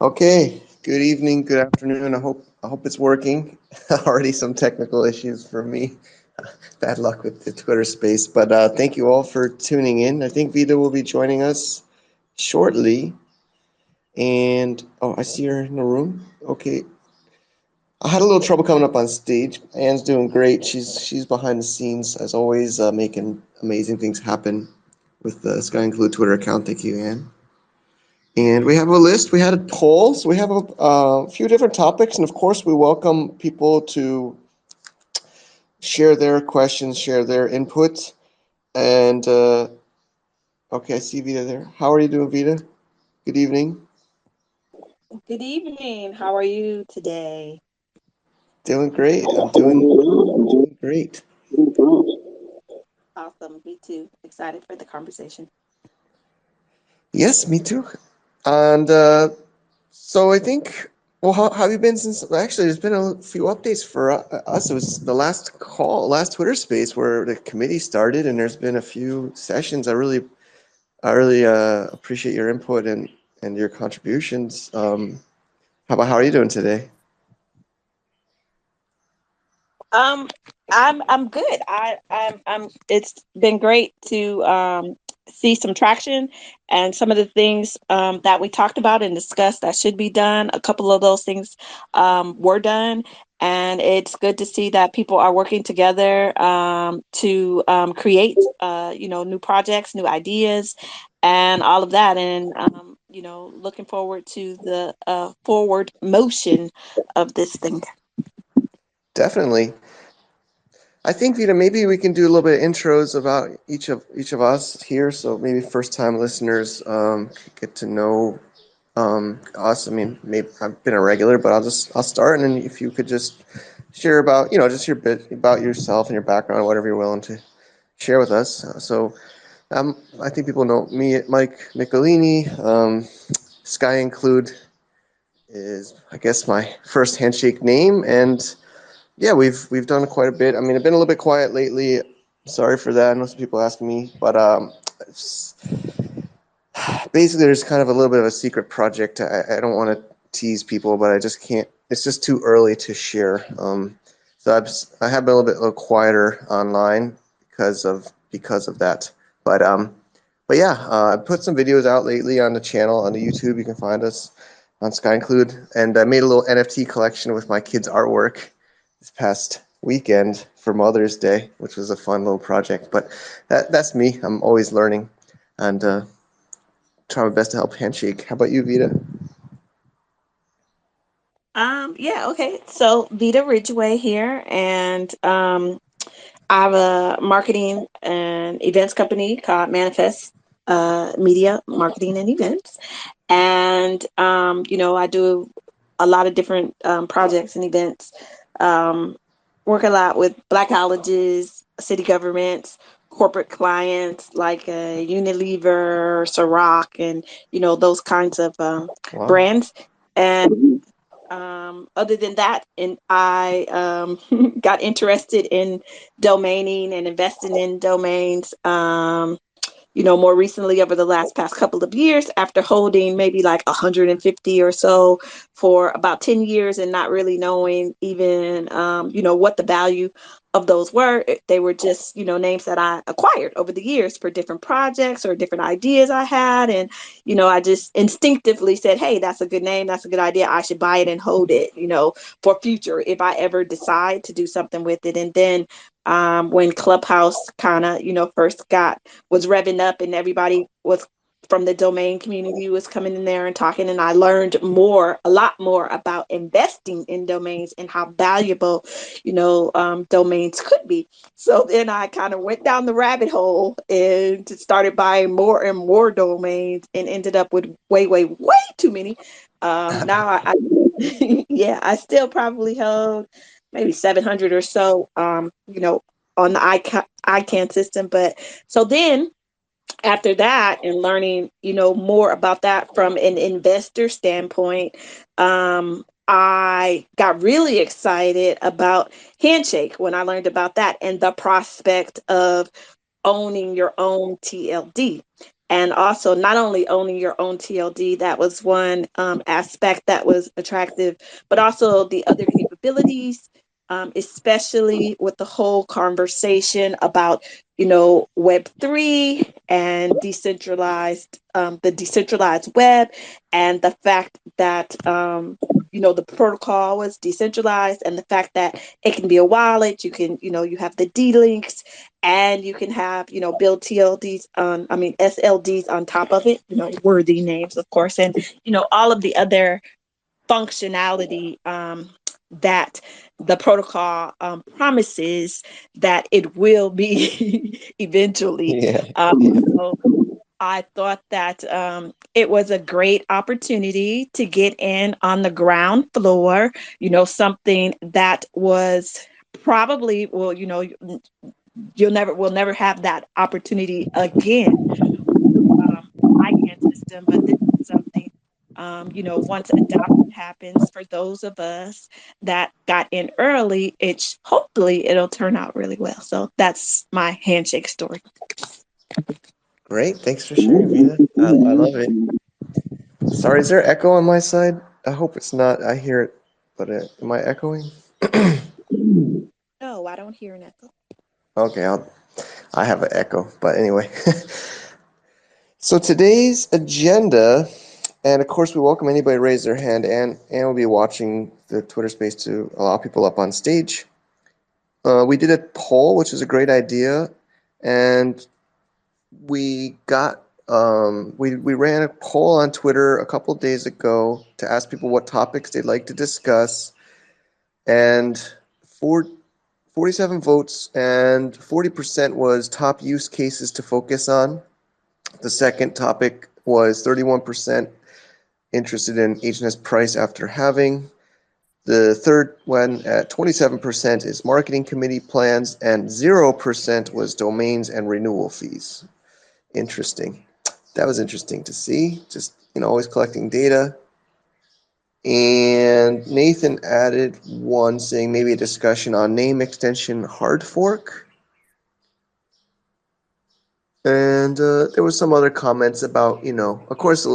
Okay, good evening, good afternoon. I hope it's working. Already some technical issues for me. Bad luck with the Twitter space, but thank you all for tuning in. I think Vita will be joining us shortly. And oh, I see her in the room. Okay, I had a little trouble coming up on stage. Anne's doing great. She's behind the scenes as always, making amazing things happen with the SkyInclude Twitter account. Thank you, Anne. And we have a list. We had a poll, so we have a few different topics, and of course, we welcome people to share their questions, share their input. And okay, I see Vita there. How are you doing, Vita? Good evening. Good evening. How are you today? Doing great. I'm doing great. Awesome. Me too. Excited for the conversation. Yes, me too. And so I think, well, how have you been since? Actually, there's been a few updates for us. It was the last Twitter space where the committee started, and there's been a few sessions. I really appreciate your input and your contributions. How are you doing today? Um, I'm good. I'm it's been great to see some traction and some of the things that we talked about and discussed that should be done. A couple of those things were done, and it's good to see that people are working together to create new projects, new ideas, and all of that. And looking forward to the forward motion of this thing. Definitely. I think Vita, maybe we can do a little bit of intros about each of us here, so maybe first time listeners get to know us. I mean, maybe I've been a regular, but I'll start, and then if you could just share about just your bit about yourself and your background, whatever you're willing to share with us. I think people know me, Mike Michelini. SkyInclude is, I guess, my first handshake name, and yeah, we've done quite a bit. I mean, I've been a little bit quiet lately. Sorry for that. I know some people ask me, but basically, there's kind of a little bit of a secret project. I don't want to tease people, but I just can't. It's just too early to share. So I have been a little quieter online because of that. But um, but yeah, I put some videos out lately on the channel on the YouTube. You can find us on SkyInclude, and I made a little NFT collection with my kids' artwork this past weekend for Mother's Day, which was a fun little project. But that's me. I'm always learning, and try my best to help Handshake. How about you, Vita? Yeah, okay. So Vita Ridgeway here, and I have a marketing and events company called Manifest Media Marketing and Events. And I do a lot of different projects and events. Um, Work a lot with black colleges, city governments, corporate clients like Unilever, Ciroc, and those kinds of Wow. brands. And other than that, and I got interested in domaining and investing in domains. More recently over the last past couple of years after holding maybe like 150 or so for about 10 years and not really knowing even, what the value of those were. They were just, names that I acquired over the years for different projects or different ideas I had. And, I just instinctively said, hey, that's a good name. That's a good idea. I should buy it and hold it, for future if I ever decide to do something with it. And then when Clubhouse kind of, first was revving up and everybody was from the domain community was coming in there and talking, and I learned a lot more about investing in domains and how valuable domains could be. So then I kind of went down the rabbit hole and started buying more and more domains and ended up with way way way too many. Now yeah, I still probably hold maybe 700 or so on the ICANN system. But so then after that and learning, more about that from an investor standpoint, I got really excited about Handshake when I learned about that and the prospect of owning your own TLD. and also not only owning your own TLD, that was one aspect that was attractive, but also the other capabilities, especially with the whole conversation about, Web3 and decentralized, the decentralized web, and the fact that, the protocol was decentralized, and the fact that it can be a wallet. You can, you have the D links, and you can have, build TLDs on, SLDs on top of it, worthy names, of course, and, all of the other functionality that the protocol promises that it will be eventually. Yeah. So I thought that it was a great opportunity to get in on the ground floor, something that was probably, well, we'll never have that opportunity again. ICANN system, but this is something, once adoption happens for those of us that got in early, hopefully it'll turn out really well. So that's my handshake story. Great. Thanks for sharing, Vita. I love it. Sorry, is there echo on my side? I hope it's not. I hear it, but am I echoing? No, I don't hear an echo. Okay, I have an echo, but anyway. So today's agenda, and of course we welcome anybody to raise their hand, and we'll be watching the Twitter space to allow people up on stage. We did a poll, which is a great idea, and we got we ran a poll on Twitter a couple days ago to ask people what topics they'd like to discuss, and 47 votes and 40% was top use cases to focus on. The second topic was 31% interested in HNS price after halving. The third one at 27% is marketing committee plans, and 0% was domains and renewal fees. Interesting. That was interesting to see. Just, always collecting data. And Nathan added one saying maybe a discussion on name extension hard fork. And there was some other comments about, of course,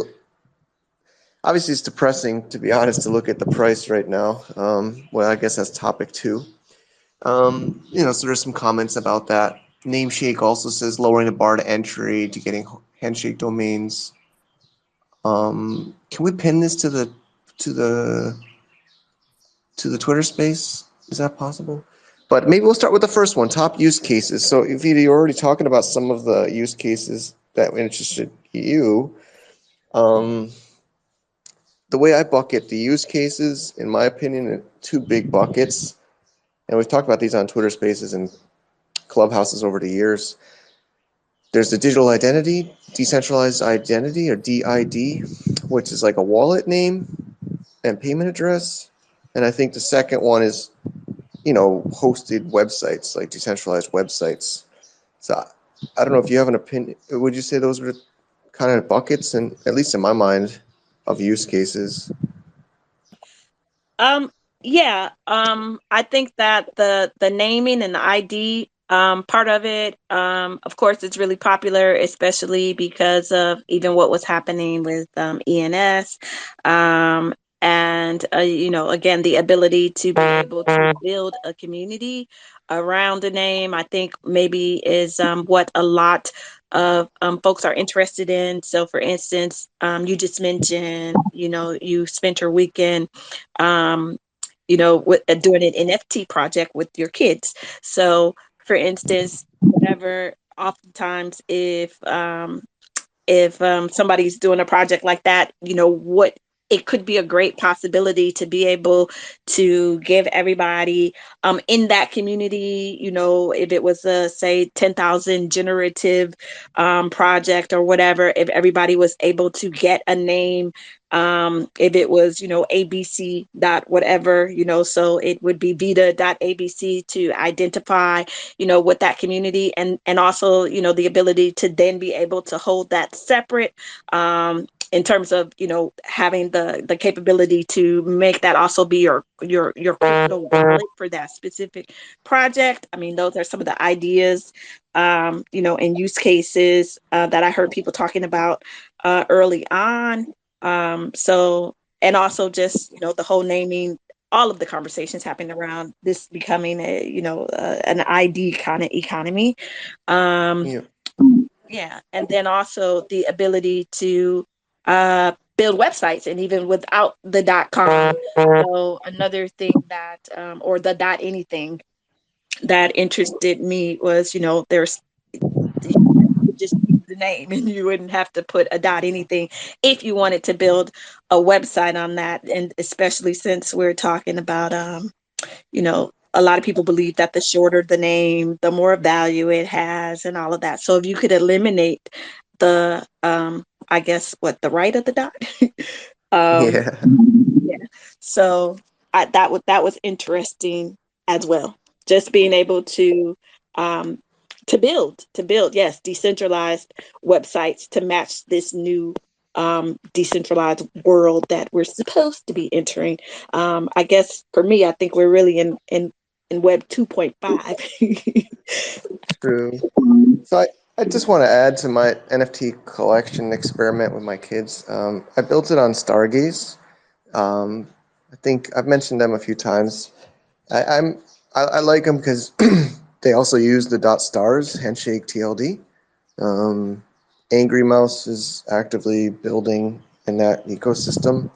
obviously it's depressing, to be honest, to look at the price right now. Well, I guess that's topic 2. So there's some comments about that. Nameshake also says lowering the bar to entry to getting Handshake domains. Can we pin this to the Twitter space? Is that possible? But maybe we'll start with the first one, top use cases. So, Vita, you're already talking about some of the use cases that interested you. The way I bucket the use cases, in my opinion, in 2 big buckets, and we've talked about these on Twitter spaces and clubhouses over the years. There's the digital identity, decentralized identity, or DID, which is like a wallet name and payment address. And I think the second one is, hosted websites, like decentralized websites. So I don't know if you have an opinion. Would you say those were kind of buckets, and at least in my mind, of use cases? Yeah. I think that the naming and the ID part of it, of course, it's really popular, especially because of even what was happening with ENS. And again, the ability to be able to build a community around a name, I think maybe is what a lot of folks are interested in. So, for instance, you just mentioned, you spent your weekend doing an NFT project with your kids. So, for instance, whatever, oftentimes if somebody's doing a project like that, what it could be a great possibility to be able to give everybody in that community, if it was a, say, 10,000 generative project or whatever, if everybody was able to get a name, if it was, ABC dot whatever, so it would be Vita.abc to identify, with that community, and also, the ability to then be able to hold that separate, in terms of, you know, having the capability to make that also be your crypto wallet for that specific project. I mean, those are some of the ideas, you know, and use cases that I heard people talking about early on. So, and also just, you know, the whole naming, all of the conversations happening around this becoming a, you know, an ID kind of economy. Yeah. Yeah, and then also the ability to build websites, and even without the .com. So another thing that, or the .anything that interested me was, you know, there's you could just use the name and you wouldn't have to put a .anything if you wanted to build a website on that, and especially since we're talking about you know, a lot of people believe that the shorter the name, the more value it has and all of that. So if you could eliminate the, I guess, what, the right of the dot? um, Yeah. yeah. So that was interesting as well. Just being able um, to build, yes, decentralized websites to match this new decentralized world that we're supposed to be entering. I guess for me, I think we're really in Web 2.5. True. So I just want to add to my NFT collection experiment with my kids. I built it on Stargaze. Um, I think I've mentioned them a few times. I, I'm I like them because they also use the dot stars handshake TLD. Um, Angry Mouse is actively building in that ecosystem,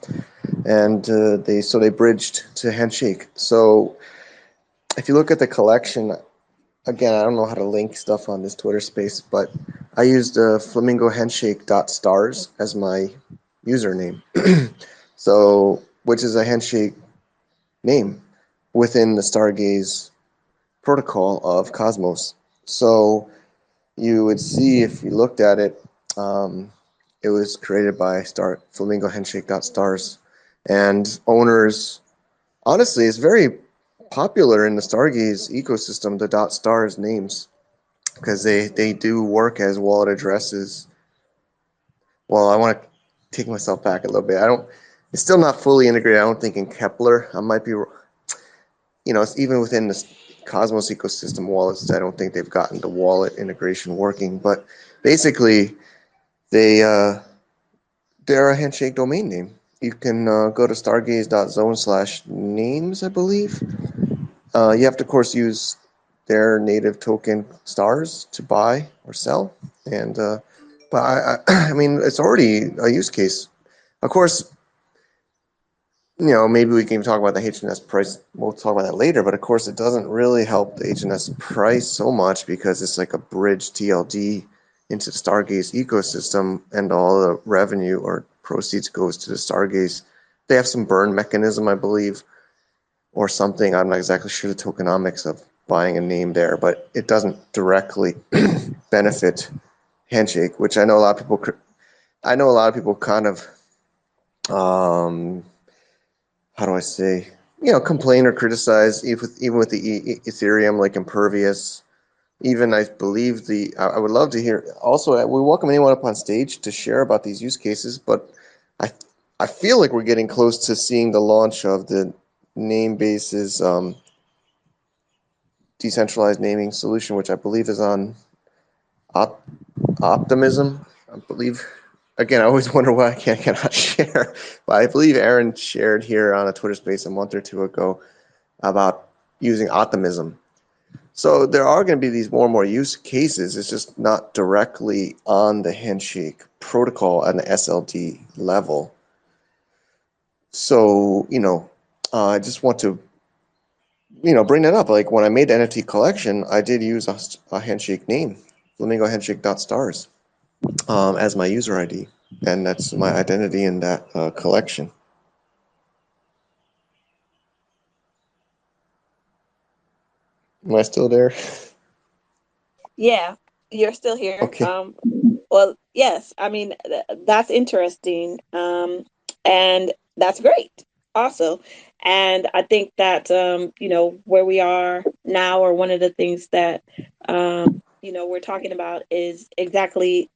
and they bridged to handshake. So if you look at the collection, again, I don't know how to link stuff on this Twitter space, but I used flamingo handshake dot stars as my username. So, which is a handshake name within the Stargaze protocol of Cosmos. So you would see if you looked at it, it was created by Flamingo Handshake Stars, and owners. Honestly, it's very popular in the Stargaze ecosystem. The .stars names, because they do work as wallet addresses. Well, I want to take myself back a little bit. I don't. It's still not fully integrated. I don't think in Kepler. I might be, it's even within the Cosmos ecosystem wallets, I don't think they've gotten the wallet integration working. But basically, they they're a handshake domain name. You can go to stargaze.zone/names, I believe. You have to, of course, use their native token stars to buy or sell. And but I mean, it's already a use case. Of course, maybe we can talk about the HNS price. We'll talk about that later. But of course, it doesn't really help the HNS price so much because it's like a bridge TLD into the Stargaze ecosystem, and all the revenue or proceeds goes to the Stargaze. They have some burn mechanism, I believe, or something. I'm not exactly sure the tokenomics of buying a name there, but it doesn't directly benefit Handshake, which I know a lot of people. I know a lot of people kind of how do I say, complain or criticize, even with the Ethereum, like Impervious. Even I believe I would love to hear. Also, we welcome anyone up on stage to share about these use cases. But I I feel like we're getting close to seeing the launch of the Namebase's decentralized naming solution, which I believe is on Optimism. I believe. Again, I always wonder why I cannot share, but I believe Aaron shared here on a Twitter space a month or two ago about using Optimism. So there are going to be these more and more use cases. It's just not directly on the Handshake protocol at an SLD level. So, I just want to, bring that up. Like when I made the NFT collection, I did use a Handshake name, Flamingo Handshake.stars, as my user ID. And that's my identity in that collection. Am I still there? Yeah, you're still here. Okay. Well, yes, I mean, that's interesting. And that's great also. And I think that, you know, where we are now, or one of the things that, you know, we're talking about is exactly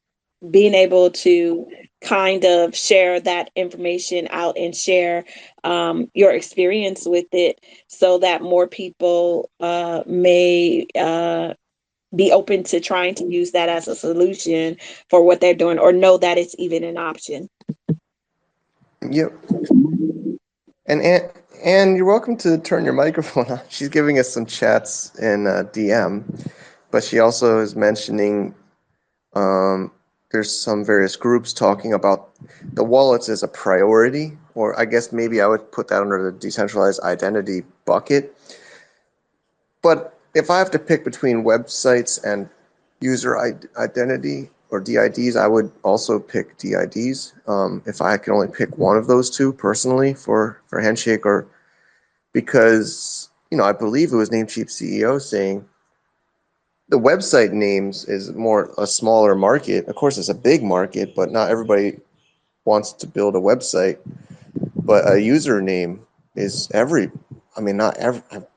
being able to kind of share that information out and share your experience with it so that more people may be open to trying to use that as a solution for what they're doing or know that it's even an option. Yep. And you're welcome to turn your microphone on. She's giving us some chats in DM, but she also is mentioning there's some various groups talking about the wallets as a priority, or I guess maybe I would put that under the decentralized identity bucket. But if I have to pick between websites and user identity or DIDs, I would also pick DIDs. If I could only pick one of those two personally for Handshake, or because I believe it was Namecheap CEO saying the website names is more a smaller market. Of course, it's a big market, but not everybody wants to build a website. But a username is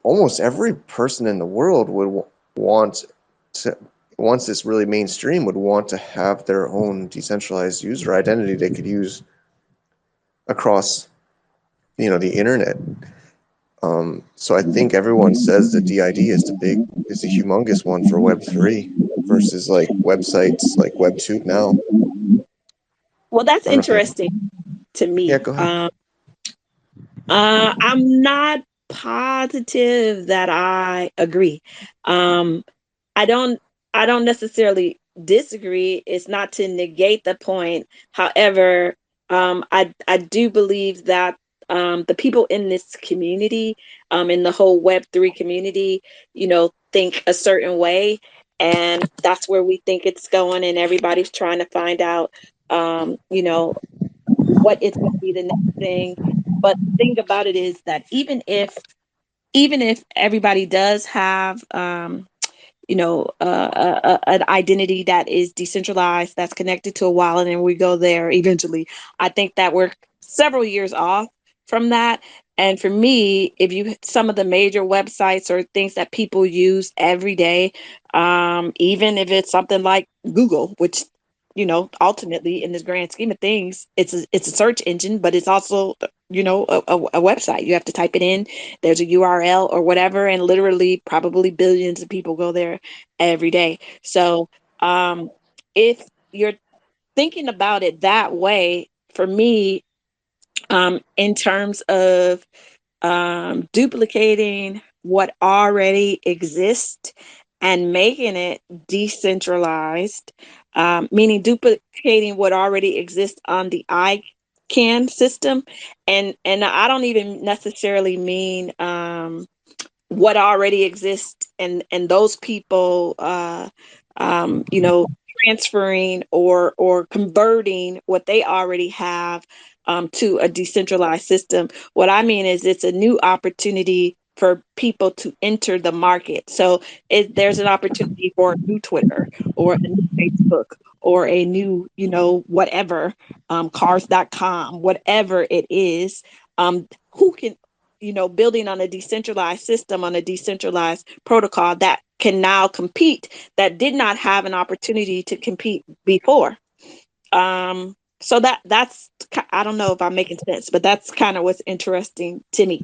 almost every person in the world would want to, once it's really mainstream, would want to have their own decentralized user identity they could use across, the internet. So I think everyone says the DID is the humongous one for Web3 versus like websites like Web2 now. Well, that's I don't know if you, interesting to yeah, me. go ahead. I'm not positive that I agree. Um, I don't I don't necessarily disagree. It's not to negate the point. However, I do believe that the people in this community, in the whole Web3 community, think a certain way, and that's where we think it's going, and everybody's trying to find out, what it's going to be the next thing. But the thing about it is that even if everybody does have an identity that is decentralized, that's connected to a wallet, and we go there eventually. I think that we're several years off from that. And for me, if you some of the major websites or things that people use every day, even if it's something like Google, which ultimately in this grand scheme of things, it's a search engine, but it's also a website. You have to type it in. There's a URL or whatever, and literally probably billions of people go there every day. So if you're thinking about it that way, for me, in terms of duplicating what already exists and making it decentralized, meaning duplicating what already exists on the ICANN system. And I don't even necessarily mean what already exists and those people transferring or converting what they already have to a decentralized system. What I mean is it's a new opportunity for people to enter the market. So there's an opportunity for a new Twitter or a new Facebook or a new, whatever, cars.com, whatever it is, who can, building on a decentralized system, on a decentralized protocol that can now compete, that did not have an opportunity to compete before. So that's, I don't know if I'm making sense, but that's kind of what's interesting to me,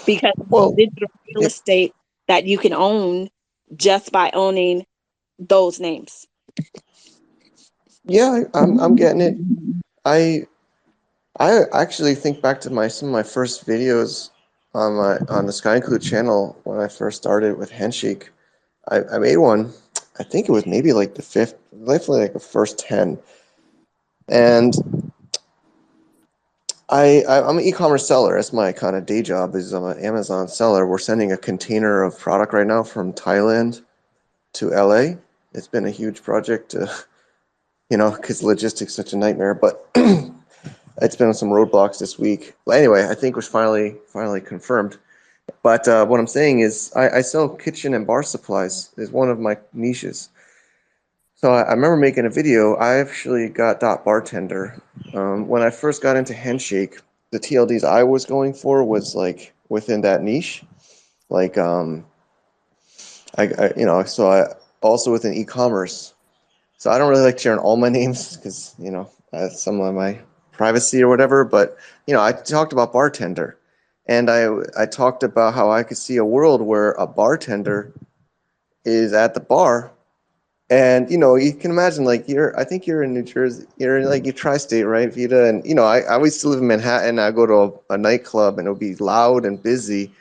because Well, digital real yeah, estate that you can own just by owning those names. yeah, I'm getting it. I I actually think back to some of my first videos on the SkyInclude channel when I first started with Handshake. I made one. I think it was maybe like the fifth, definitely like the first 10. And I'm an e-commerce seller. That's my kind of day job. Is I'm an Amazon seller. We're sending a container of product right now from Thailand to LA. It's been a huge project, because logistics is such a nightmare. But it's been on some roadblocks this week. But anyway, I think it was finally confirmed. But what I'm saying is, I sell kitchen and bar supplies. Is one of my niches. So I remember making a video. I actually got .bartender. When I first got into Handshake, the TLDs I was going for was like within that niche. Like I also within e-commerce. So I don't really like sharing all my names because, some of my privacy or whatever. But, I talked about bartender. And I talked about how I could see a world where a bartender is at the bar. And, you can imagine, like, I think you're in New Jersey, you're in, like, your tri-state, right, Vita? And, I used to live in Manhattan. I go to a nightclub and it'll be loud and busy.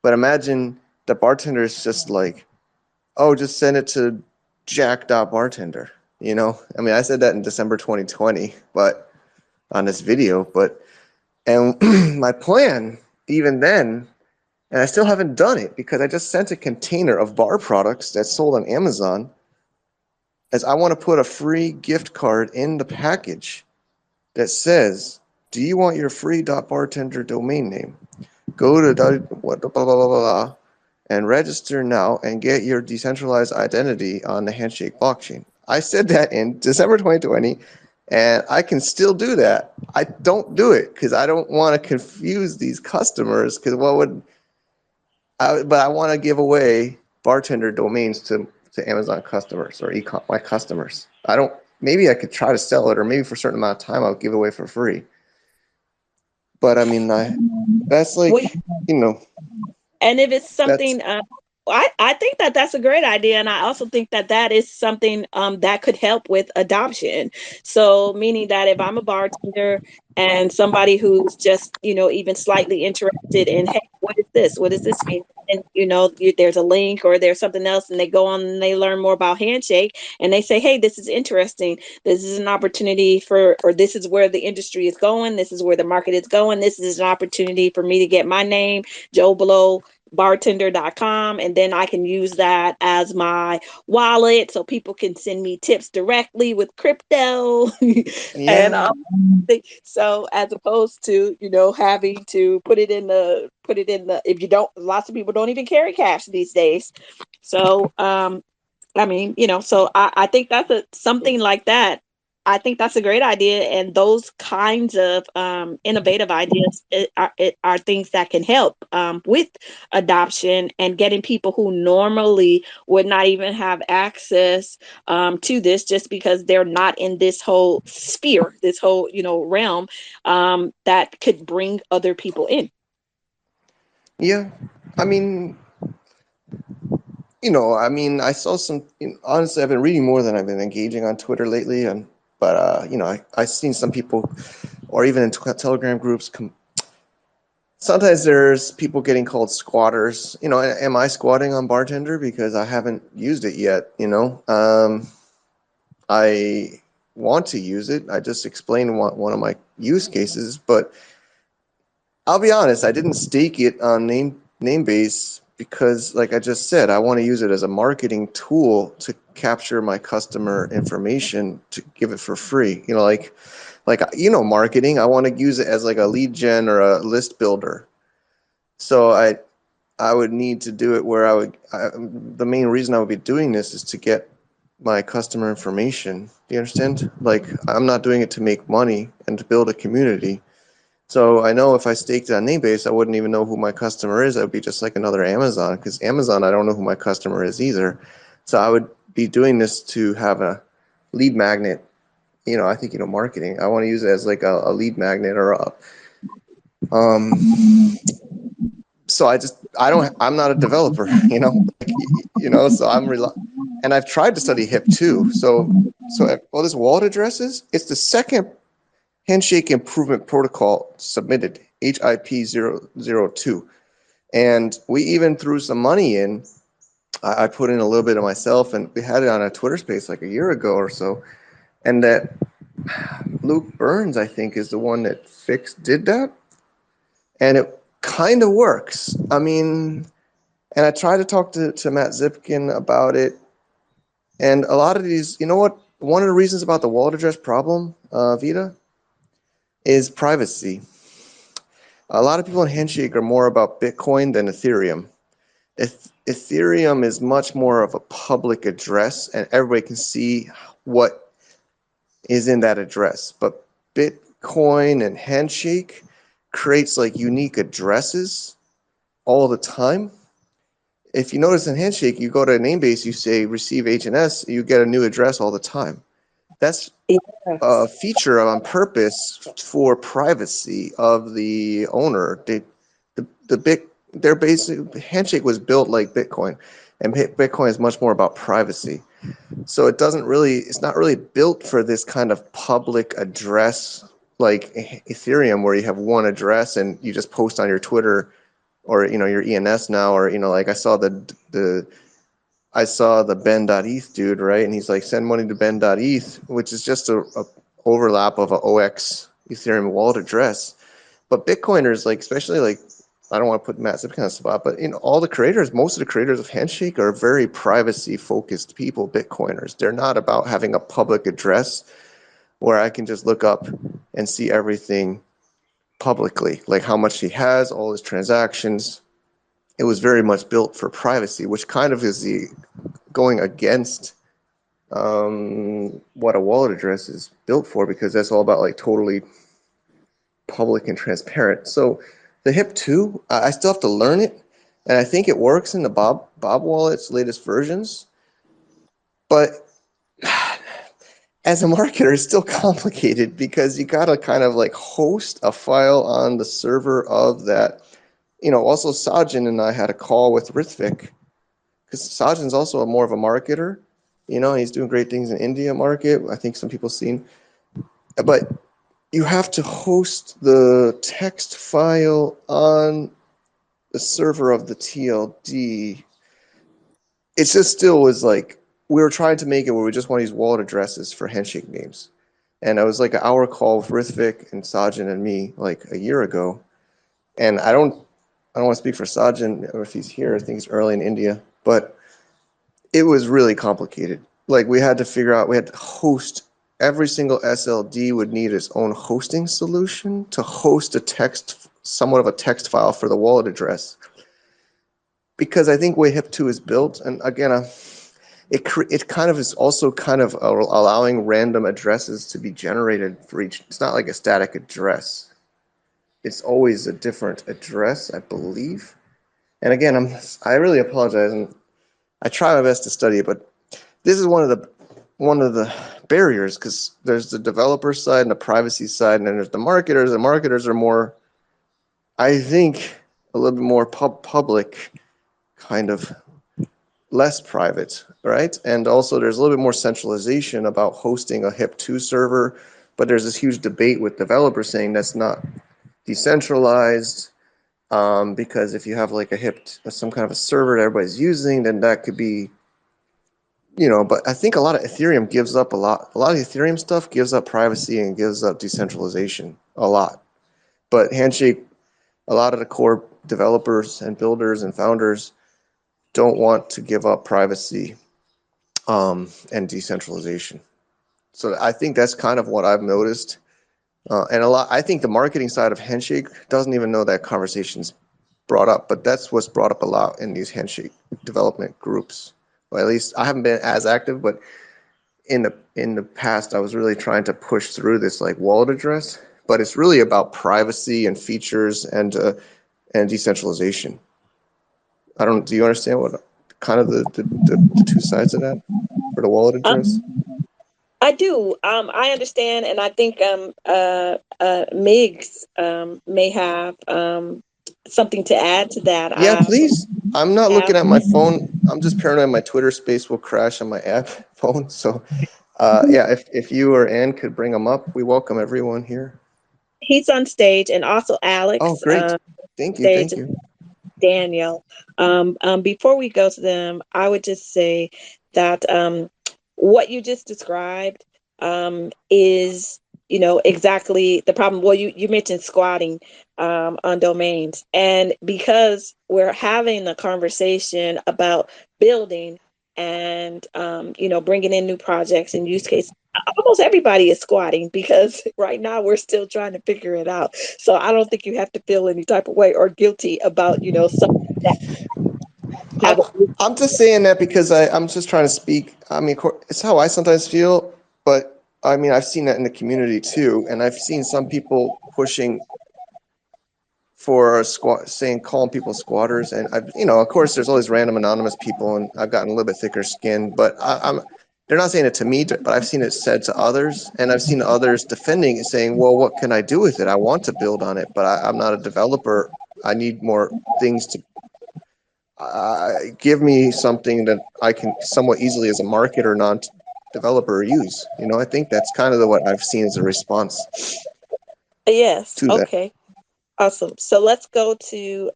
But imagine the bartender is just like, oh, just send it to Jack.bartender. I mean, I said that in December 2020, but on this video, and my plan even then, and I still haven't done it because I just sent a container of bar products that's sold on Amazon, as I want to put a free gift card in the package that says, do you want your free .bartender domain name? Go to blah, blah, blah, blah, blah, and register now and get your decentralized identity on the Handshake blockchain. I said that in December 2020, and I can still do that. I don't do it because I don't want to confuse these customers. Because but I want to give away bartender domains to Amazon customers or my customers. Maybe I could try to sell it, or maybe for a certain amount of time I'll give away for free. But I mean, that's like, and if it's something, I think that that's a great idea. And I also think that that is something that could help with adoption. So meaning that if I'm a bartender and somebody who's just, even slightly interested in, hey, what is this? What does this mean? And, there's a link or there's something else, and they go on and they learn more about Handshake, and they say, hey, this is interesting. This is an opportunity or this is where the industry is going. This is where the market is going. This is an opportunity for me to get my name, Joe Blow, bartender.com, and then I can use that as my wallet so people can send me tips directly with crypto. And so as opposed to having to put it in the if you don't, lots of people don't even carry cash these days. So I mean, so I think that's something like that. I think that's a great idea, and those kinds of innovative ideas are things that can help with adoption and getting people who normally would not even have access to this, just because they're not in this whole sphere, this whole realm, that could bring other people in. Yeah, I mean, I saw some. Honestly, I've been reading more than I've been engaging on Twitter lately, but I've seen some people, or even in Telegram groups. Sometimes there's people getting called squatters. Am I squatting on Bartender because I haven't used it yet? I want to use it. I just explained one of my use cases, but I'll be honest, I didn't stake it on Namebase because, like I just said, I want to use it as a marketing tool to capture my customer information to give it for free. Marketing. I want to use it as like a lead gen or a list builder. So I would need to do it where the main reason I would be doing this is to get my customer information. Do you understand? Like, I'm not doing it to make money and to build a community. So I know if I staked it on Namebase, I wouldn't even know who my customer is. That would be just like another Amazon, because Amazon, I don't know who my customer is either. So I would be doing this to have a lead magnet. I think, marketing. I want to use it as like a lead magnet or so I'm not a developer, so and I've tried to study HIP too. So all this wallet addresses, it's the second Handshake Improvement Protocol submitted, HIP-002. And we even threw some money in. I put in a little bit of myself, and we had it on a Twitter space like a year ago or so. And that Luke Burns, I think, is the one that did that. And it kind of works. I mean, and I tried to talk to Matt Zipkin about it. And a lot of these, what? One of the reasons about the wallet address problem, Vita, is privacy. A lot of people in Handshake are more about Bitcoin than Ethereum. Ethereum is much more of a public address, and everybody can see what is in that address. But Bitcoin and Handshake creates like unique addresses all the time. if you notice in Handshake, you go to a name base, you say receive HNS, you get a new address all the time. That's a feature on purpose for privacy of the owner. They're basically, Handshake was built like Bitcoin, and Bitcoin is much more about privacy. So it's not really built for this kind of public address like Ethereum, where you have one address and you just post on your Twitter or your ENS now, or like I saw the Ben.eth dude, right? And he's like, send money to Ben.eth, which is just a overlap of a OX Ethereum wallet address. But Bitcoiners, like, especially like, I don't want to put Matt Zipkin on the spot, but all the creators, most of the creators of Handshake are very privacy focused people, Bitcoiners. They're not about having a public address where I can just look up and see everything publicly, like how much he has, all his transactions. It was very much built for privacy, which kind of is going against what a wallet address is built for, because that's all about like totally public and transparent. So the HIP2, I still have to learn it, and I think it works in the Bob wallet's latest versions, but as a marketer, it's still complicated because you gotta kind of like host a file on the server of that. Also Sajin and I had a call with Rithvik, because Sajin's also more of a marketer. He's doing great things in India market. I think some people seen, but you have to host the text file on the server of the TLD. It just still was like, we were trying to make it where we just want to use wallet addresses for Handshake names. And it was like an hour call with Rithvik and Sajin and me like a year ago. And I don't want to speak for Sajin or if he's here. I think he's early in India, but it was really complicated. Like we had to host every single SLD would need its own hosting solution to host somewhat of a text file for the wallet address. Because I think way HIP2 is built, and again, it kind of is also kind of allowing random addresses to be generated for each. It's not like a static address. It's always a different address, I believe. And again, I really apologize, and I try my best to study it, but this is one of the barriers, because there's the developer side and the privacy side, and then there's the marketers. The marketers are more, I think, a little bit more public, kind of less private, right? And also there's a little bit more centralization about hosting a HIP2 server, but there's this huge debate with developers saying that's not decentralized, because if you have like some kind of a server that everybody's using, then that could be, but I think a lot of Ethereum gives up a lot of Ethereum stuff gives up privacy and gives up decentralization a lot. But Handshake, a lot of the core developers and builders and founders don't want to give up privacy and decentralization. So I think that's kind of what I've noticed. And I think the marketing side of Handshake doesn't even know that conversation's brought up, but that's what's brought up a lot in these Handshake development groups. Well, at least I haven't been as active, but in the past, I was really trying to push through this like wallet address, but it's really about privacy and features and decentralization. Do you understand what kind of the two sides of that for the wallet address? I do. I understand, and I think Migs may have something to add to that. Yeah, please. I'm not looking at my phone. I'm just paranoid my Twitter space will crash on my app phone. So, yeah, if you or Ann could bring them up, we welcome everyone here. He's on stage, and also Alex. Oh, great. Thank you. Thank you. Daniel. Before we go to them, I would just say that what you just described is, exactly the problem. Well, you mentioned squatting on domains, and because we're having a conversation about building and bringing in new projects and use cases, almost everybody is squatting, because right now we're still trying to figure it out. So I don't think you have to feel any type of way or guilty about something that. I'm just saying that because I'm just trying to speak. I mean, it's how I sometimes feel, but I mean, I've seen that in the community too, and I've seen some people pushing for saying calling people squatters, and I've, of course, there's always random anonymous people, and I've gotten a little bit thicker skin, but they're not saying it to me, but I've seen it said to others, and I've seen others defending it, saying, well, what can I do with it? I want to build on it, but I'm not a developer. I need more things to give me something that I can somewhat easily as a marketer, non-developer use. I think that's kind of what I've seen as a response Yes. to that. Okay. Awesome. So let's go to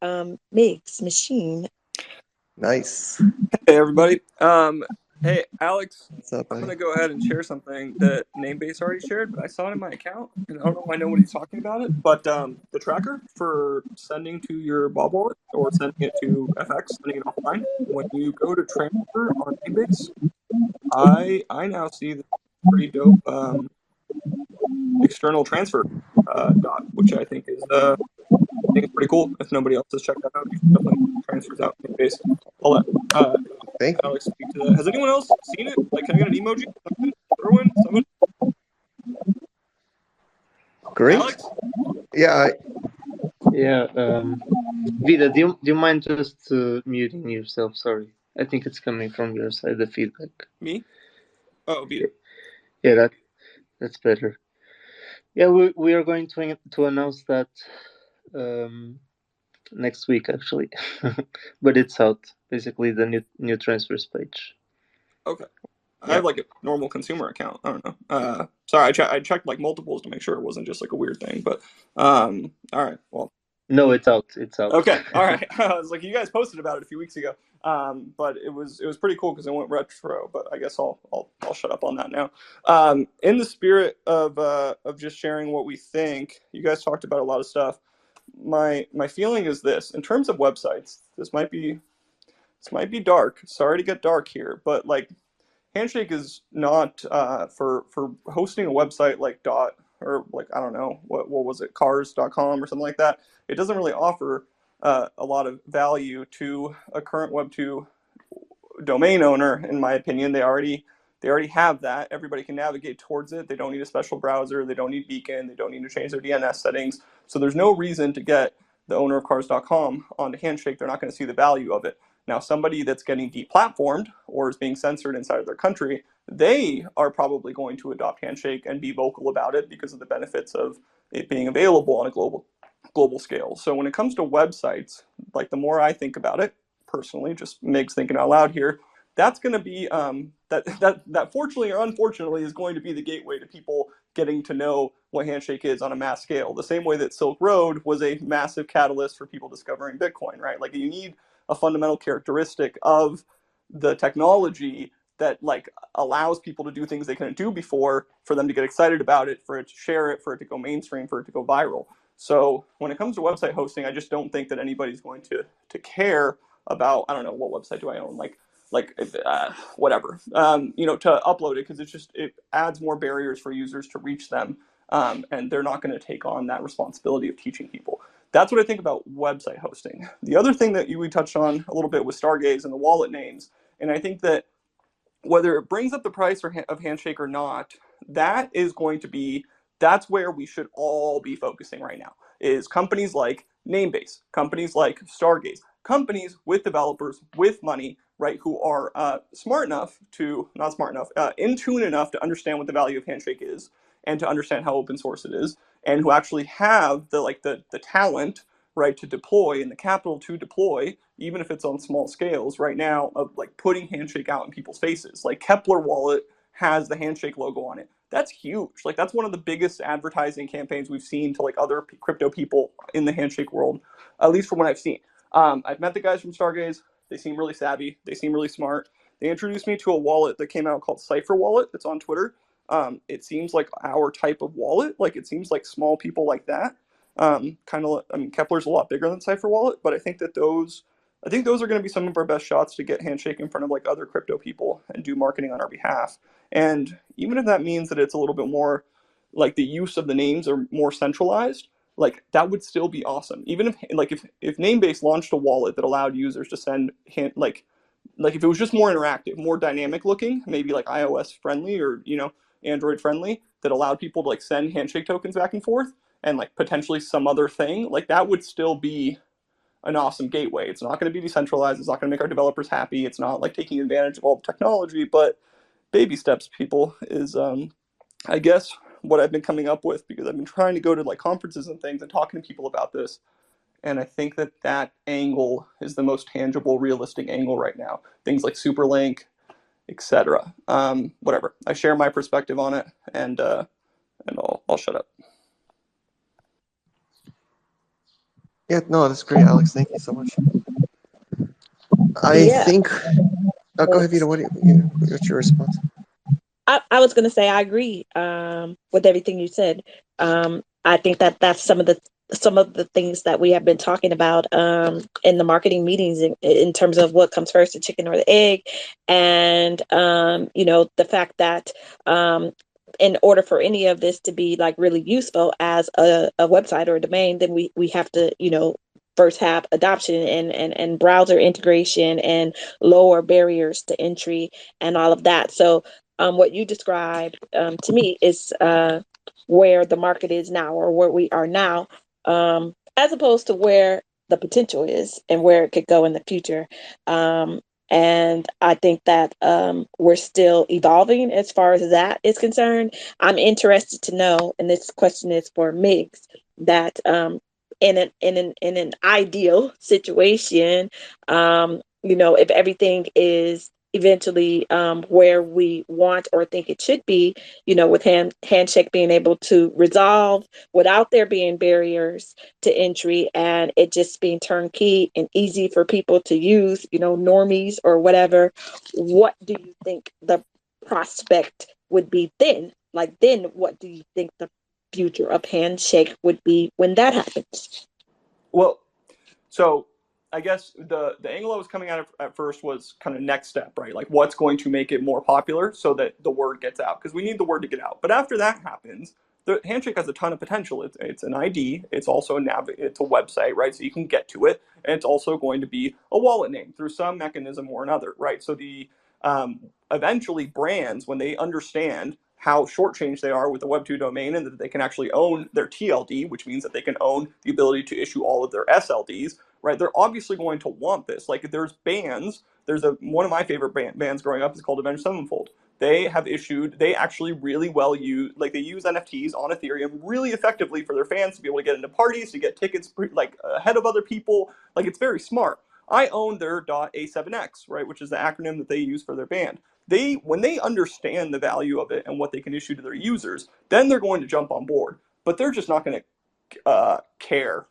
Mig's machine. Nice. Hey everybody. Hey Alex, What's up, I'm buddy? gonna go ahead and share something that Namebase already shared, but I saw it in my account, and I don't know if I know what he's talking about it. But the tracker for sending to your Bob wallet or sending it to FX, sending it offline, when you go to transfer on Namebase, I now see the pretty dope external transfer dot, which I think it's pretty cool. If nobody else has checked that out, you should definitely transfers out Namebase. I'll let Thank you. Alex speak to that. Has anyone else seen it? Like, can I get an emoji? Something? Throw in somebody? Great. Alex? Yeah, Yeah, Vida, do you mind just muting yourself? Sorry. I think it's coming from your side, the feedback. Me? Oh, Vita. Yeah, that's better. Yeah, we are going to announce that next week, actually. But it's out, basically, the new transfers page. Okay. I Yeah. have like a normal consumer account. I don't know. Sorry, I checked like multiples to make sure it wasn't just like a weird thing. But all right. Well, No, it's out. It's out. okay. All right. I was like, you guys posted about it a few weeks ago. But it was pretty cool because it went retro. But I guess I'll shut up on that now. In the spirit of just sharing what we think, you guys talked about a lot of stuff. My feeling is this: in terms of websites, this might be dark. Sorry to get dark here, but like Handshake is not for hosting a website like dot or like I don't know what was it cars.com or something like that. It doesn't really offer a lot of value to a current Web2 domain owner, in my opinion. They already have that. Everybody can navigate towards it. They don't need a special browser. They don't need Beacon. They don't need to change their DNS settings. So there's no reason to get the owner of cars.com onto Handshake. They're not going to see the value of it. Now, somebody that's getting deplatformed or is being censored inside of their country, they are probably going to adopt Handshake and be vocal about it because of the benefits of it being available on a global scale. So when it comes to websites, like the more I think about it, personally, just Meg's thinking out loud here, that's going to be that fortunately or unfortunately is going to be the gateway to people getting to know what Handshake is on a mass scale. The same way that Silk Road was a massive catalyst for people discovering Bitcoin, right? Like you need a fundamental characteristic of the technology that like allows people to do things they couldn't do before, for them to get excited about it, for it to share it, for it to go mainstream, for it to go viral. So when it comes to website hosting, I just don't think that anybody's going to care about, I don't know, what website do I own? Whatever, to upload it, because it adds more barriers for users to reach them, and they're not going to take on that responsibility of teaching people. That's what I think about website hosting. The other thing that we touched on a little bit was Stargaze and the wallet names, and I think that whether it brings up the price of Handshake or not, that's where we should all be focusing right now, is companies like Namebase, companies like Stargaze, companies with developers with money, right, who are in tune enough to understand what the value of Handshake is and to understand how open source it is, and who actually have the talent, right, to deploy and the capital to deploy, even if it's on small scales right now, of like putting Handshake out in people's faces. Like Kepler Wallet has the Handshake logo on it. That's huge. Like that's one of the biggest advertising campaigns we've seen to like other crypto people in the Handshake world, at least from what I've seen. I've met the guys from Stargaze. They seem really savvy. They seem really smart. They introduced me to a wallet that came out called Cypher Wallet that's on Twitter. It seems like our type of wallet. Like it seems like small people like that. Kepler's a lot bigger than Cypher Wallet, but I think those are going to be some of our best shots to get Handshake in front of like other crypto people and do marketing on our behalf. And even if that means that it's a little bit more like the use of the names are more centralized, like that would still be awesome. Even if Namebase launched a wallet that allowed users to send like if it was just more interactive, more dynamic looking, maybe like iOS friendly or Android friendly, that allowed people to like send Handshake tokens back and forth, and like potentially some other thing, like that would still be an awesome gateway. It's not going to be decentralized. It's not going to make our developers happy. It's not like taking advantage of all the technology, but baby steps, people, is I guess what I've been coming up with, because I've been trying to go to like conferences and things and talking to people about this. And I think that that angle is the most tangible, realistic angle right now. Things like Superlink, etc. Whatever. I share my perspective on it, and I'll shut up. Yeah, no, that's great, Alex. Thank you so much. I Yeah. think. Oh, go ahead, Vito. What's your response? I was going to say I agree with everything you said. I think that that's some of the things that we have been talking about in the marketing meetings in terms of what comes first, the chicken or the egg, and the fact that in order for any of this to be like really useful as a website or a domain, then we have to first have adoption and browser integration and lower barriers to entry and all of that. So what you described to me is where the market is now, or where we are now, as opposed to where the potential is and where it could go in the future. And I think that we're still evolving as far as that is concerned. I'm interested to know, and this question is for Migs, that in an ideal situation, if everything is eventually where we want or think it should be, with Handshake being able to resolve without there being barriers to entry, and it just being turnkey and easy for people to use, normies or whatever. What do you think the prospect would be then? Like, then what do you think the future of Handshake would be when that happens? Well, so I guess the angle I was coming at first was kind of next step, right? Like what's going to make it more popular so that the word gets out, because we need the word to get out. But after that happens, the Handshake has a ton of potential. It's an ID. It's also it's a website, right? So you can get to it, and it's also going to be a wallet name through some mechanism or another, right? So the eventually brands, when they understand how shortchanged they are with the Web2 domain, and that they can actually own their TLD, which means that they can own the ability to issue all of their SLDs, right? They're obviously going to want this. Like there's bands, one of my favorite bands growing up is called Avenged Sevenfold. They actually really well use, like they use NFTs on Ethereum really effectively for their fans to be able to get into parties, to get tickets like ahead of other people. Like it's very smart. I own their .A7X, right, which is the acronym that they use for their band. When they understand the value of it and what they can issue to their users, then they're going to jump on board. But they're just not going to care.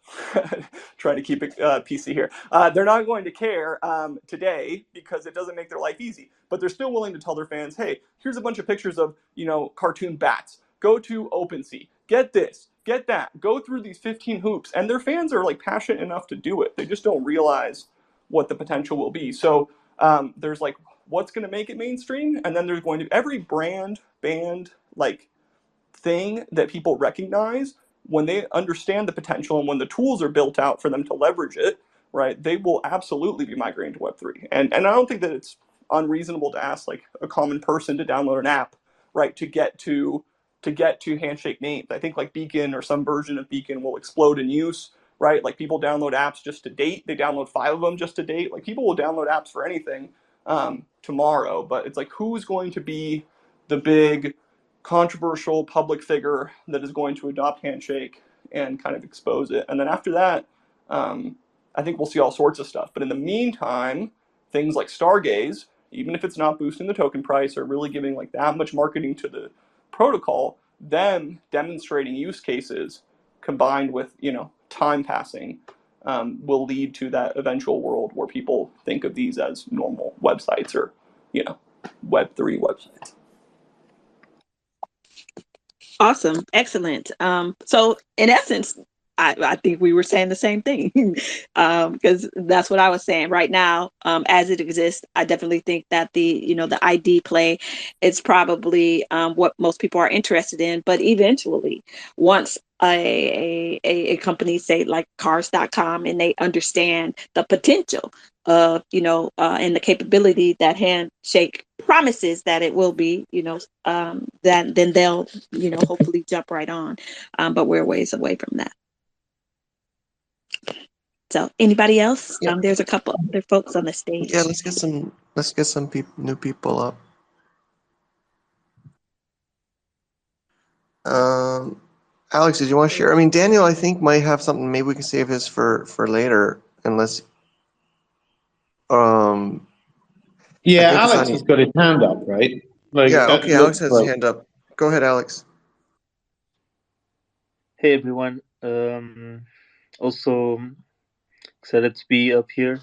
Trying to keep it PC here. They're not going to care today because it doesn't make their life easy. But they're still willing to tell their fans, hey, here's a bunch of pictures of cartoon bats. Go to OpenSea. Get this. Get that. Go through these 15 hoops. And their fans are like passionate enough to do it. They just don't realize what the potential will be. So there's like what's going to make it mainstream, and then there's going to every band, band, like thing that people recognize, when they understand the potential and when the tools are built out for them to leverage it, right, they will absolutely be migrating to Web3. And I don't think that it's unreasonable to ask like a common person to download an app, right, to get to Handshake names. I think like Beacon or some version of Beacon will explode in use, right? Like people download apps just to date. They download 5 of them just to date. Like people will download apps for anything tomorrow, but it's like, who's going to be the big controversial public figure that is going to adopt Handshake and kind of expose it? And then after that, I think we'll see all sorts of stuff. But in the meantime, things like Stargaze, even if it's not boosting the token price or really giving like that much marketing to the protocol, them demonstrating use cases combined with time passing will lead to that eventual world where people think of these as normal websites or Web3 websites. Awesome. Excellent. So in essence, I think we were saying the same thing because that's what I was saying right now. As it exists, I definitely think that the ID play is probably what most people are interested in. But eventually, once a company, say like cars.com, and they understand the potential of, and the capability that Handshake promises that it will be, then they'll, hopefully jump right on. But we're ways away from that. So anybody else? Yeah. There's a couple other folks on the stage. Yeah, let's get some new people up. Alex, did you want to share? I mean, Daniel, I think might have something. Maybe we can save his for later, unless. Yeah, I think it's Alex on. has got his hand up, right? Like, Yeah. Okay. Alex looks has his like. hand up. Go ahead, Alex. Hey everyone. Also excited to be up here,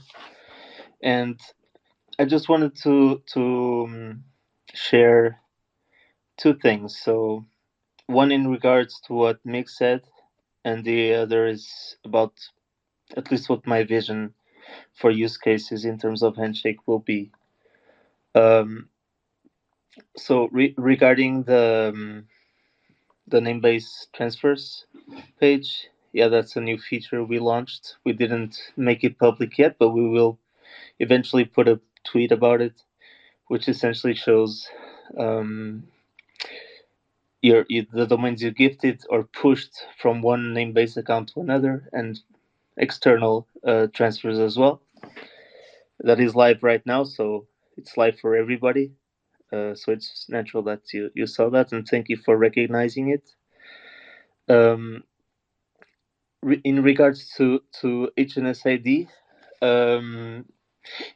and I just wanted to share two things. So one in regards to what Mick said, and the other is about at least what my vision for use cases in terms of Handshake will be. So regarding the name-based transfers page, yeah, that's a new feature we launched. We didn't make it public yet, but we will eventually put a tweet about it, which essentially shows the domains you gifted or pushed from one name-based account to another, and external transfers as well. That is live right now, so it's live for everybody. So it's natural that you saw that, and thank you for recognizing it. In regards to HNS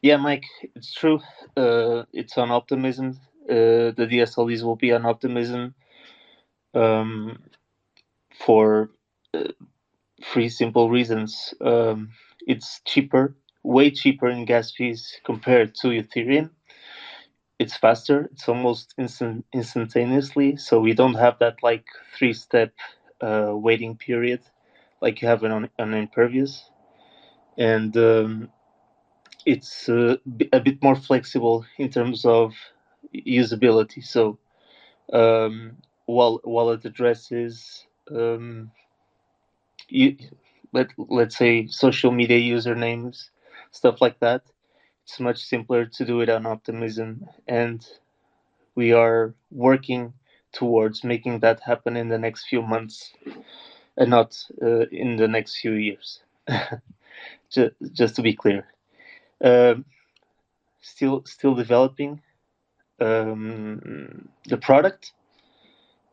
yeah, Mike, it's true. It's on Optimism. The DSLDs will be on Optimism for three simple reasons. It's cheaper, way cheaper in gas fees compared to Ethereum. It's faster. It's almost instantaneously. So we don't have that like 3-step waiting period like you have on Impervious. And it's a bit more flexible in terms of usability. So wallet addresses, let's say social media usernames, stuff like that. It's much simpler to do it on Optimism, and we are working towards making that happen in the next few months, and not in the next few years. Just to be clear, still developing the product,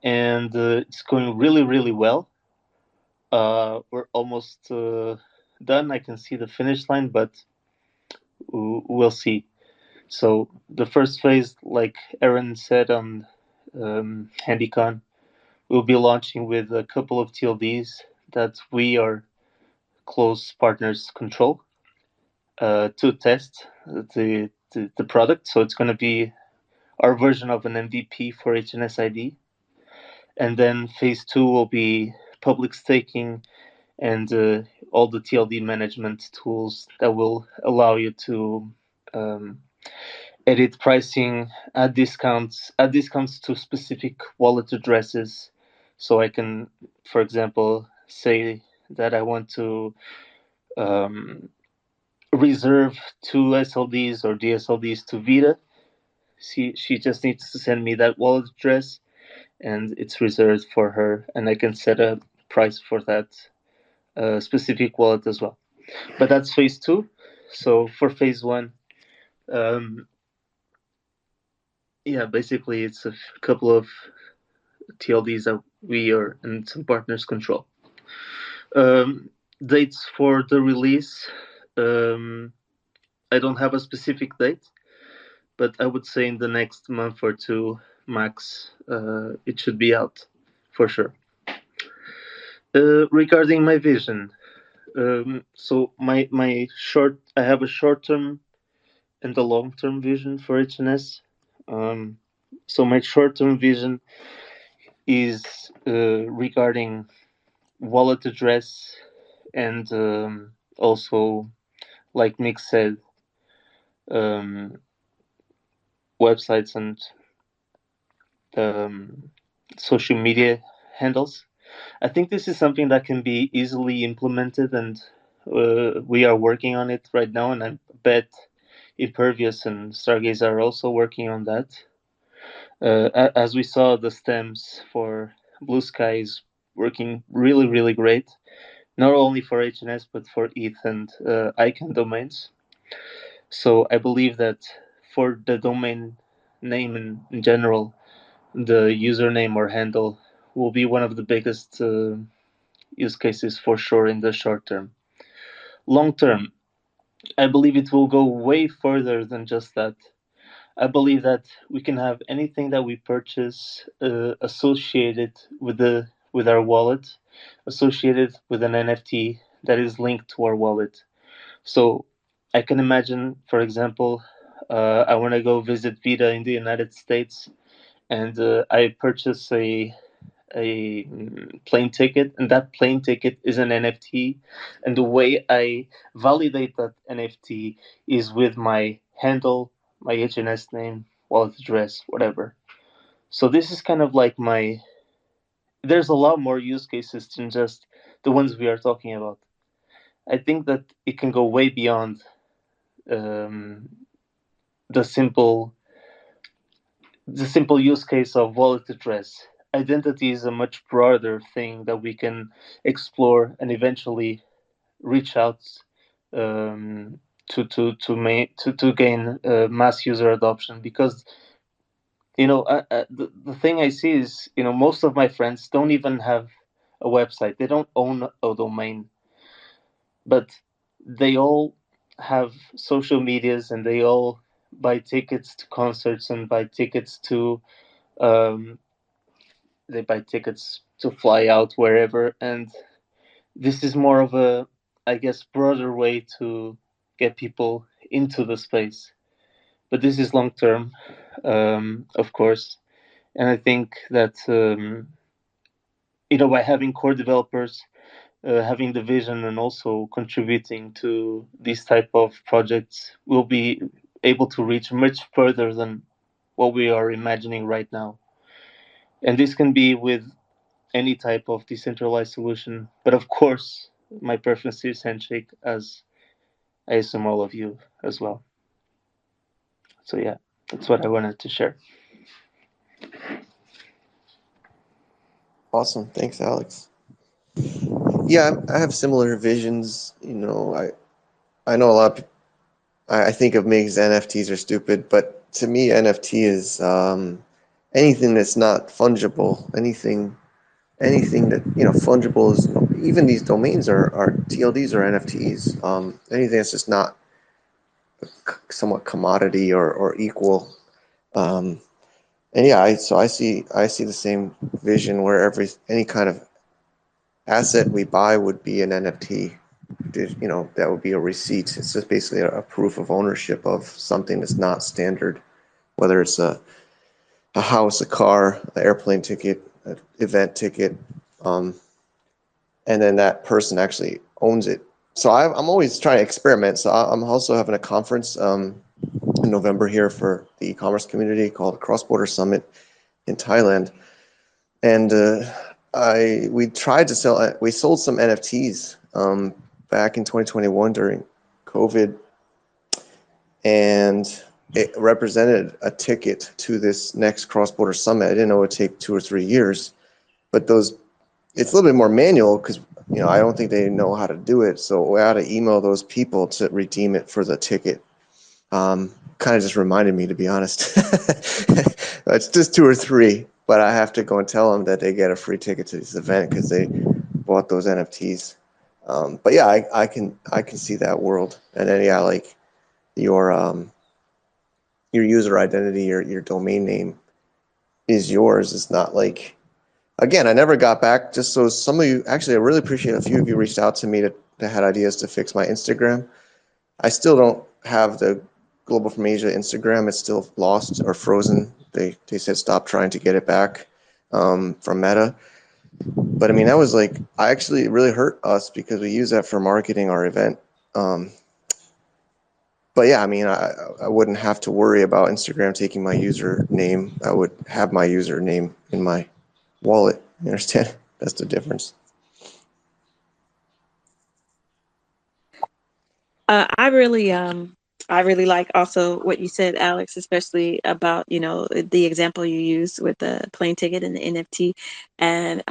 and it's going really well. We're almost done. I can see the finish line, but we'll see. So the first phase, like Aaron said on HandyCon, we'll be launching with a couple of TLDs that we are close partners control to test the product. So it's going to be our version of an MVP for HNSID. And then phase 2 will be public staking and all the TLD management tools that will allow you to edit pricing, add discounts to specific wallet addresses. So I can, for example, say that I want to reserve 2 SLDs or DSLDs to Vita. She just needs to send me that wallet address, and it's reserved for her, and I can set a price for that specific wallet as well. But that's phase 2. So for phase 1, yeah, basically it's a couple of TLDs that we are and some partners control. Dates for the release, I don't have a specific date, but I would say in the next month or two max, it should be out for sure. Regarding my vision, so I have a short-term and a long-term vision for HNS. So my short-term vision is regarding wallet address and also, like Nick said, websites and social media handles. I think this is something that can be easily implemented, and we are working on it right now, and I'm Bet, Impervious, and Stargaze are also working on that. As we saw, the stems for Blue Sky is working really, really great, not only for HNS but for ETH and ICANN domains. So I believe that for the domain name in general, the username or handle will be one of the biggest use cases for sure in the short term. Long term, I believe it will go way further than just that. I believe that we can have anything that we purchase associated with our wallet, associated with an NFT that is linked to our wallet. So I can imagine, for example, I want to go visit Vita in the United States, and I purchase a plane ticket, and that plane ticket is an NFT, and the way I validate that NFT is with my handle, my HNS name, wallet address, whatever. So this is kind of like my. There's a lot more use cases than just the ones we are talking about. I think that it can go way beyond um, the simple use case of wallet address. Identity is a much broader thing that we can explore and eventually reach out to gain mass user adoption. Because the thing I see is most of my friends don't even have a website. They don't own a domain, but they all have social medias, and they all buy tickets to concerts and buy tickets to um, they buy tickets to fly out wherever. And this is more of a, I guess, broader way to get people into the space. But this is long term, of course. And I think that by having core developers, having the vision, and also contributing to these type of projects, we'll be able to reach much further than what we are imagining right now. And this can be with any type of decentralized solution. But of course, my preference is Handshake, as I assume all of you as well. So yeah, that's what I wanted to share. Awesome. Thanks, Alex. Yeah, I have similar visions. I know a lot of people, I think of me as NFTs are stupid, but to me, NFT is anything that's not fungible, anything that, fungible is, even these domains are TLDs or NFTs. Anything that's just not somewhat commodity or equal. And yeah, I see the same vision where any kind of asset we buy would be an NFT. That would be a receipt. It's just basically a proof of ownership of something that's not standard, whether it's a house, a car, an airplane ticket, an event ticket, and then that person actually owns it. So I'm always trying to experiment. So I'm also having a conference in November here for the e-commerce community called Cross Border Summit in Thailand, and we sold some NFTs back in 2021 during COVID, and it represented a ticket to this next cross-border summit. I didn't know it would take 2 or 3 years, but it's a little bit more manual because I don't think they know how to do it. So we had to email those people to redeem it for the ticket. Kind of just reminded me, to be honest. It's just 2 or 3, but I have to go and tell them that they get a free ticket to this event because they bought those NFTs. But yeah, I can see that world. And then yeah, like your user identity, your domain name is yours. It's not like, again, I never got back. Just so some of you, actually, I really appreciate a few of you reached out to me that had ideas to fix my Instagram. I still don't have the Global from Asia Instagram. It's still lost or frozen. They said stop trying to get it back from Meta. But I mean, that was like, I actually really hurt us because we use that for marketing our event. But yeah, I mean, I wouldn't have to worry about Instagram taking my username. I would have my username in my wallet. You understand? That's the difference. I really I really like also what you said, Alex, especially about, the example you used with the plane ticket and the NFT. And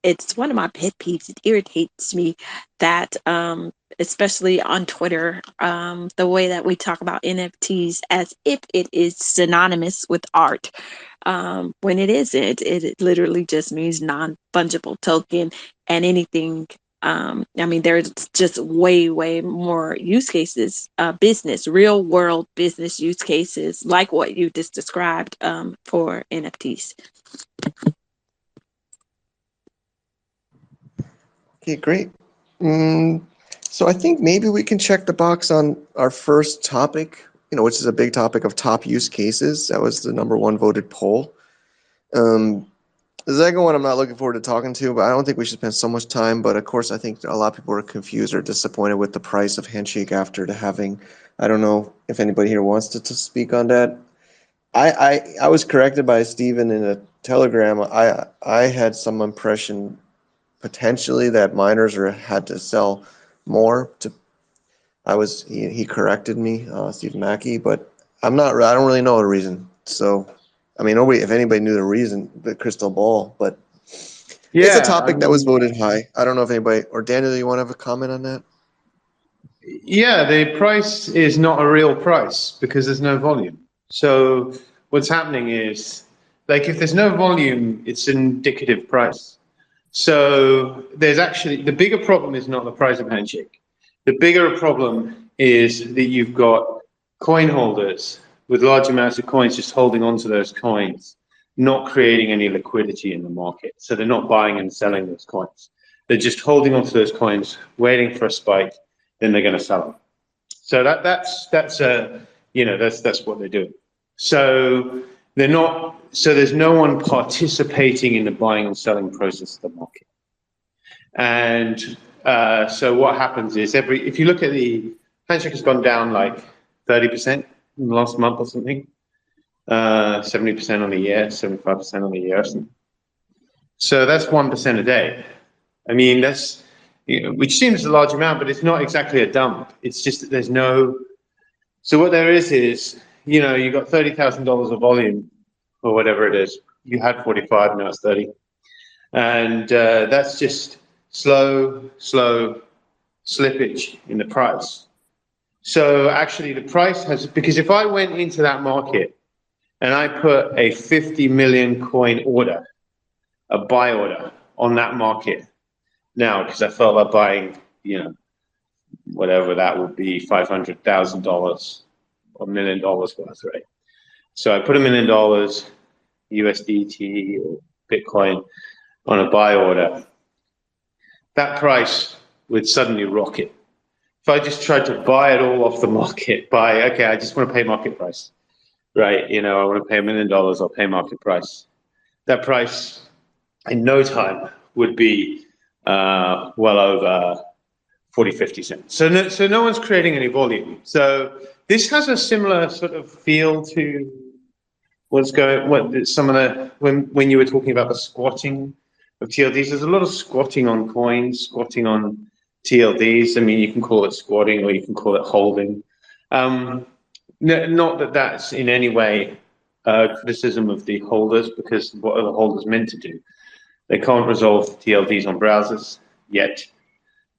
it's one of my pet peeves. It irritates me that, especially on Twitter, the way that we talk about NFTs as if it is synonymous with art. When it isn't, it literally just means non-fungible token, and anything. There's just way, way more use cases, business, real world business use cases, like what you just described, for NFTs. Okay, great. So I think maybe we can check the box on our first topic, which is a big topic of top use cases. That was the #1 voted poll. The second one I'm not looking forward to talking to, but I don't think we should spend so much time. But of course, I think a lot of people are confused or disappointed with the price of Handshake after the halving. I don't know if anybody here wants to speak on that. I was corrected by Steven in a telegram. I had some impression potentially that miners had to sell more to. He corrected me, Steve Mackey, but I don't really know the reason. So, nobody, if anybody knew the reason, the crystal ball, but it's a topic that was voted high. I don't know if anybody, or Daniel, you want to have a comment on that? Yeah, the price is not a real price because there's no volume. So what's happening is, like, if there's no volume, it's an indicative price. So there's actually, the bigger problem is not the price of Handshake. The bigger problem is that you've got coin holders with large amounts of coins just holding on to those coins, not creating any liquidity in the market. So they're not buying and selling those coins. They're just holding onto those coins, waiting for a spike, then they're going to sell them. So that's what they're doing. So they're not. So there's no one participating in the buying and selling process of the market. And so what happens is if you look at the Handshake has gone down like 30% in the last month or something, 70% on the year, 75% on the year. So that's 1% a day. I mean, that's, which seems a large amount, but it's not exactly a dump. It's just that there's no. So what there is, you got $30,000 of volume or whatever it is. You had 45, now it's 30, and that's just slow slippage in the price. So actually, the price has, because if I went into that market and I put a 50 million coin order, a buy order on that market now, because I felt like buying, whatever that would be, $500,000 or $1 million worth, right? So I put $1 million USDT or Bitcoin on a buy order. That price would suddenly rocket. If I just tried to buy it all off the market, I just want to pay market price, right? I want to pay $1 million, I'll pay market price. That price in no time would be well over 40, 50 cents. So no one's creating any volume. So this has a similar sort of feel to when you were talking about the squatting of TLDs. There's a lot of squatting on coins, squatting on TLDs. I mean, you can call it squatting or you can call it holding. Not that that's in any way criticism of the holders, because what are the holders meant to do? They can't resolve TLDs on browsers yet.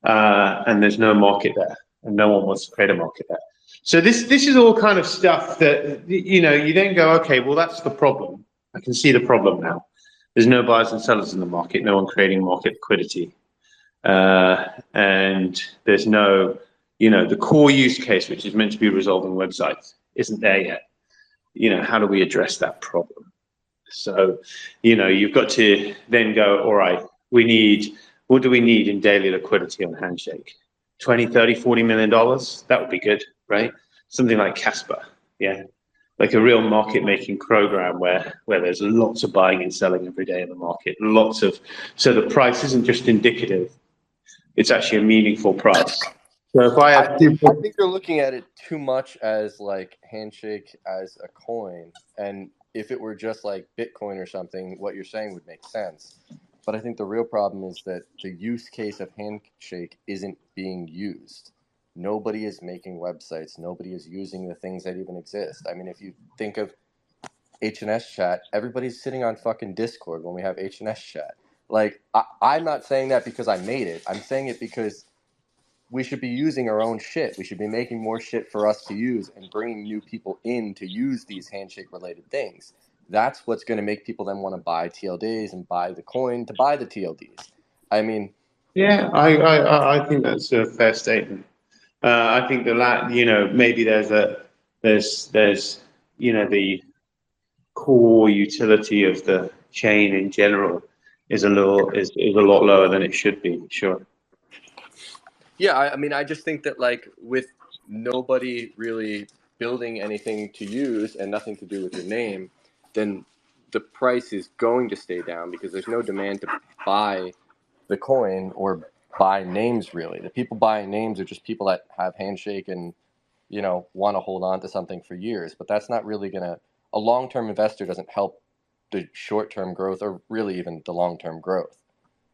And there's no market there, and no one wants to create a market there. So this is all kind of stuff that, you then go, okay, well, that's the problem. I can see the problem now. There's no buyers and sellers in the market, no one creating market liquidity. And there's no, the core use case, which is meant to be resolving websites, isn't there yet. How do we address that problem? So, you've got to then go, all right, what do we need in daily liquidity on Handshake? 20, 30, $40 million? That would be good, right? Something like Casper, yeah? Like a real market-making program where there's lots of buying and selling every day in the market, so the price isn't just indicative, it's actually a meaningful price. So if I have I think you're looking at it too much as like Handshake as a coin, and if it were just like Bitcoin or something, what you're saying would make sense. But I think the real problem is that the use case of Handshake isn't being used. nobody is making websites. Nobody is using the things that even exist. I mean, if you think of H&S chat, everybody's sitting on fucking Discord when we have H&S chat. Like, I'm not saying that because I made it. I'm saying it because we should be using our own shit. We should be making more shit for us to use and bringing new people in to use these handshake-related things. That's what's going to make people then want to buy TLDs and buy the coin to buy the TLDs. I mean, Yeah, I think that's a fair statement. I think maybe there's the core utility of the chain in general is a lot lower than it should be. Sure. yeah, I mean, I just think that, like, with nobody really building anything to use and nothing to do with your name, then the price is going to stay down because there's no demand to buy the coin or buy names, really. The people buying names are just people that have Handshake and, want to hold on to something for years. But that's not really going to... A long-term investor doesn't help the short-term growth or really even the long-term growth.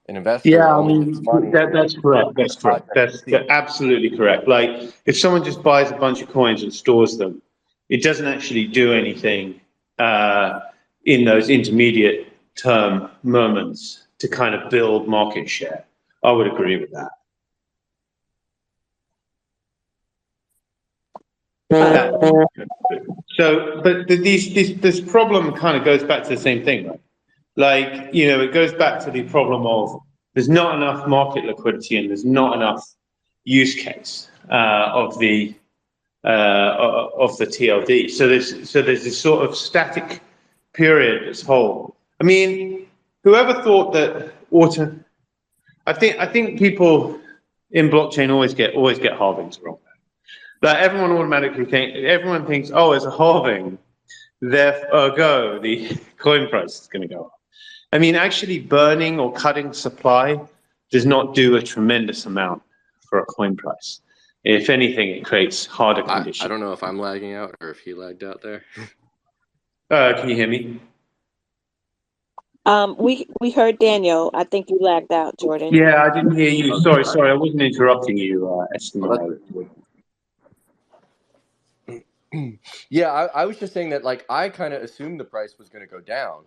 An investor only makes money. That's correct. That's correct. That's absolutely correct. Like, if someone just buys a bunch of coins and stores them, it doesn't actually do anything in those intermediate term moments to kind of build market share. I would agree with that. But this problem kind of goes back to the same thing, right? Like, it goes back to the problem of there's not enough market liquidity and there's not enough use case of the TLD. So there's this sort of static period that's whole. I mean, whoever thought that I think people in blockchain always get halvings wrong. Like, everyone thinks, oh, it's a halving, therefore the coin price is going to go up. I mean, actually burning or cutting supply does not do a tremendous amount for a coin price. If anything, it creates harder conditions. I don't know if I'm lagging out or if he lagged out there. Can you hear me? We heard Daniel. I think you lagged out, Jordan. Yeah, I didn't hear you. Sorry, I wasn't interrupting you, Esther. Yeah, I was just saying that, like, I kind of assumed the price was going to go down,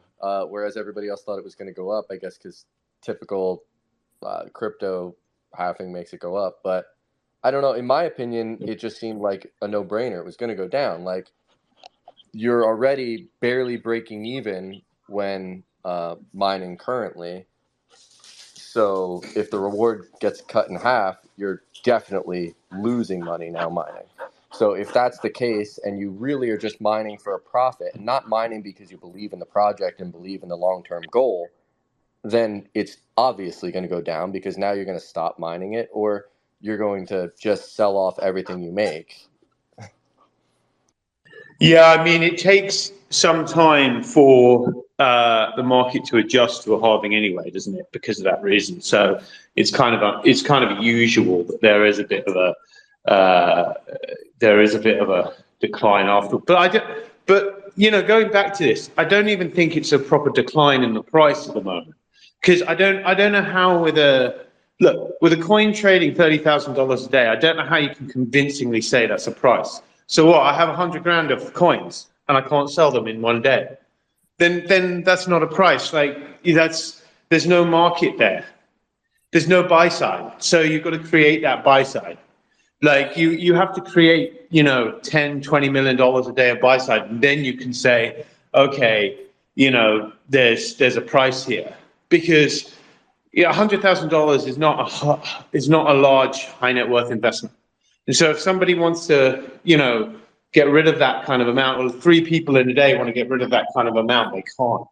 whereas everybody else thought it was going to go up, I guess, because typical crypto halving makes it go up. But I don't know. In my opinion, it just seemed like a no-brainer. It was going to go down. Like, you're already barely breaking even when mining currently. So if the reward gets cut in half, you're definitely losing money now mining. So if that's the case and you really are just mining for a profit and not mining because you believe in the project and believe in the long-term goal, then it's obviously going to go down because now you're going to stop mining it or you're going to just sell off everything you make. Yeah, I mean, it takes some time for the market to adjust to a halving anyway, doesn't it? Because of that reason. So it's kind of usual that there is a bit of a decline after. But going back to this, I don't even think it's a proper decline in the price at the moment, because I don't know how with a coin trading $30,000 a day, I don't know how you can convincingly say that's a price. So what? I have 100 grand of coins and I can't sell them in one day. Then that's not a price. Like, there's no market there. There's no buy side. So you've got to create that buy side. Like, you have to create, $10, $20 million a day of buy side, and then you can say, okay, there's a price here, because $100,000 is not a large high net worth investment. And so if somebody wants to, get rid of that kind of amount, or 3 people in a day want to get rid of that kind of amount, they can't.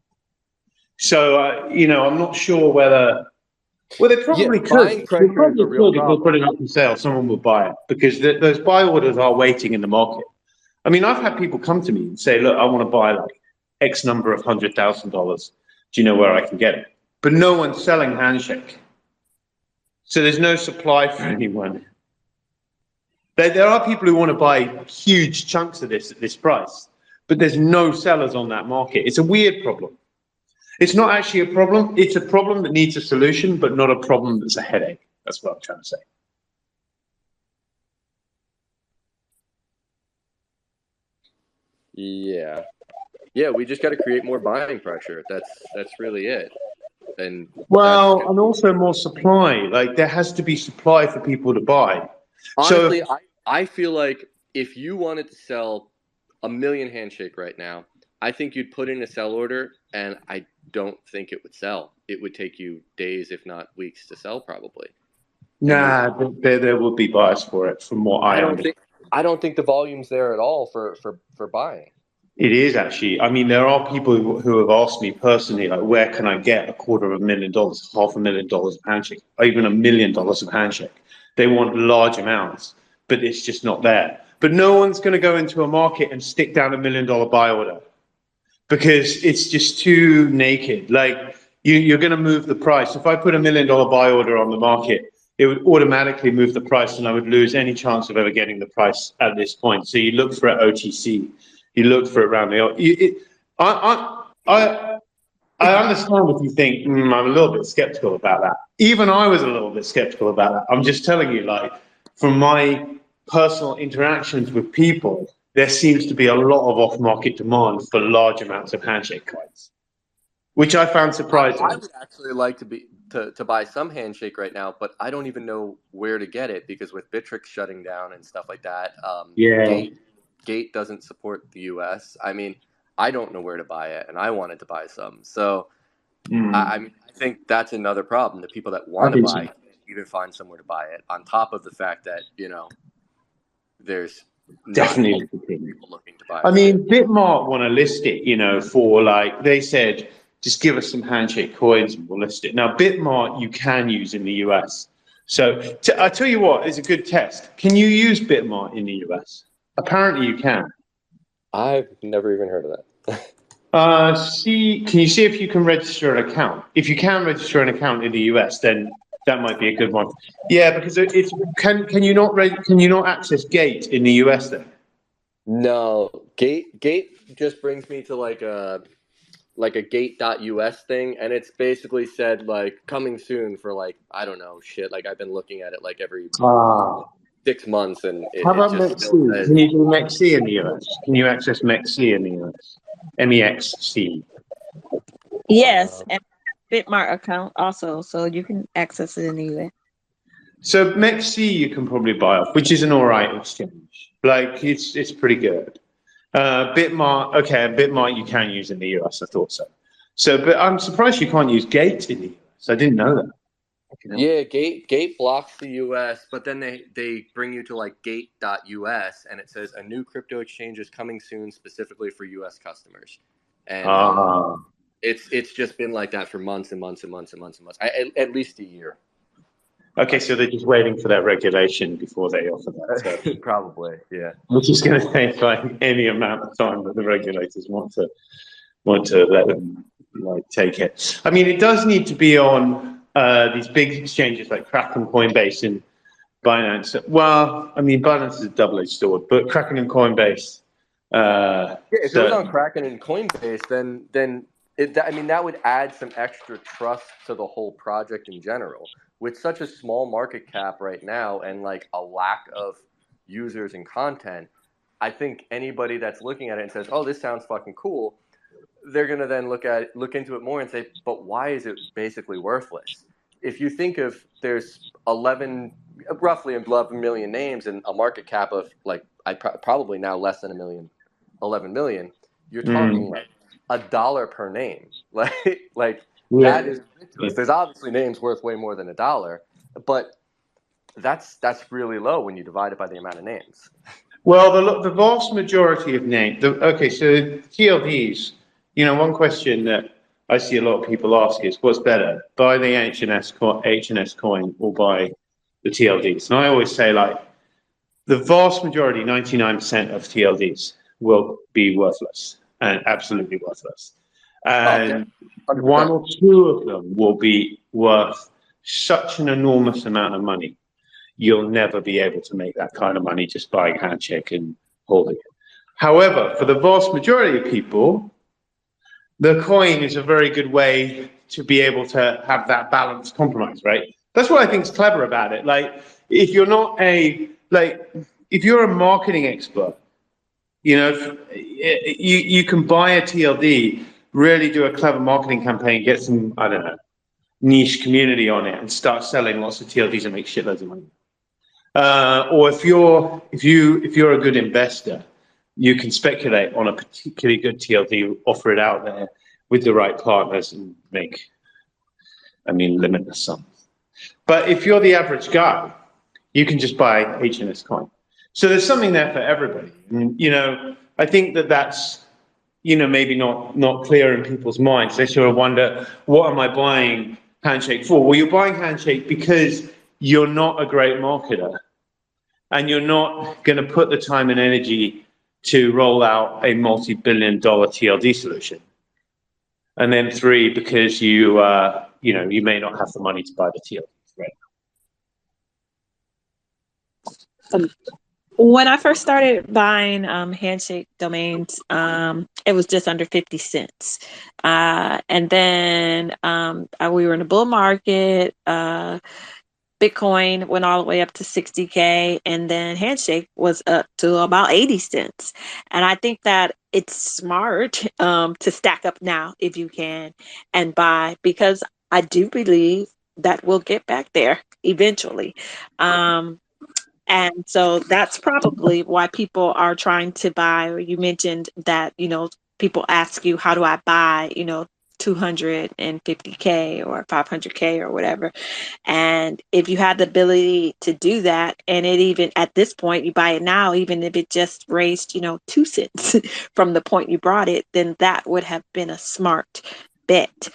So, I'm not sure whether... Well, they probably could. They probably could if they put it up for sale. Someone would buy it, because those buy orders are waiting in the market. I mean, I've had people come to me and say, look, I want to buy like X number of $100,000. Do you know where I can get it? But no one's selling Handshake. So there's no supply for anyone. There are people who want to buy huge chunks of this at this price, but there's no sellers on that market. It's a weird problem. It's not actually a problem. It's a problem that needs a solution, but not a problem that's a headache. That's what I'm trying to say. Yeah. Yeah, we just got to create more buying pressure. That's really it. And Well, and also more supply. Like there has to be supply for people to buy. honestly, So I feel like if you wanted to sell 1 million Handshake right now, I think you'd put in a sell order, and I don't think it would sell. It would take you days, if not weeks, to sell probably. nah, there will be buyers for it, from what I understand. I don't think the volume's there at all for buying. It is actually. I mean, there are people who have asked me personally, like, where can I get $250,000, $500,000 of Handshake, or even $1 million of Handshake? They want large amounts, but it's just not there. But no one's going to go into a market and stick down $1 million buy order because it's just too naked. Like you're going to move the price. If I put $1 million buy order on the market, it would automatically move the price, and I would lose any chance of ever getting the price at this point. So you look for it OTC. You look for it around the. I understand if you think I'm a little bit skeptical about that. Even I was a little bit skeptical about that. I'm just telling you, like, from my personal interactions with people, there seems to be a lot of off-market demand for large amounts of Handshake coins, which I found surprising. I would actually like to buy some Handshake right now, but I don't even know where to get it because with Bittrex shutting down and stuff like that, Yeah. Gate doesn't support the U.S. I mean, I don't know where to buy it, and I wanted to buy some. So, I mean, I think that's another problem. The people that want to buy can't even find somewhere to buy it. On top of the fact that there's Definitely people looking to buy it. I mean, Bitmart want to list it, for like they said, just give us some Handshake coins and we'll list it. Now, Bitmart you can use in the US. So I tell you what, it's a good test. Can you use Bitmart in the US? Apparently, you can. I've never even heard of that. Can you see if you can register an account? If you can register an account in the US, then that might be a good one. Yeah, because can you not access Gate in the US then? No, Gate just brings me to like a gate.us thing, and it's basically said like coming soon for like I don't know shit. Like I've been looking at it like every 6 months, and How it about just still MEXC? says Can you do MEXC in the US? Can you access MEXC in the US? MEXC. Yes, and Bitmart account also, so you can access it in the US. So MEXC you can probably buy off, which is an all right exchange. Like it's pretty good. Bitmart you can use in the US. I thought so. But I'm surprised you can't use Gate in the US. I didn't know that. yeah, Gate blocks the US, but then they bring you to like gate.us, and it says a new crypto exchange is coming soon specifically for US customers. And it's just been like that for months and months and months and months and months. At least a year. Okay, so they're just waiting for that regulation before they offer that. So. Probably, yeah. Which is going to take like any amount of time that the regulators want to let them like take it. I mean, it does need to be on these big exchanges like Kraken, Coinbase, and Binance. Well, I mean, Binance is a double-edged sword, but Kraken and Coinbase. If it was on Kraken and Coinbase, then that would add some extra trust to the whole project in general. With such a small market cap right now and like a lack of users and content, I think anybody that's looking at it and says, "Oh, this sounds fucking cool," they're gonna then look into it more and say, "But why is it basically worthless?" If you think of there's roughly 11 million names and a market cap of like probably now less than 11 million, you're talking like $1 per name. That is ridiculous. There's obviously names worth way more than $1, but that's really low when you divide it by the amount of names. Well, the vast majority of names. So TLDs. One question that I see a lot of people ask is, what's better, buy the HNS coin or buy the TLDs? And I always say, like, the vast majority, 99% of TLDs will be worthless and absolutely worthless. And 1 or 2 of them will be worth such an enormous amount of money. You'll never be able to make that kind of money just buying Handshake and holding it. However, for the vast majority of people, the coin is a very good way to be able to have that balanced compromise, right? That's what I think is clever about it. Like, if you're a marketing expert, You know, you can buy a TLD, really do a clever marketing campaign, get some, I don't know, niche community on it, and start selling lots of TLDs and make shitloads of money. Or if you're a good investor, you can speculate on a particularly good TLD, offer it out there with the right partners, and make, limitless sums. But if you're the average guy, you can just buy HNS coin. So there's something there for everybody. And, I think that's, maybe not clear in people's minds. They sort of wonder, what am I buying Handshake for? Well, you're buying Handshake because you're not a great marketer and you're not going to put the time and energy to roll out a multi-billion-dollar TLD solution. And then 3, because you may not have the money to buy the TLD. Right? When I first started buying Handshake domains, it was just under 50 cents. And then we were in a bull market. Bitcoin went all the way up to 60K, and then Handshake was up to about 80 cents. And I think that it's smart to stack up now if you can and buy, because I do believe that we'll get back there eventually. And so that's probably why people are trying to buy. Or you mentioned that, people ask you, how do I buy, 250K or 500K or whatever. And if you had the ability to do that, and it even at this point, you buy it now, even if it just raised, 2 cents from the point you brought it, then that would have been a smart bet.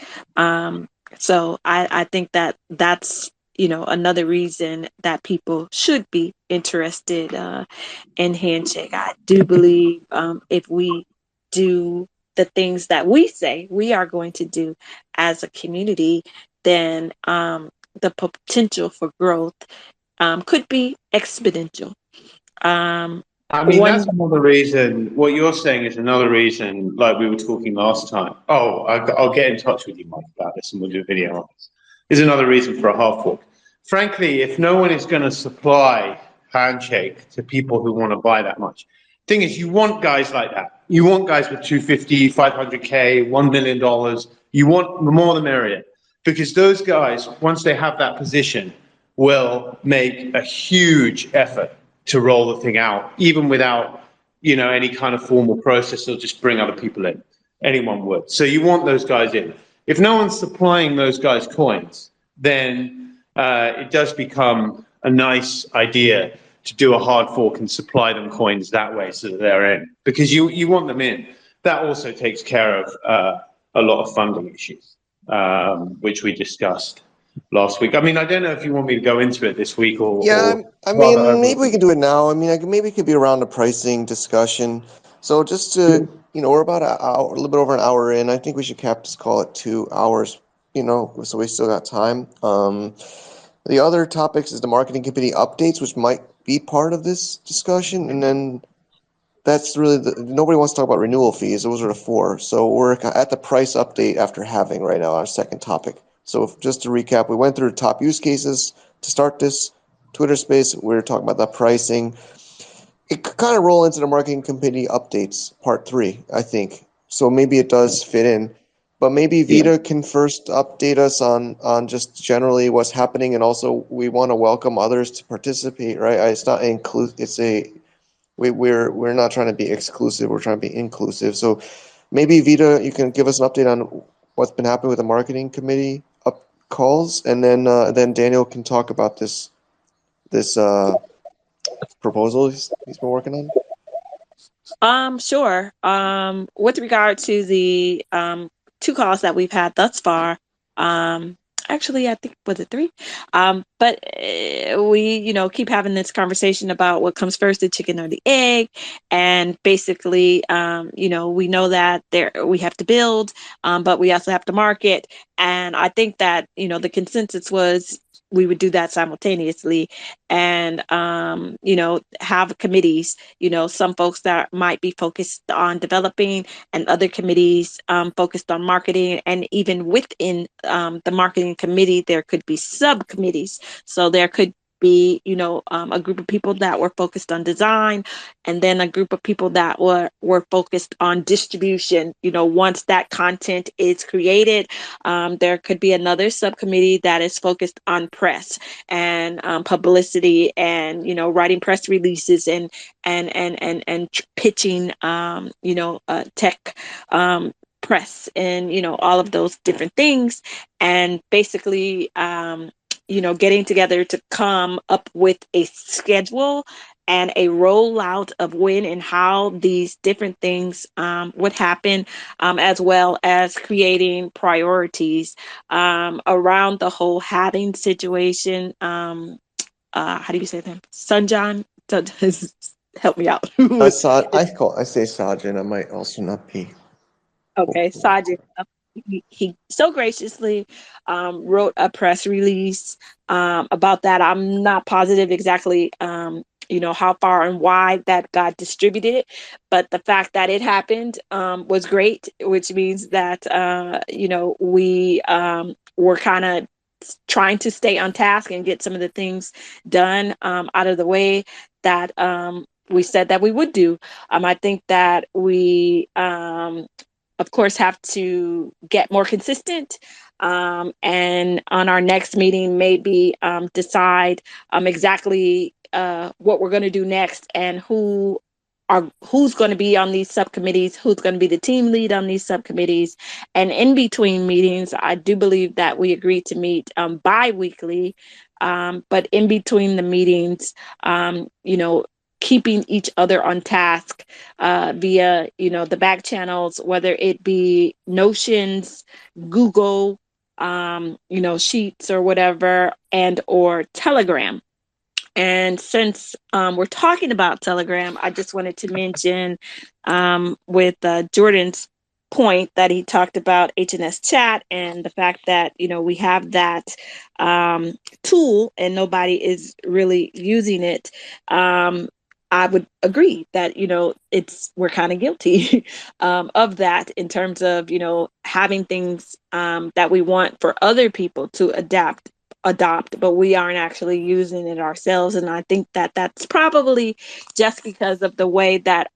So I think that that's, another reason that people should be interested in Handshake. I do believe if we do the things that we say we are going to do as a community, then the potential for growth could be exponential. That's another reason. What you're saying is another reason, like we were talking last time. Oh, I'll get in touch with you, Mike, about this, and we'll do a video on this. Is another reason for a half fork. Frankly, if no one is going to supply Handshake to people who want to buy that much, thing is, you want guys like that. You want guys with 250, 500K, $1 million. You want the more the merrier, because those guys, once they have that position, will make a huge effort to roll the thing out, even without, any kind of formal process. They'll just bring other people in. Anyone would. So you want those guys in. If no one's supplying those guys coins, then it does become a nice idea to do a hard fork and supply them coins that way so that they're in, because you want them in. That also takes care of a lot of funding issues, which we discussed last week. I don't know if you want me to go into it this week or... Yeah, maybe we can do it now. Maybe it could be around the pricing discussion. So just to, we're about an hour, a little bit over an hour in. I think we should cap this call at 2 hours, so we still got time. The other topics is the marketing committee updates, which might be part of this discussion. And then that's really nobody wants to talk about renewal fees. Those are the 4. So we're at the price update after halving right now, our second topic. So just to recap, we went through the top use cases to start this Twitter space. We were talking about the pricing. It could kind of roll into the marketing committee updates, part 3, I think. So maybe it does fit in. But maybe Vita can first update us on just generally what's happening, and also we want to welcome others to participate, right? It's not we're not trying to be exclusive. We're trying to be inclusive. So maybe Vita, you can give us an update on what's been happening with the marketing committee calls, and then Daniel can talk about this proposal he's been working on. Sure. With regard to the 2 calls that we've had thus far, actually, I think, was it 3? But we, keep having this conversation about what comes first, the chicken or the egg. And basically, we know that we have to build, but we also have to market. And I think that, the consensus was we would do that simultaneously, and have committees, some folks that might be focused on developing, and other committees focused on marketing. And even within the marketing committee, there could be subcommittees. So there could be, a group of people that were focused on design, and then a group of people that were focused on distribution. Once that content is created, there could be another subcommittee that is focused on press and publicity, and writing press releases and pitching tech press, and all of those different things, and basically getting together to come up with a schedule and a rollout of when and how these different things would happen, as well as creating priorities around the whole halving situation. How do you say that? Sunjan? Help me out. I say Sajin. I might also not be. Okay, Sajid, he so graciously wrote a press release about that. I'm not positive exactly, how far and why that got distributed, but the fact that it happened was great, which means that, we were kind of trying to stay on task and get some of the things done out of the way that we said that we would do. I think that we of course, have to get more consistent. And on our next meeting, maybe decide exactly what we're going to do next, and who's going to be on these subcommittees, who's going to be the team lead on these subcommittees. And in between meetings, I do believe that we agreed to meet bi-weekly. But in between the meetings, keeping each other on task via, the back channels, whether it be Notions, Google, Sheets or whatever, and or Telegram. And since we're talking about Telegram, I just wanted to mention with Jordan's point that he talked about HNS chat and the fact that, we have that tool and nobody is really using it. I would agree that, we're kind of guilty of that in terms of, having things that we want for other people to adopt, but we aren't actually using it ourselves. And I think that that's probably just because of the way that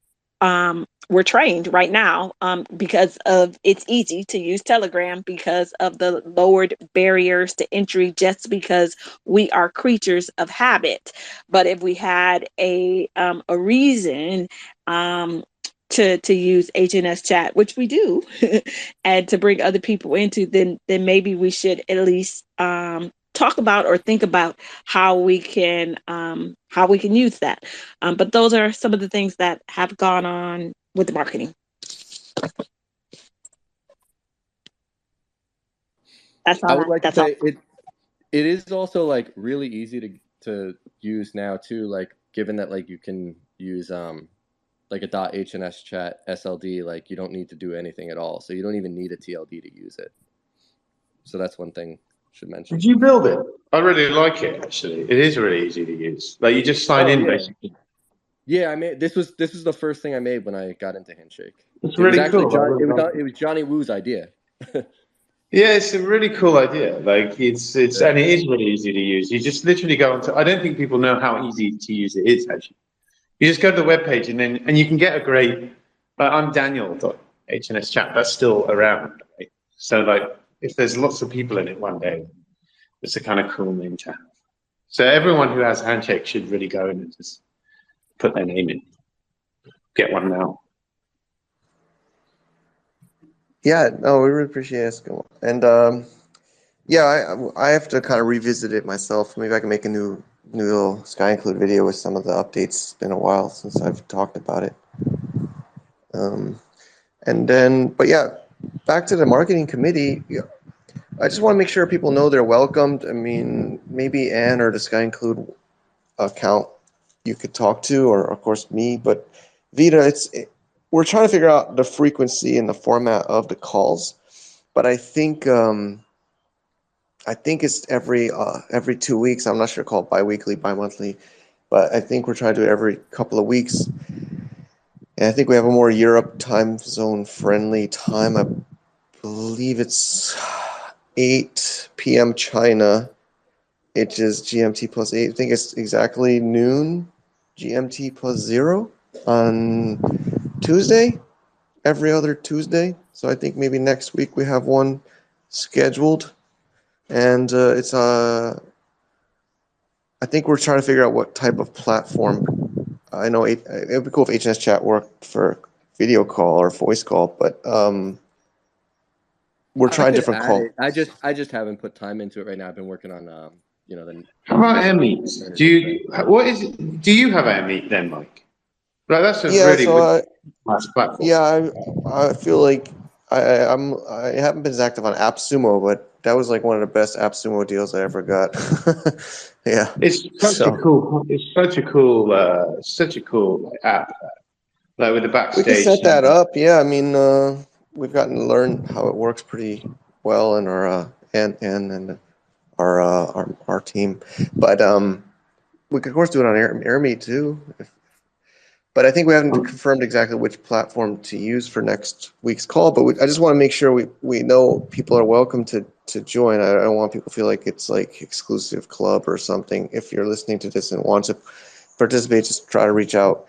we're trained right now, because of it's easy to use Telegram because of the lowered barriers to entry, just because we are creatures of habit. But if we had a reason to use HNS chat, which we do, and to bring other people into, then maybe we should at least talk about or think about how we can use that. But those are some of the things that have gone on with the marketing. That's all I would like to say all. it is also like really easy to use now too, like given that like you can use like a .hns chat SLD, like you don't need to do anything at all, so you don't even need a TLD to use it. So that's one thing I should mention. Did you build it? I really like it, actually. It is really easy to use. Like you just sign in, basically. Yeah, I made this was the first thing I made when I got into Handshake. It's really cool. It was Johnny Woo's idea. Yeah, it's a really cool idea. Like and it is really easy to use. You just literally go onto. I don't think people know how easy to use it is actually. You just go to the webpage and you can get a great. I'm Daniel.HNS chat. That's still around. Right? So like, if there's lots of people in it one day, it's a kind of cool name to have. So everyone who has Handshake should really go in and just put their name in. Get one now. Yeah, no, we really appreciate it. And yeah, I have to kind of revisit it myself. Maybe I can make a new little SkyInclude video with some of the updates. It's been a while since I've talked about it. And then, but yeah, back to the marketing committee. Yeah, I just want to make sure people know they're welcomed. I mean, maybe Anne or the SkyInclude account you could talk to, or of course me. But Vita, we're trying to figure out the frequency and the format of the calls. But I think it's every 2 weeks. I'm not sure, called bi-weekly, bi-monthly, but I think we're trying to do it every couple of weeks. And I think we have a more Europe time zone friendly time. I believe it's 8 p.m. China, which is GMT plus 8. I think it's exactly noon GMT plus 0 on Tuesday, every other Tuesday. So I think maybe next week we have one scheduled, and I think we're trying to figure out what type of platform. I know it would be cool if HNS chat worked for video call or voice call, but we're trying different calls. I just haven't put time into it right now. I've been working on the. How about AirMeet? Do you have AirMeet then, Mike? Like, that's a really nice platform. Yeah, I feel like I haven't been as active on AppSumo, but that was like one of the best AppSumo deals I ever got. Yeah, it's such a cool app. Like with the backstage. We can set that up. Yeah, I mean, we've gotten to learn how it works pretty well in our and our team, but we could of course do it on AirMeet too. But I think we haven't confirmed exactly which platform to use for next week's call. But I just want to make sure we know people are welcome to join. I don't want people to feel like it's like exclusive club or something. If you're listening to this and want to participate, just try to reach out.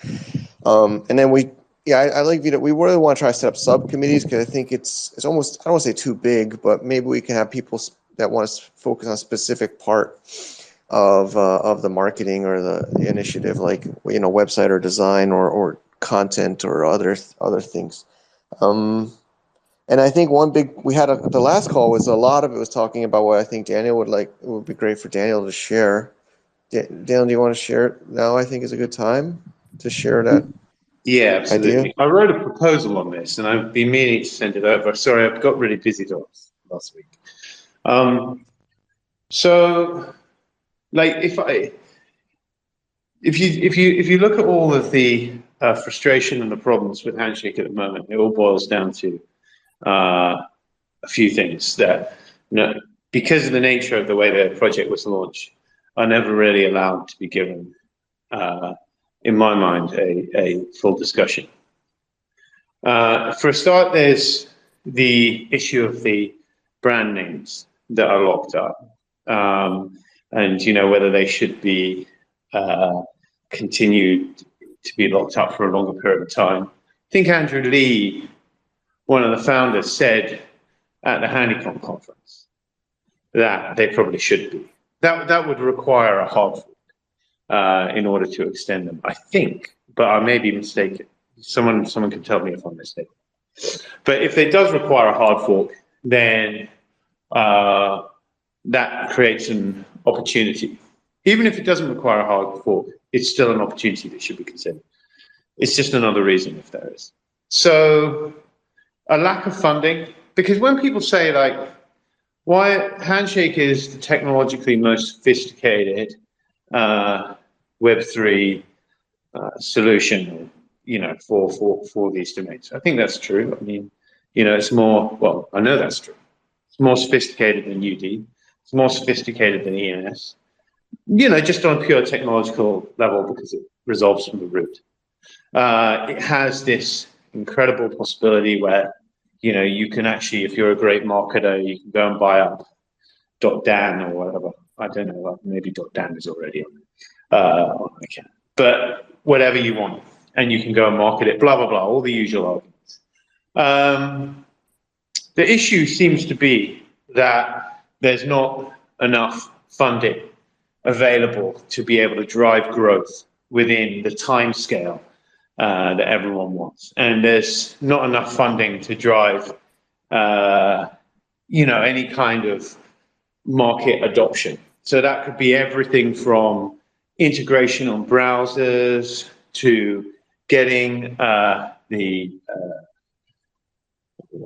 And then I like Vito. We really want to try to set up subcommittees because I think it's almost, I don't want to say too big, but maybe we can have people that want to focus on a specific part of the marketing or the initiative, like website or design or content or other things. And I think one big we had the last call was a lot of it was talking about what I think Daniel would like. It would be great for Daniel to share. Daniel, do you want to share it now? I think is a good time to share that. Yeah, absolutely. Idea. I wrote a proposal on this, and I've been meaning to send it over. Sorry, I've got really busy last week. So, like, if you look at all of the frustration and the problems with Handshake at the moment, it all boils down to a few things that, because of the nature of the way the project was launched, are never really allowed to be given, in my mind, a full discussion. For a start, there's the issue of the brand names that are locked up, and whether they should be continued to be locked up for a longer period of time. I think Andrew Lee, one of the founders, said at the Honeycomb conference that they probably should be. That would require a hard fork in order to extend them, I think, but I may be mistaken. Someone can tell me if I'm mistaken. But if it does require a hard fork, then that creates an opportunity. Even if it doesn't require a hard fork, it's still an opportunity that should be considered. It's just another reason if there is. So a lack of funding, because when people say like, why Handshake is the technologically most sophisticated Web3 solution, for these domains. I think that's true. I mean, it's more, well, I know that's true. It's more sophisticated than UD. It's more sophisticated than ENS. Just on a pure technological level because it resolves from the root. It has this incredible possibility where, you can actually, if you're a great marketer, you can go and buy up .dan or whatever. I don't know, maybe .dan is already on it. But whatever you want, and you can go and market it, blah, blah, blah, all the usual arguments. The issue seems to be that there's not enough funding available to be able to drive growth within the time scale that everyone wants. And there's not enough funding to drive, any kind of market adoption. So that could be everything from integration on browsers to getting the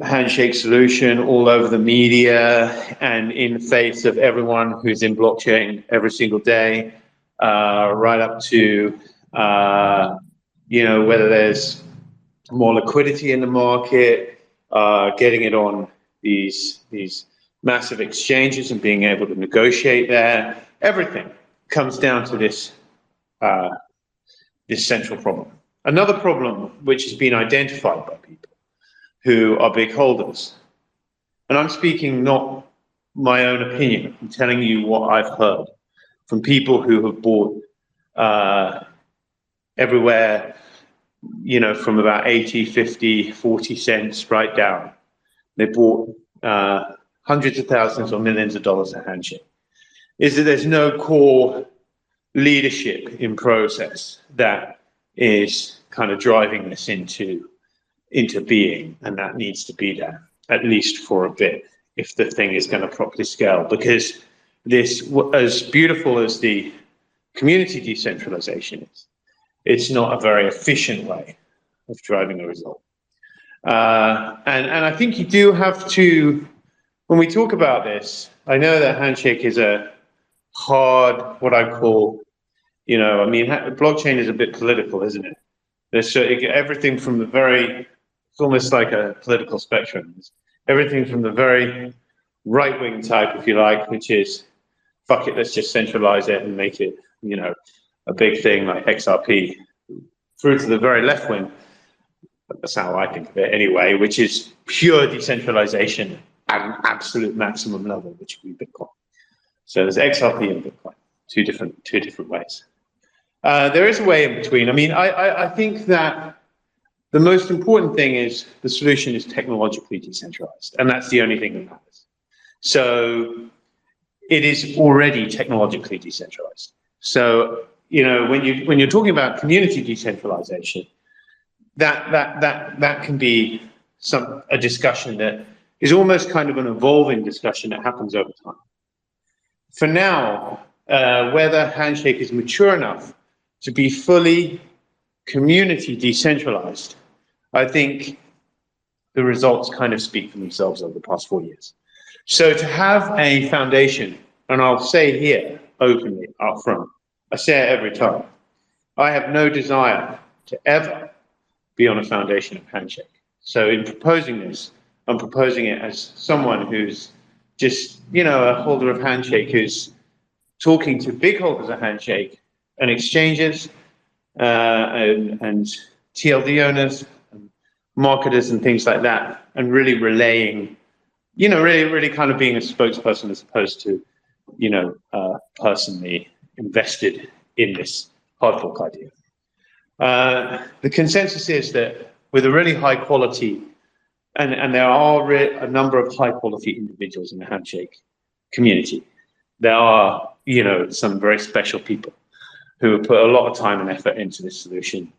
Handshake solution all over the media and in the face of everyone who's in blockchain every single day, right up to whether there's more liquidity in the market, getting it on these massive exchanges and being able to negotiate there. Everything comes down to this central problem. Another problem which has been identified by people who are big holders, and I'm speaking not my own opinion, I'm telling you what I've heard from people who have bought everywhere, you know, from about 80, 50, 40 cents right down. They bought hundreds of thousands or millions of dollars a Handshake. Is that there's no core leadership in process that is kind of driving this into being, and that needs to be there, at least for a bit, if the thing is going to properly scale. Because this, as beautiful as the community decentralization is, it's not a very efficient way of driving a result. And I think you do have to, when we talk about this, I know that Handshake is a hard, what I call, you know, I mean, blockchain is a bit political, isn't it? There's everything from the very, it's almost like a political spectrum. It's everything from the very right-wing type, if you like, which is, fuck it, let's just centralize it and make it, you know, a big thing like XRP, through to the very left-wing. That's how I think of it anyway, which is pure decentralization at an absolute maximum level, which would be Bitcoin. So there's XRP and Bitcoin, two different ways. There is a way in between. I mean, I think that the most important thing is the solution is technologically decentralized, and that's the only thing that matters. So it is already technologically decentralized. So, you know, when you're talking about community decentralization, that can be a discussion that is almost kind of an evolving discussion that happens over time. For now, whether Handshake is mature enough to be fully community decentralized, I think the results kind of speak for themselves over the past 4 years. So to have a foundation, and I'll say here openly up front, I say it every time, I have no desire to ever be on a foundation of Handshake. So in proposing this, I'm proposing it as someone who's just, you know, a holder of Handshake who's talking to big holders of Handshake and exchanges and TLD owners and marketers and things like that, and really relaying, you know, really kind of being a spokesperson as opposed to, you know, personally invested in this hard fork idea. The consensus is that with a really high quality, and there are a number of high quality individuals in the Handshake community. There are, you know, some very special people who have put a lot of time and effort into this solution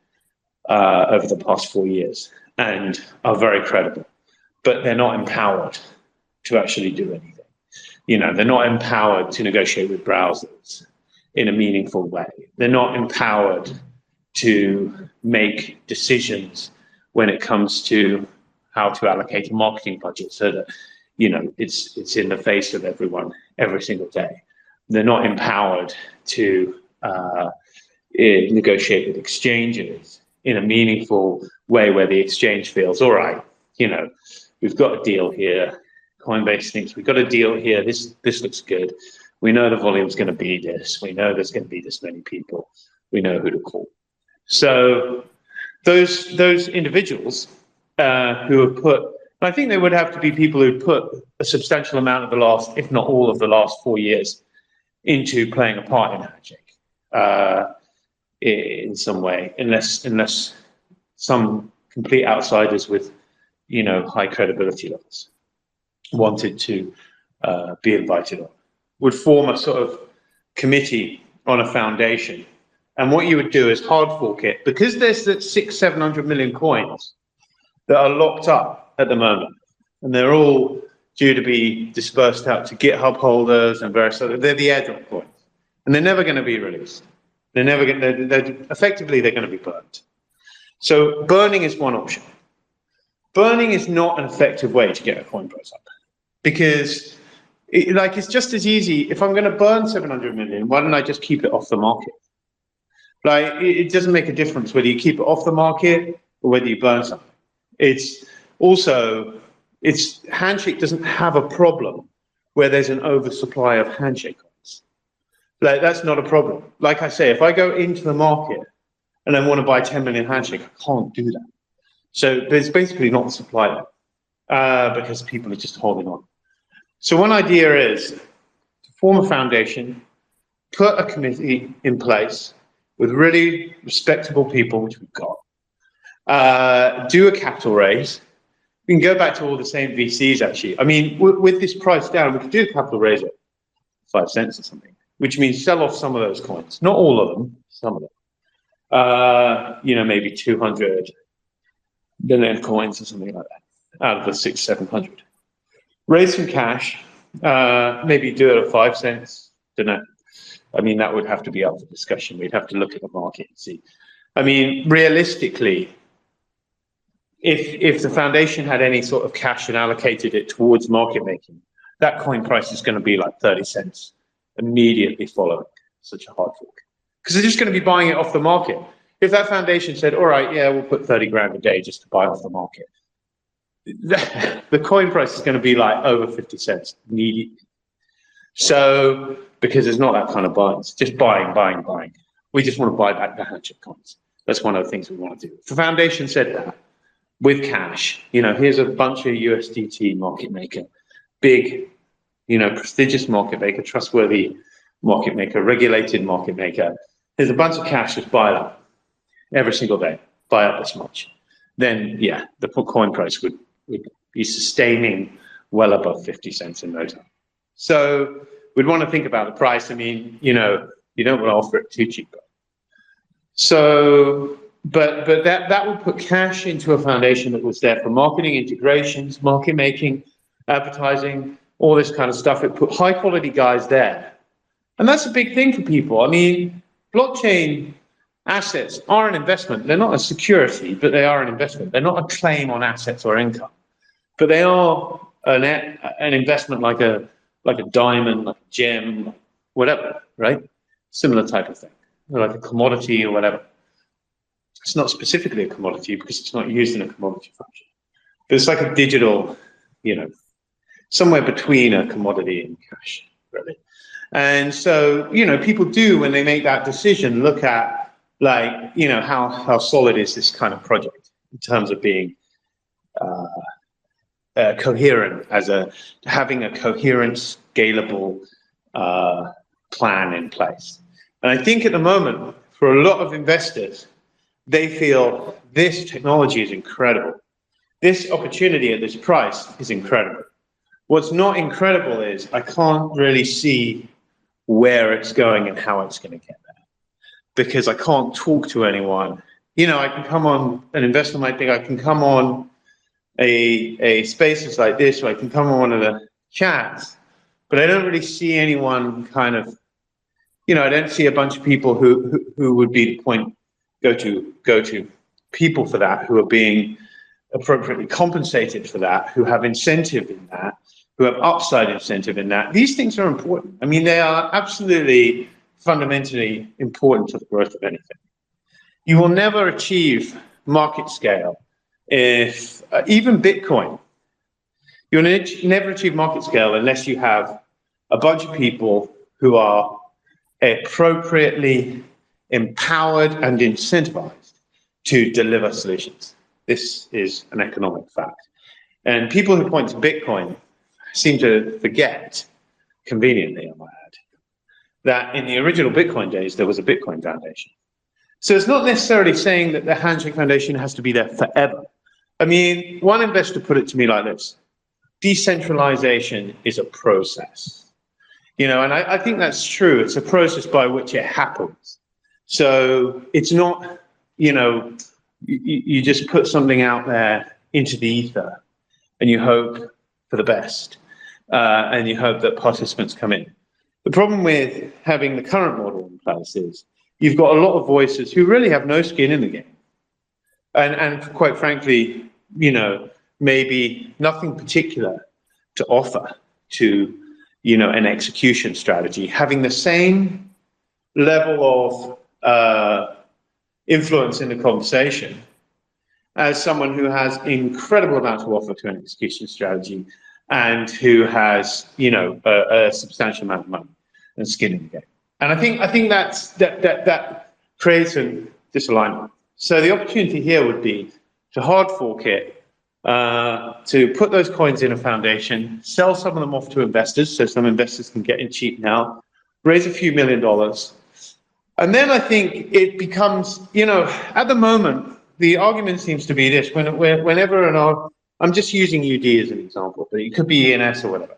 over the past 4 years and are very credible, but they're not empowered to actually do anything. You know, they're not empowered to negotiate with browsers in a meaningful way. They're not empowered to make decisions when it comes to how to allocate a marketing budget so that, you know, it's in the face of everyone every single day. They're not empowered to negotiate with exchanges in a meaningful way where the exchange feels, all right, you know, we've got a deal here. Coinbase thinks we've got a deal here. This looks good. We know the volume's going to be this. We know there's going to be this many people. We know who to call. So those individuals who have put, I think they would have to be people who put a substantial amount of the last, if not all of the last 4 years into playing a part in Handshake in some way, unless some complete outsiders with, you know, high credibility levels wanted to be invited on, would form a sort of committee on a foundation. And what you would do is hard fork it, because there's that 600-700 million coins that are locked up at the moment, and they're all due to be dispersed out to GitHub holders and various other. They're the airdrop coins, and they're never going to be released. They're never going. Effectively, they're going to be burnt. So burning is one option. Burning is not an effective way to get a coin price up, because it's just as easy. If I'm going to burn 700 million, why don't I just keep it off the market? Like, it doesn't make a difference whether you keep it off the market or whether you burn something. It's also, Handshake doesn't have a problem where there's an oversupply of Handshake coins. Like, that's not a problem. Like I say, if I go into the market and I want to buy 10 million Handshake, I can't do that. So there's basically not a supply there because people are just holding on. So one idea is to form a foundation, put a committee in place with really respectable people, which we've got, do a capital raise. We can go back to all the same VCs, actually. I mean, with this price down, we could do a capital raise at 5 cents or something, which means sell off some of those coins. Not all of them, some of them. Maybe 200 billion coins or something like that out of the 600-700. Raise some cash, maybe do it at 5 cents. Don't know. I mean, that would have to be up for discussion. We'd have to look at the market and see. I mean, realistically, if the foundation had any sort of cash and allocated it towards market making, that coin price is going to be like 30 cents immediately following such a hard fork. Because they're just going to be buying it off the market. If that foundation said, all right, yeah, we'll put 30 grand a day just to buy off the market, the coin price is going to be like over 50 cents immediately. So, because there's not that kind of buying, it's just buying. We just want to buy back the Handshake coins. That's one of the things we want to do. If the foundation said that with cash, here's a bunch of USDT market maker, big, prestigious market maker, trustworthy market maker, regulated market maker. There's a bunch of cash, just buy that every single day, buy up this much. Then, yeah, the coin price would be sustaining well above 50 cents in no time. So we'd want to think about the price. I mean, you don't want to offer it too cheap. So, but that would put cash into a foundation that was there for marketing, integrations, market making, advertising, all this kind of stuff. It put high quality guys there. And that's a big thing for people. I mean, blockchain assets are an investment. They're not a security, but they are an investment. They're not a claim on assets or income, but they are an investment like a diamond, like a gem, whatever, right? Similar type of thing, like a commodity or whatever. It's not specifically a commodity because it's not used in a commodity function, but it's like a digital, somewhere between a commodity and cash, really. And so, people do, when they make that decision, look at how solid is this kind of project in terms of being coherent, having a coherent, scalable plan in place. And I think at the moment, for a lot of investors, they feel this technology is incredible. This opportunity at this price is incredible. What's not incredible is I can't really see where it's going and how it's going to get there, because I can't talk to anyone. I can come on, an investor might think I can come on a spaces like this, or I can come on one of the chats, but I don't really see anyone kind of, I don't see a bunch of people who would be the point, go to people for that, who are being appropriately compensated for that, who have incentive in that, who have upside incentive in that. These things are important. I mean, they are absolutely fundamentally important to the growth of anything. You will never achieve market scale if, even Bitcoin, you'll never achieve market scale unless you have a bunch of people who are appropriately empowered and incentivized to deliver solutions. This is an economic fact. And people who point to Bitcoin seem to forget, conveniently, I might add, that in the original Bitcoin days, there was a Bitcoin Foundation. So it's not necessarily saying that the Handshake Foundation has to be there forever. I mean, one investor put it to me like this: decentralization is a process. And I think that's true. It's a process by which it happens. So it's not, you just put something out there into the ether and you hope for the best, and you hope that participants come in. The problem with having the current model in place is you've got a lot of voices who really have no skin in the game. And quite frankly, maybe nothing particular to offer to, an execution strategy, having the same level of influence in the conversation as someone who has incredible amount to offer to an execution strategy and who has, a substantial amount of money and skin in the game. And I think that creates a disalignment. So the opportunity here would be to hard fork it, to put those coins in a foundation, sell some of them off to investors, so some investors can get in cheap now, raise a few $1 million. And then I think it becomes, at the moment, the argument seems to be this, whenever I'm just using UD as an example, but it could be ENS or whatever.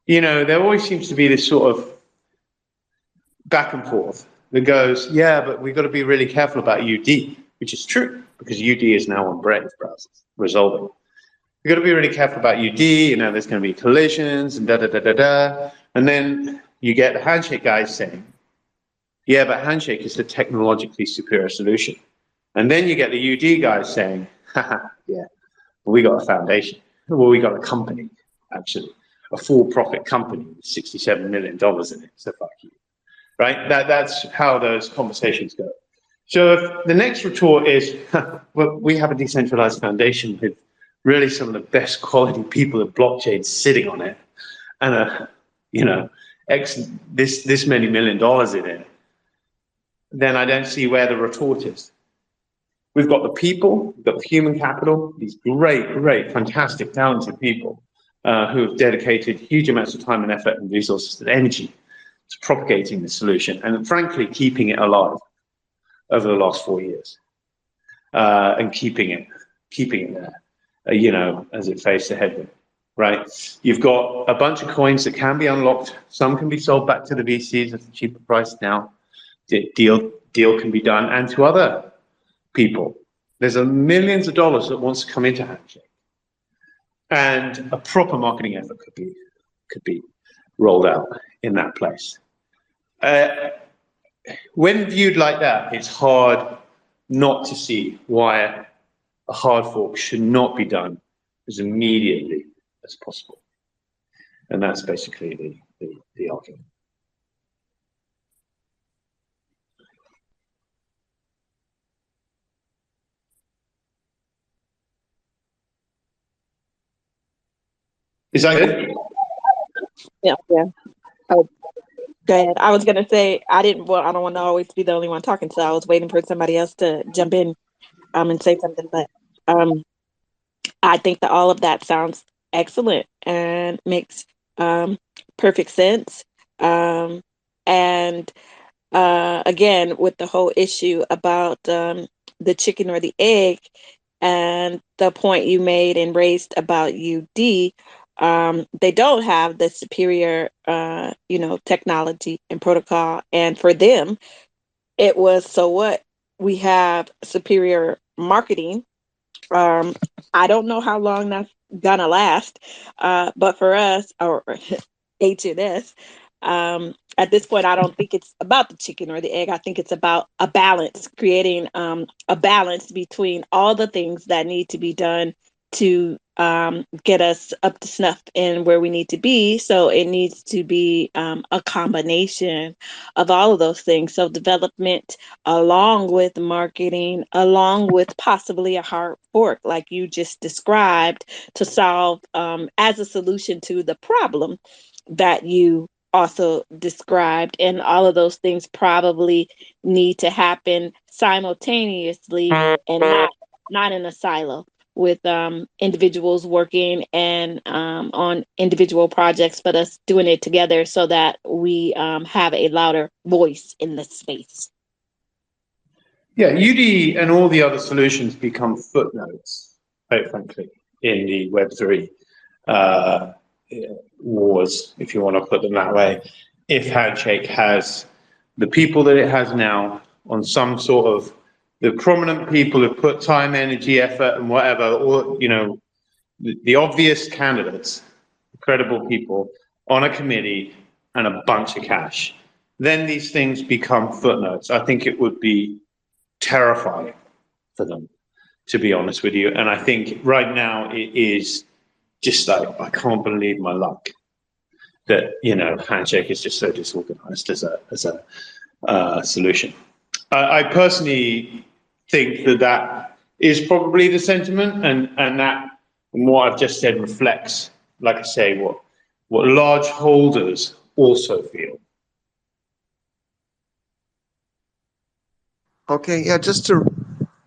There always seems to be this sort of back and forth that goes, yeah, but we've got to be really careful about UD, which is true, because UD is now on Brave browsers, resolving. We've got to be really careful about UD, there's going to be collisions and da-da-da-da-da. And then you get the Handshake guys saying, yeah, but Handshake is the technologically superior solution. And then you get the UD guys saying, haha, yeah, well, we got a foundation. Well, we got a company, actually, a for-profit company with $67 million in it, so fuck you. Right? That's how those conversations go. So if the next retort is, well, we have a decentralized foundation with really some of the best quality people at blockchain sitting on it, and this many $1 million in it, then I don't see where the retort is. We've got the people, we've got the human capital, these great, fantastic, talented people who have dedicated huge amounts of time and effort and resources and energy to propagating the solution and frankly keeping it alive over the last 4 years and keeping it there, as it faced the headwind, right? You've got a bunch of coins that can be unlocked. Some can be sold back to the VCs at a cheaper price now. Deal can be done, and to other people. There's millions of dollars that wants to come into Handshake, and a proper marketing effort could be rolled out in that place. When viewed like that, it's hard not to see why a hard fork should not be done as immediately as possible, and that's basically the argument. Is that good? Yeah. Oh, go ahead. I was gonna say I don't want to always be the only one talking, so I was waiting for somebody else to jump in and say something. But I think that all of that sounds excellent and makes perfect sense. And again, with the whole issue about the chicken or the egg, and the point you made and raised about UD. They don't have the superior, technology and protocol. And for them, it was, so what? We have superior marketing. I don't know how long that's gonna last, but for us, or H&S, at this point, I don't think it's about the chicken or the egg. I think it's about a balance, creating a balance between all the things that need to be done to get us up to snuff in where we need to be. So it needs to be a combination of all of those things. So development, along with marketing, along with possibly a hard fork, like you just described, to solve as a solution to the problem that you also described. And all of those things probably need to happen simultaneously and not in a silo, with individuals working and on individual projects, but us doing it together so that we have a louder voice in the space. Yeah, UD and all the other solutions become footnotes, quite frankly, in the Web3 wars, if you want to put them that way. If Handshake has the people that it has now on some sort of the prominent people who put time, energy, effort, and whatever, or the obvious candidates, credible people on a committee and a bunch of cash, then these things become footnotes. I think it would be terrifying for them, to be honest with you. And I think right now it is just like, I can't believe my luck that Handshake is just so disorganized as a solution. I personally think that is probably the sentiment, and that what I've just said reflects, like I say, what large holders also feel. Okay, yeah,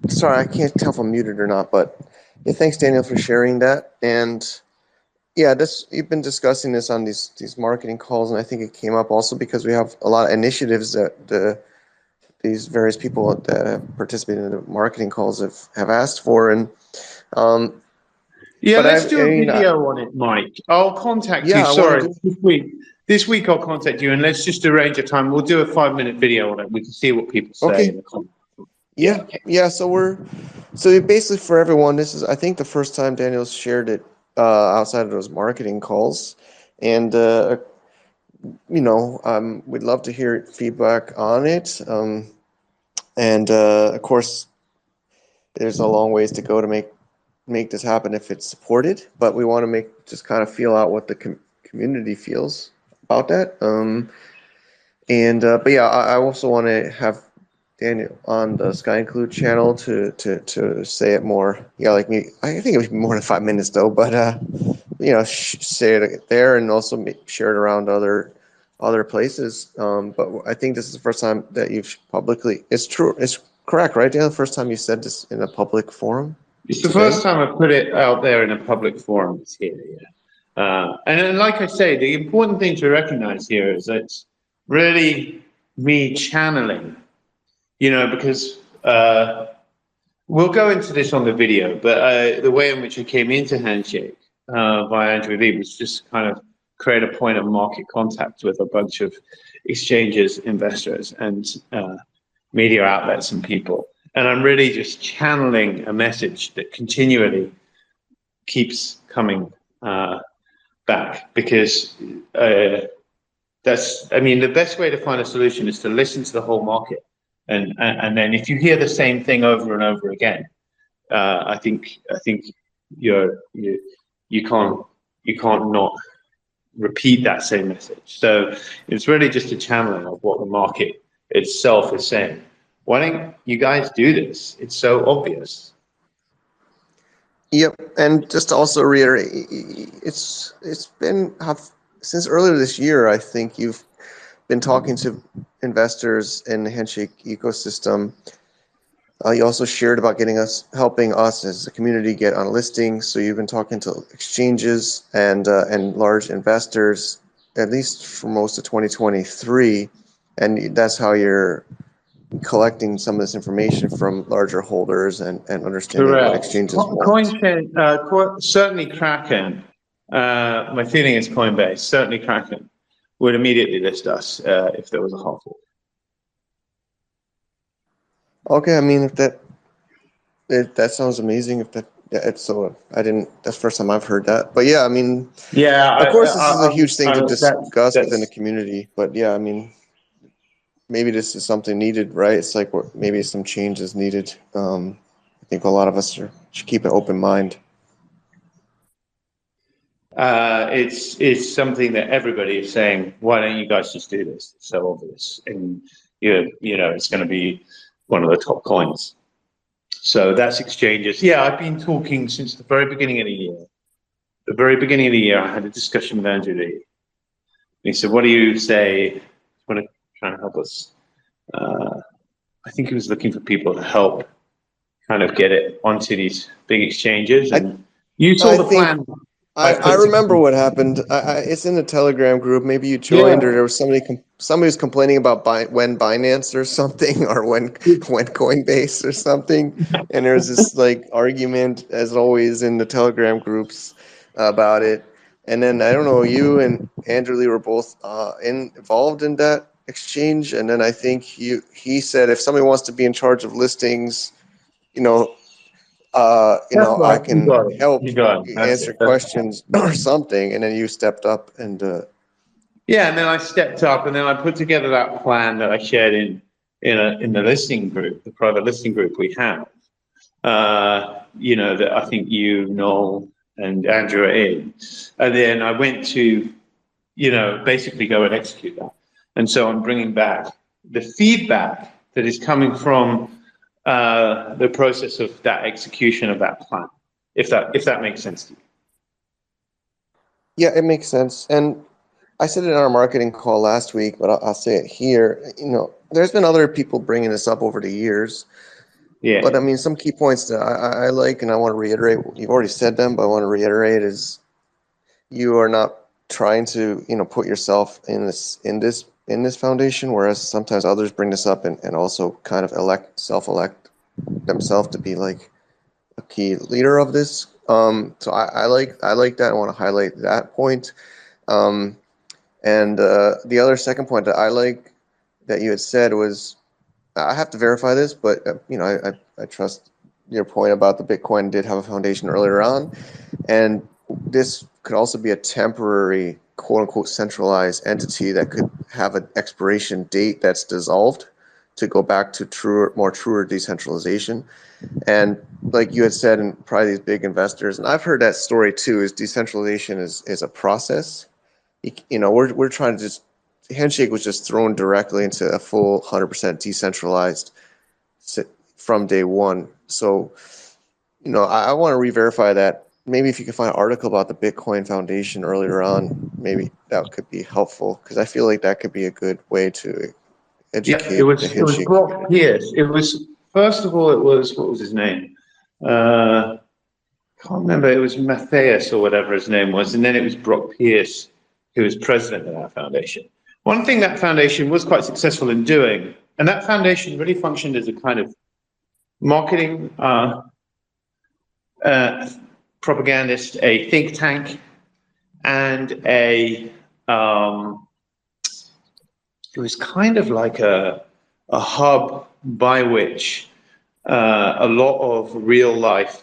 sorry, I can't tell if I'm muted or not, but yeah, thanks, Daniel, for sharing that. And Yeah, this you've been discussing this on these marketing calls, and I think it came up also because we have a lot of initiatives that these various people that have participated in the marketing calls have asked for, and um, Yeah, but let's do I a mean, video on it, Mike. I'll contact you. yeah, I want Sorry, to do. this week. This week I'll contact you, and let's just arrange a time. We'll do a 5-minute video on it. We can see what people say in Okay, the comments. Yeah. yeah, yeah. So basically for everyone, this is I think the first time Daniel's shared it outside of those marketing calls, and we'd love to hear feedback on it. And of course, there's a long ways to go to make this happen if it's supported, but we want to make just kind of feel out what the community feels about that. But yeah, I also want to have Daniel on the SkyInclude channel to say it more. Yeah, like me. I think it was more than 5 minutes though, but say it there and also share it around other places. But I think this is the first time that you've publicly. It's true. It's correct, right, Daniel? The first time you said this in a public forum It's the today. first time I've put it out there in a public forum. It's here, yeah. And like I say, the important thing to recognize here is that it's really me channeling, because we'll go into this on the video, but the way in which I came into Handshake by Andrew Lee was just kind of create a point of market contact with a bunch of exchanges, investors, and media outlets and people. And I'm really just channeling a message that continually keeps coming back because the best way to find a solution is to listen to the whole market. And then if you hear the same thing over and over again, I think you can't not repeat that same message. So it's really just a channeling of what the market itself is saying. Why don't you guys do this? It's so obvious. Yep, and just to also reiterate, it's been since earlier this year. I think you've been talking to investors in the Handshake ecosystem. You also shared about helping us as a community get on a listing. So you've been talking to exchanges and large investors, at least for most of 2023, and that's how you're collecting some of this information from larger holders and understanding what Correct. exchanges want. Coinchain, certainly Kraken. My feeling is Coinbase. Certainly Kraken would immediately list us if there was a hard fork. Okay, I mean, that sounds amazing. If that it's so, I didn't. That's the first time I've heard that. But yeah, I mean, Yeah, of course, this is a huge thing to discuss within the that's community. But yeah, I mean, maybe this is something needed, right? It's like maybe some change is needed. I think a lot of us should keep an open mind. it's something that everybody is saying. Why don't you guys just do this? It's so obvious, and it's going to be one of the top coins. So that's exchanges. Yeah, I've been talking since the very beginning of the year. The very beginning of the year, I had a discussion with Andrew Lee. He said, "What do you say? Want to try and help us?" I think he was looking for people to help kind of get it onto these big exchanges. And you saw I the think plan I put remember together. what happened. It's in the Telegram group. Maybe you Yeah. joined, or there was somebody was complaining about when Binance or something, or when Coinbase or something, and there's this like argument, as always, in the Telegram groups about it. And then I don't know, you and Andrew Lee were both involved in that exchange, and then I think he said if somebody wants to be in charge of listings, you know, That's I right. You can got it. help You got it. That's answer it. That's questions or something. And then you stepped up and, Yeah, and then I stepped up, and then I put together that plan that I shared in the listing group, the private listing group we have. That I think you, Noel, and Andrew are in, and then I went to, basically go and execute that. And so I'm bringing back the feedback that is coming from the process of that execution of that plan, if that makes sense to you. yeah, it makes sense. And I said it in our marketing call last week, but I'll say it here. There's been other people bringing this up over the years, but I Yeah. mean, some key points that I like, and I want to reiterate, you've already said them, but I want to reiterate is you are not trying to, put yourself in this foundation, whereas sometimes others bring this up and also kind of self-elect themselves to be like a key leader of this. So I like that. I want to highlight that point. And the other second point that I like that you had said was, I have to verify this, but I trust your point about the Bitcoin did have a foundation earlier on, and this could also be a temporary quote unquote centralized entity that could have an expiration date that's dissolved to go back to truer decentralization. And like you had said, and probably these big investors, and I've heard that story too, is decentralization is a process. We're trying to just, Handshake was just thrown directly into a full 100% decentralized from day one. So, I want to re-verify that. Maybe if you could find an article about the Bitcoin Foundation earlier on, maybe that could be helpful, because I feel like that could be a good way to educate the it was Handshake. Brock Pierce. It was, first of all, what was his name? Can't remember. It was Matthias or whatever his name was, and then it was Brock Pierce who was president of that foundation. One thing that foundation was quite successful in doing, and that foundation really functioned as a kind of marketing propagandist, a think tank, and it was kind of like a hub by which a lot of real life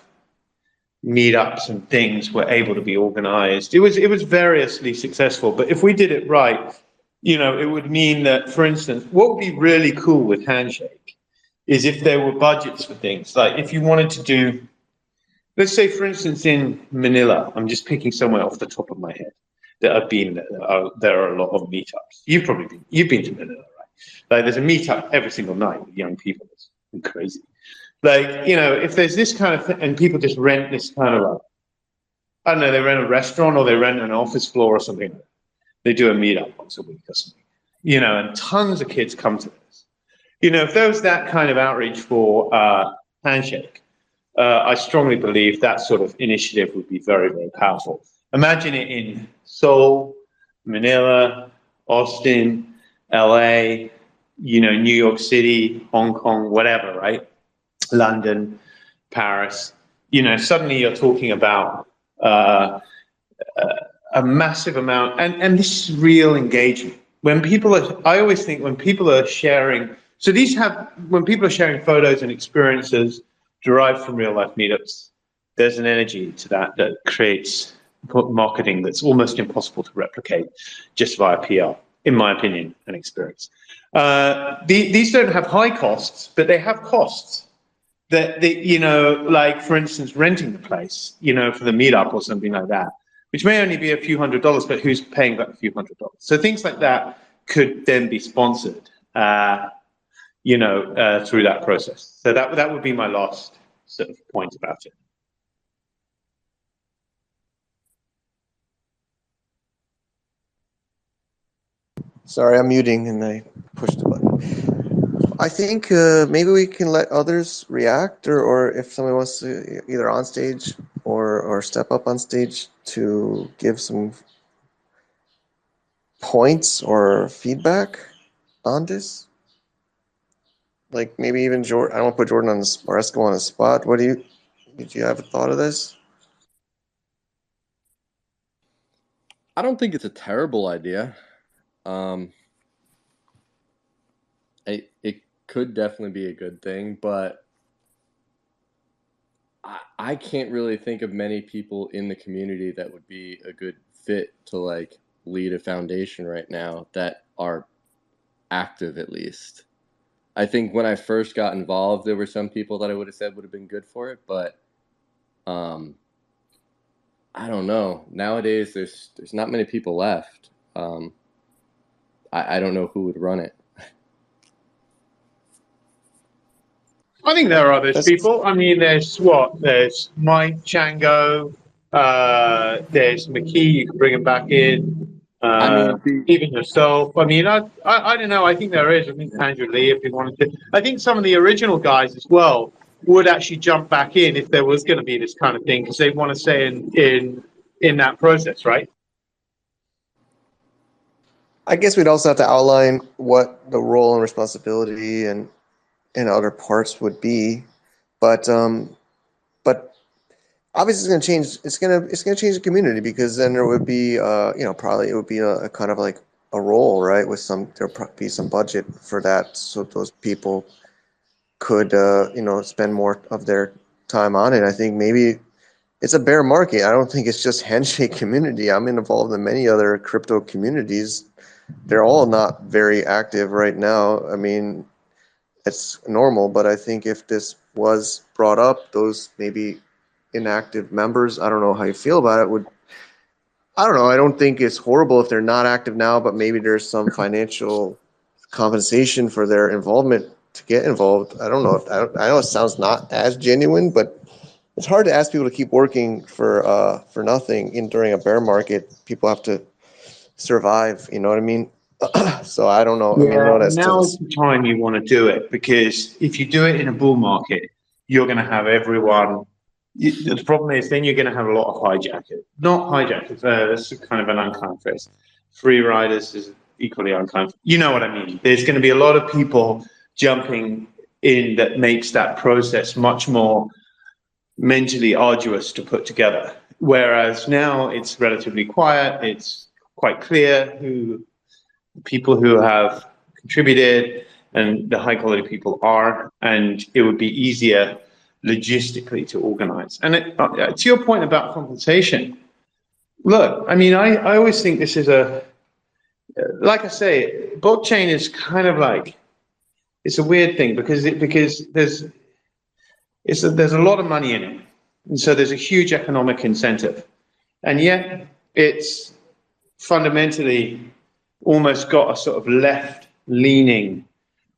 meetups and things were able to be organized. It was variously successful, but if we did it right, it would mean that, for instance, what would be really cool with Handshake is if there were budgets for things. Like if you wanted to do, let's say, for instance, in Manila, I'm just picking somewhere off the top of my head that I've been there. There are a lot of meetups. You've been to Manila, right? Like there's a meetup every single night with young people. It's crazy. Like, if there's this kind of thing and people just rent this kind of, I don't know, they rent a restaurant or they rent an office floor or something. They do a meetup once a week or something, and tons of kids come to this. If there was that kind of outreach for Handshake, I strongly believe that sort of initiative would be very, very powerful. Imagine it in Seoul, Manila, Austin, LA, New York City, Hong Kong, whatever, right? London, Paris. Suddenly you're talking about a massive amount, and this is real engagement. I always think when people are sharing, when people are sharing photos and experiences derived from real life meetups, there's an energy to that creates marketing that's almost impossible to replicate just via PR, in my opinion and experience. These don't have high costs, but they have costs. That like for instance, renting the place, for the meetup or something like that, which may only be a few $100s, but who's paying that few $100s? So things like that could then be sponsored, through that process. So that would be my last sort of point about it. Sorry, I'm muting and I pushed the button. I think maybe we can let others react, or if somebody wants to either on stage or step up on stage to give some points or feedback on this. Like maybe even Jordan. I don't want to put Jordan or Esco on the spot. Did you have a thought of this? I don't think it's a terrible idea. It could definitely be a good thing, but I can't really think of many people in the community that would be a good fit to like lead a foundation right now that are active, at least. I think when I first got involved, there were some people that I would have said would have been good for it, but I don't know. Nowadays, there's not many people left. I don't know who would run it. I think there are those people. I mean, there's Mike Chango, there's McKee, you can bring him back in, even yourself. I mean, I don't know, I think there is. I think Andrew Lee, if he wanted to. I think some of the original guys as well would actually jump back in if there was going to be this kind of thing, because they want to stay in that process, right? I guess we'd also have to outline what the role and responsibility and other parts would be, but obviously it's going to change. It's going to change the community, because then there would be probably it would be a kind of like a role, right? With there'll be some budget for that, so those people could spend more of their time on it. I think maybe it's a bear market. I don't think it's just Handshake community. I'm involved in many other crypto communities. They're all not very active right now. I mean, it's normal, but I think if this was brought up, those maybe inactive members, I don't know how you feel about it, I don't know. I don't think it's horrible if they're not active now, but maybe there's some financial compensation for their involvement to get involved. I don't know. I know it sounds not as genuine, but it's hard to ask people to keep working for nothing during a bear market. People have to survive. You know what I mean? So I don't know. I mean, I know that's now is just the time you want to do it, because if you do it in a bull market, you're going to have everyone. The problem is then you're going to have a lot of hijackers. Not hijackers, that's kind of an unkind phrase. Free riders is equally unkind. You know what I mean? There's going to be a lot of people jumping in that makes that process much more mentally arduous to put together. Whereas now it's relatively quiet, it's quite clear who people who have contributed and the high quality people are, and it would be easier logistically to organize. And to your point about compensation, look, I mean, I always think this is like I say, blockchain is kind of like, it's a weird thing because there's a lot of money in it. And so there's a huge economic incentive. And yet it's fundamentally almost got a sort of left-leaning,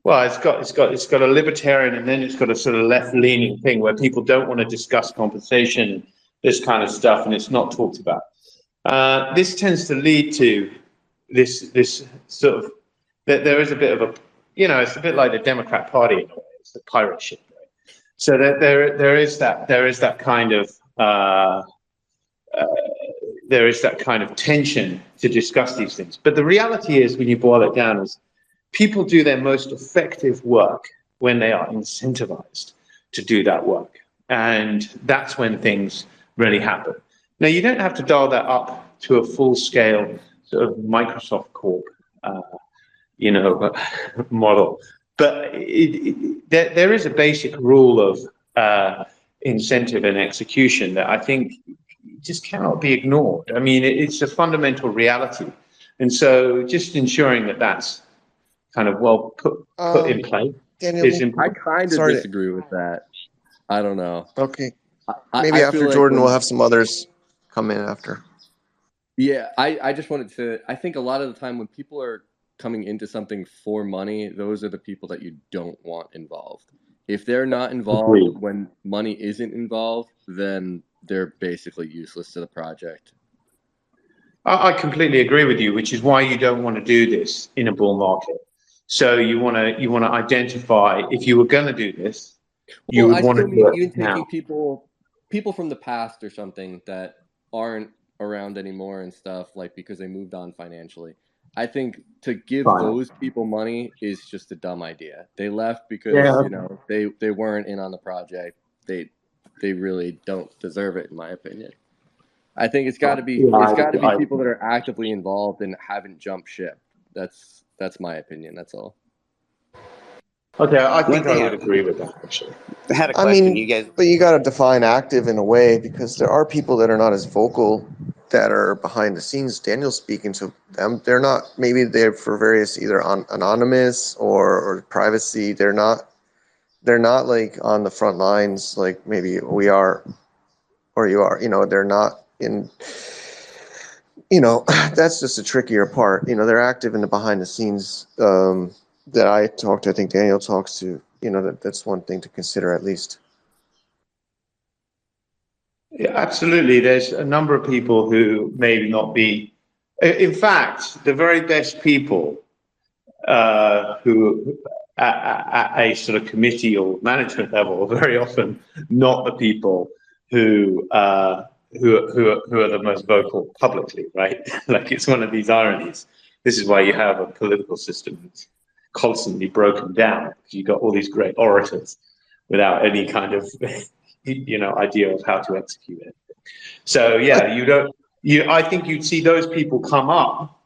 well, it's got a libertarian, and then it's got a sort of left-leaning thing where people don't want to discuss compensation, this kind of stuff, and it's not talked about. This tends to lead to this sort of, that there is a bit of a, it's a bit like the Democrat Party in a way. It's the pirate ship, right? So that there is that kind of there is that kind of tension to discuss these things. But the reality is, when you boil it down, is people do their most effective work when they are incentivized to do that work. And that's when things really happen. Now, you don't have to dial that up to a full-scale sort of Microsoft Corp, model. But there is a basic rule of incentive and execution that I think just cannot be ignored. I mean, it's a fundamental reality. And so just ensuring that that's kind of well put in place Daniel, is important. I kind of disagree with that. I don't know. Okay. I Maybe after feel like Jordan, we'll have some others come in after. Yeah, I just wanted to, I think a lot of the time when people are coming into something for money, those are the people that you don't want involved. If they're not involved when money isn't involved, then they're basically useless to the project. I completely agree with you, which is why you don't want to do this in a bull market. So you want to identify, if you were going to do this, you would want to do it even now. taking people from the past or something that aren't around anymore and stuff, like because they moved on financially. I think to give those people money is just a dumb idea. They left because they weren't in on the project. They really don't deserve it, in my opinion. I think it's got to be people that are actively involved and haven't jumped ship. That's my opinion. That's all. Okay, I think I would agree with that, actually. I had a question. You guys, but you got to define active in a way, because there are people that are not as vocal, that are behind the scenes. Daniel's speaking to them. They're not, maybe they're for various either anonymous or privacy. They're not like on the front lines like maybe we are or you are. They're not in. That's just a trickier part. They're active in the behind the scenes. That I think Daniel talks to, that's one thing to consider at least. Yeah, absolutely. There's a number of people who may not be, in fact, the very best people who at a sort of committee or management level are very often not the people who are the most vocal publicly, right? Like, it's one of these ironies. This is why you have a political system that's constantly broken down. You've got all these great orators without any kind of idea of how to execute it. So yeah, I think you'd see those people come up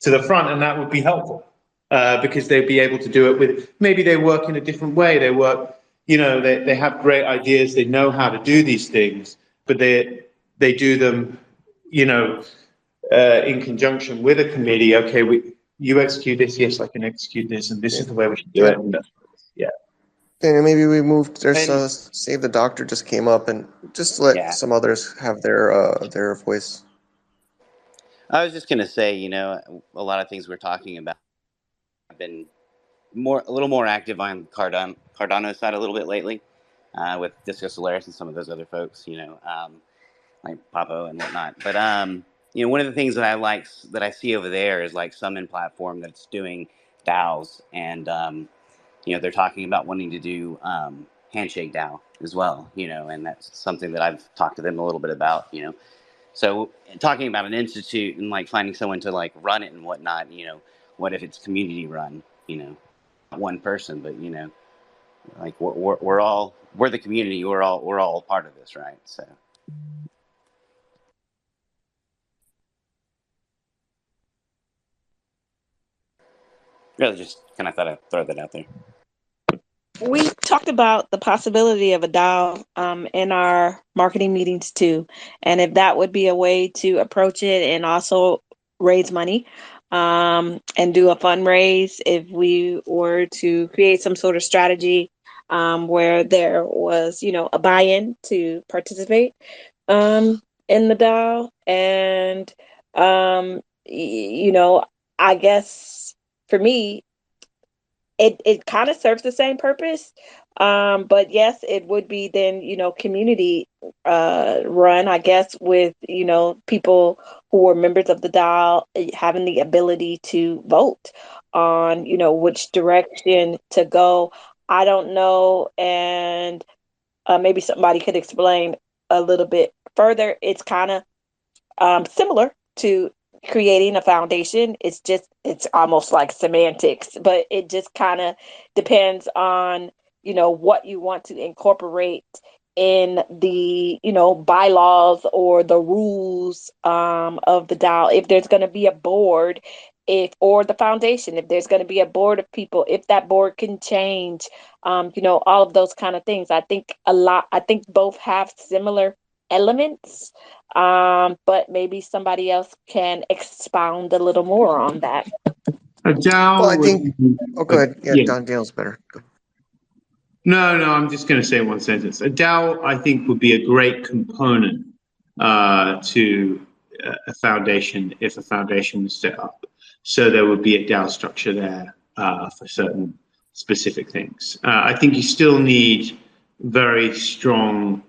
to the front, and that would be helpful because they'd be able to do it with, maybe they work in a different way. They work, they have great ideas. They know how to do these things, but they do them, in conjunction with a committee. Okay, you execute this. Yes, I can execute this, and this is the way we should do it. And yeah. And maybe we moved. There's Save the Doctor just came up, and just let some others have their voice. I was just gonna say, a lot of things we're talking about. I've been a little more active on Cardano's side a little bit lately, with Decentralized and some of those other folks, like Papo and whatnot. But one of the things that I like that I see over there is like Summon platform that's doing DAOs, and they're talking about wanting to do Handshake DAO as well, and that's something that I've talked to them a little bit about, So talking about an institute and like finding someone to like run it and whatnot, what if it's community run, not one person, but like we're the community, we're all part of this, right? So. Really just kind of thought I'd throw that out there. We talked about the possibility of a DAO in our marketing meetings too, and if that would be a way to approach it and also raise money and do a fundraise if we were to create some sort of strategy where there was, a buy-in to participate in the DAO, and I guess for me, it kind of serves the same purpose. But yes, it would be then, community run, I guess, with, people who are members of the DAO having the ability to vote on, which direction to go. I don't know. And maybe somebody could explain a little bit further. It's kind of similar to creating a foundation. It's almost like semantics, but it just kind of depends on, what you want to incorporate in the, bylaws or the rules of the DAO. If there's going to be a board, or the foundation, if there's going to be a board of people, if that board can change, all of those kind of things. I think both have similar elements, but maybe somebody else can expound a little more on that. A DAO. Well, I think. Go ahead. Yeah, Don Daniel's better. No, I'm just going to say one sentence. A DAO, I think, would be a great component to a foundation if a foundation was set up. So there would be a DAO structure there for certain specific things. I think you still need very strong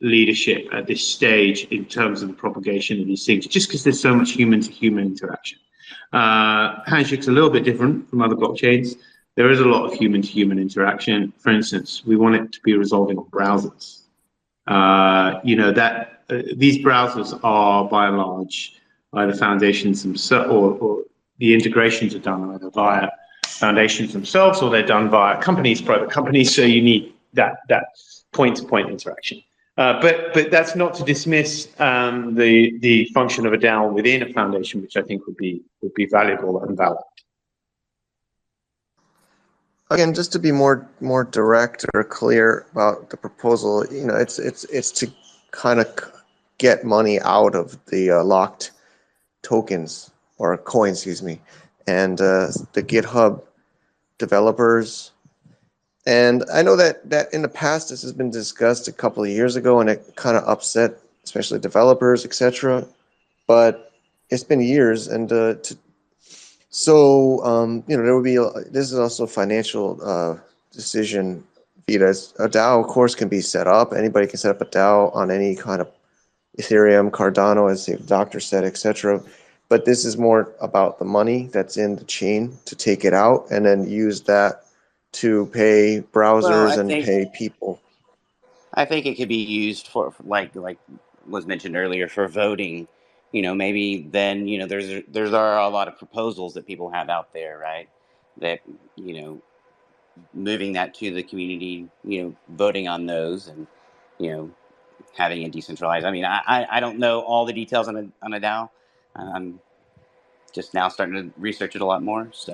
leadership at this stage in terms of the propagation of these things, just because there's so much human-to-human interaction. Handshake's a little bit different from other blockchains. There is a lot of human-to-human interaction. For instance, we want it to be resolving on browsers. These browsers are, by and large, either foundations themselves, or the integrations are done either via foundations themselves, or they're done via private companies. So you need that point-to-point interaction. But that's not to dismiss the function of a DAO within a foundation, which I think would be valuable and valid. Again, just to be more direct or clear about the proposal, it's to kind of get money out of the locked tokens or coins, excuse me, and the GitHub developers. And I know that in the past this has been discussed a couple of years ago, and it kind of upset especially developers, etc. But it's been years, and there would be. This is also a financial decision. Vitas, a DAO, of course, can be set up. Anybody can set up a DAO on any kind of Ethereum, Cardano, as the doctor said, etc. But this is more about the money that's in the chain to take it out and then use that to pay browsers and pay people. I think it could be used for like was mentioned earlier, for voting maybe then, there are a lot of proposals that people have out there, right? That, moving that to the community, voting on those and, having it decentralized. I mean, I don't know all the details on a DAO. I'm just now starting to research it a lot more. So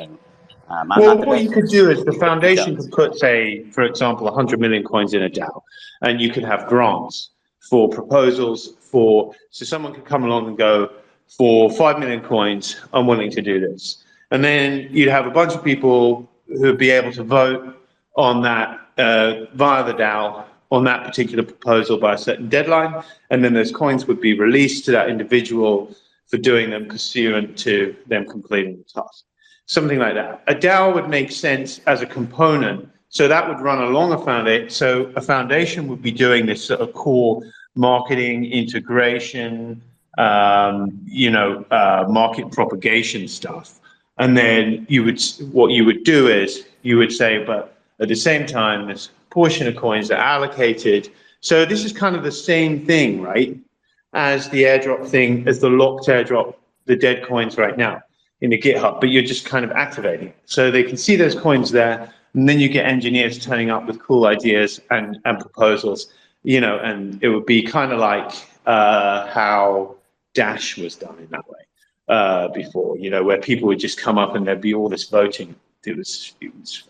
I'm Well, not the what best you could do is the with foundation details. could put, say, for example, 100 million coins in a DAO, and you could have grants for proposals so someone could come along and go, for 5 million coins, I'm willing to do this. And then you'd have a bunch of people who would be able to vote on that via the DAO on that particular proposal by a certain deadline. And then those coins would be released to that individual for doing them pursuant to them completing the task. Something like that. A DAO would make sense as a component. So that would run along a foundation. So a foundation would be doing this sort of core marketing, integration, market propagation stuff. And then what you would do is you would say, but at the same time, this portion of coins are allocated. So this is kind of the same thing, right? As the airdrop thing, as the locked airdrop, the dead coins right now in the GitHub, but you're just kind of activating it. So they can see those coins there, and then you get engineers turning up with cool ideas and proposals, and it would be kind of like how Dash was done in that way before, where people would just come up and there'd be all this voting. It was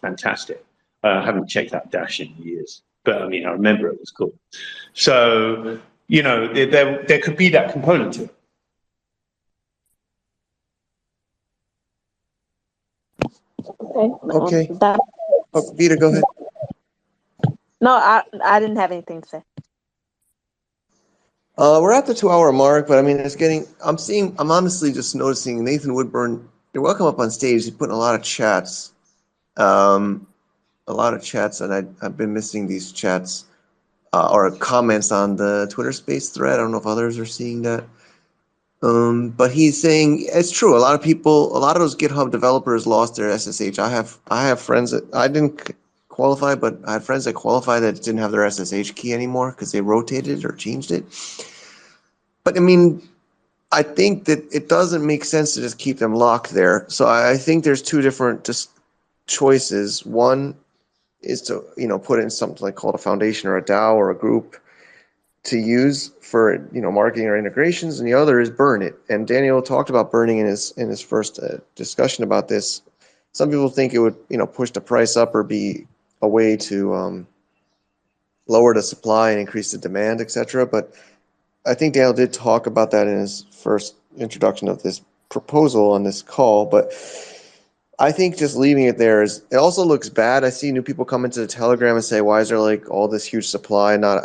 fantastic. I haven't checked out Dash in years, but I mean, I remember it was cool. So, there could be that component to it. Okay. Vita, go ahead. No, I didn't have anything to say. We're at the 2-hour mark, but I mean, I'm honestly just noticing Nathan Woodburn. You're welcome up on stage. He's putting a lot of chats, and I've been missing these chats or comments on the Twitter Space thread. I don't know if others are seeing that. But he's saying it's true. A lot of those GitHub developers lost their SSH. I have friends that I didn't qualify, but I had friends that qualified that didn't have their SSH key anymore because they rotated or changed it. But I mean, I think that it doesn't make sense to just keep them locked there. So I think there's two different choices. One is to put in something like called a foundation or a DAO or a group to use for marketing or integrations, and the other is burn it. And Daniel talked about burning in his first discussion about this. Some people think it would push the price up or be a way to lower the supply and increase the demand, etc. But I think Daniel did talk about that in his first introduction of this proposal on this call. But I think just leaving it there it also looks bad. I see new people come into the Telegram and say, why is there like all this huge supply not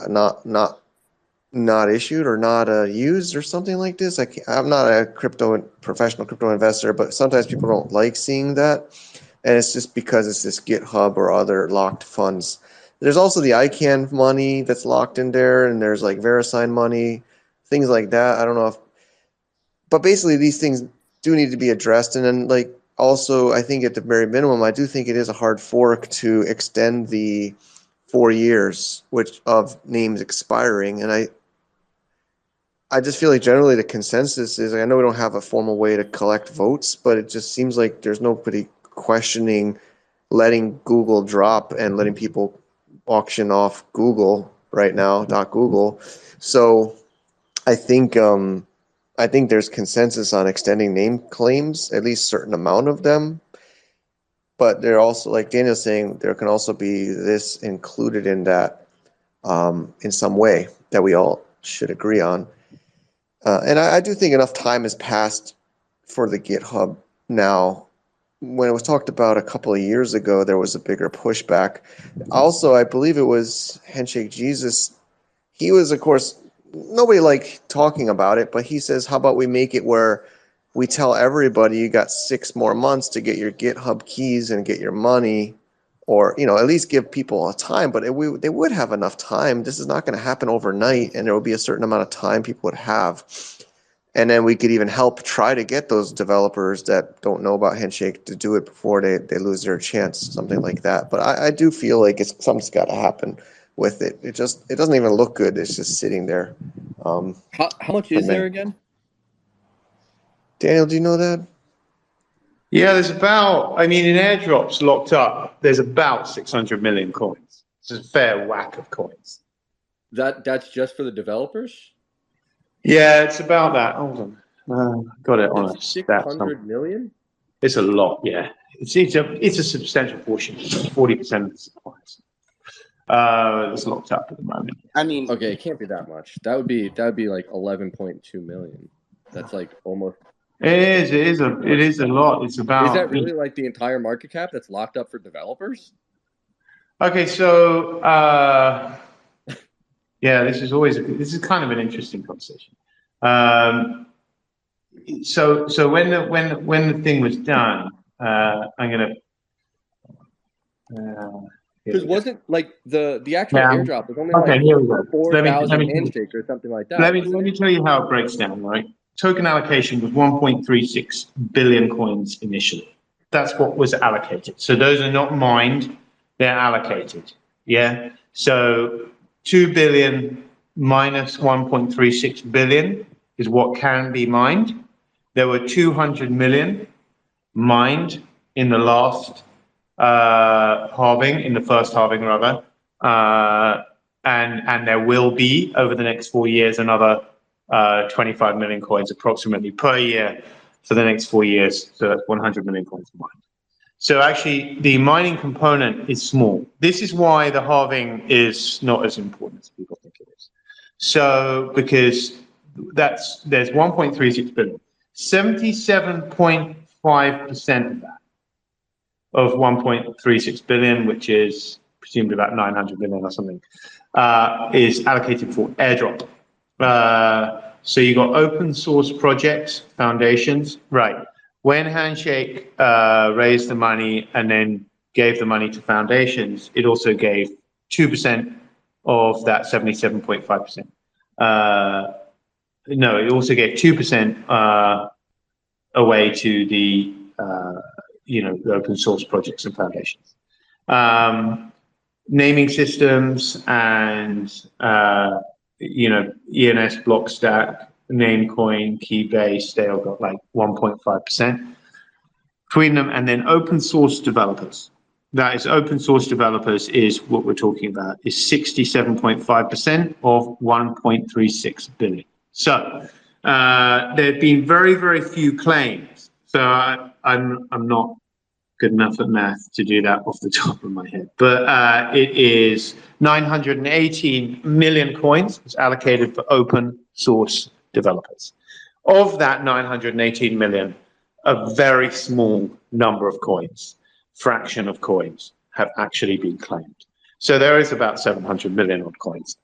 issued or not used or something like this? I'm not a professional crypto investor, but sometimes people don't like seeing that, and it's just because it's this GitHub or other locked funds. There's also the ICANN money that's locked in there, and there's like VeriSign money, things like that. I don't know but basically these things do need to be addressed. And then like also, I think at the very minimum, I do think it is a hard fork to extend the 4 years of names expiring. And I just feel like generally the consensus is, I know we don't have a formal way to collect votes, but it just seems like there's nobody questioning letting Google drop and letting people auction off Google right now, .google. So I think there's consensus on extending name claims, at least a certain amount of them. But they're also, like Daniel's saying, there can also be this included in that in some way that we all should agree on. And I do think enough time has passed for the GitHub now. When it was talked about a couple of years ago, there was a bigger pushback. Also, I believe it was Handshake Jesus. He was, of course, nobody liked talking about it, but he says, how about we make it where we tell everybody you got 6 more months to get your GitHub keys and get your money, or at least give people a time. But they would have enough time. This is not going to happen overnight, and there will be a certain amount of time people would have. And then we could even help try to get those developers that don't know about Handshake to do it before they lose their chance, something like that. But I do feel like something's got to happen with it. It doesn't even look good. It's just sitting there. How much is there again? Daniel, do you know that? Yeah, there's about, I mean, in airdrops locked up, there's about 600 million coins. It's a fair whack of coins. That's just for the developers? Yeah, it's about that. Hold on. Got it on a It's stat. 600 million? It's a lot, yeah. It's a substantial portion, 40% of the supplies. It's locked up at the moment. I mean, Okay, it can't be that much. That would be like 11.2 million. That's like almost. It is a lot. It's about. Is that really like the entire market cap that's locked up for developers? Okay, so yeah, this is kind of an interesting conversation. So when the thing was done, I'm gonna. Because wasn't like the actual Yeah. airdrop was only Okay, like here we go. 4,000 handshake or something like that. Let me tell you how it breaks down, right? Token allocation was 1.36 billion coins initially. That's what was allocated. So those are not mined, they're allocated. Yeah. So 2 billion minus 1.36 billion is what can be mined. There were 200 million mined in the last halving, in the first halving rather. And there will be over the next 4 years another 25 million coins approximately per year for the next 4 years. So that's 100 million coins mined. So actually, the mining component is small. This is why the halving is not as important as people think it is. So because there's 1.36 billion, 77.5% of that, of 1.36 billion, which is presumed about 900 million or something, is allocated for airdrop. So you got open source projects, foundations, right? When Handshake raised the money and then gave the money to foundations, it also gave 2% of that 77.5%. No, it also gave 2% away to the the open source projects and foundations. Naming systems and ENS, Blockstack, Namecoin, Keybase, they all got like 1.5% between them, and then open source developers. That is, open source developers is what we're talking about, is 67.5% of 1.36 billion. So there have been very, very few claims. So I'm not good enough at math to do that off the top of my head. But it is 918 million coins was allocated for open source developers. Of that 918 million, a very small number of coins, fraction of coins, have actually been claimed. So there is about 700 million odd coins.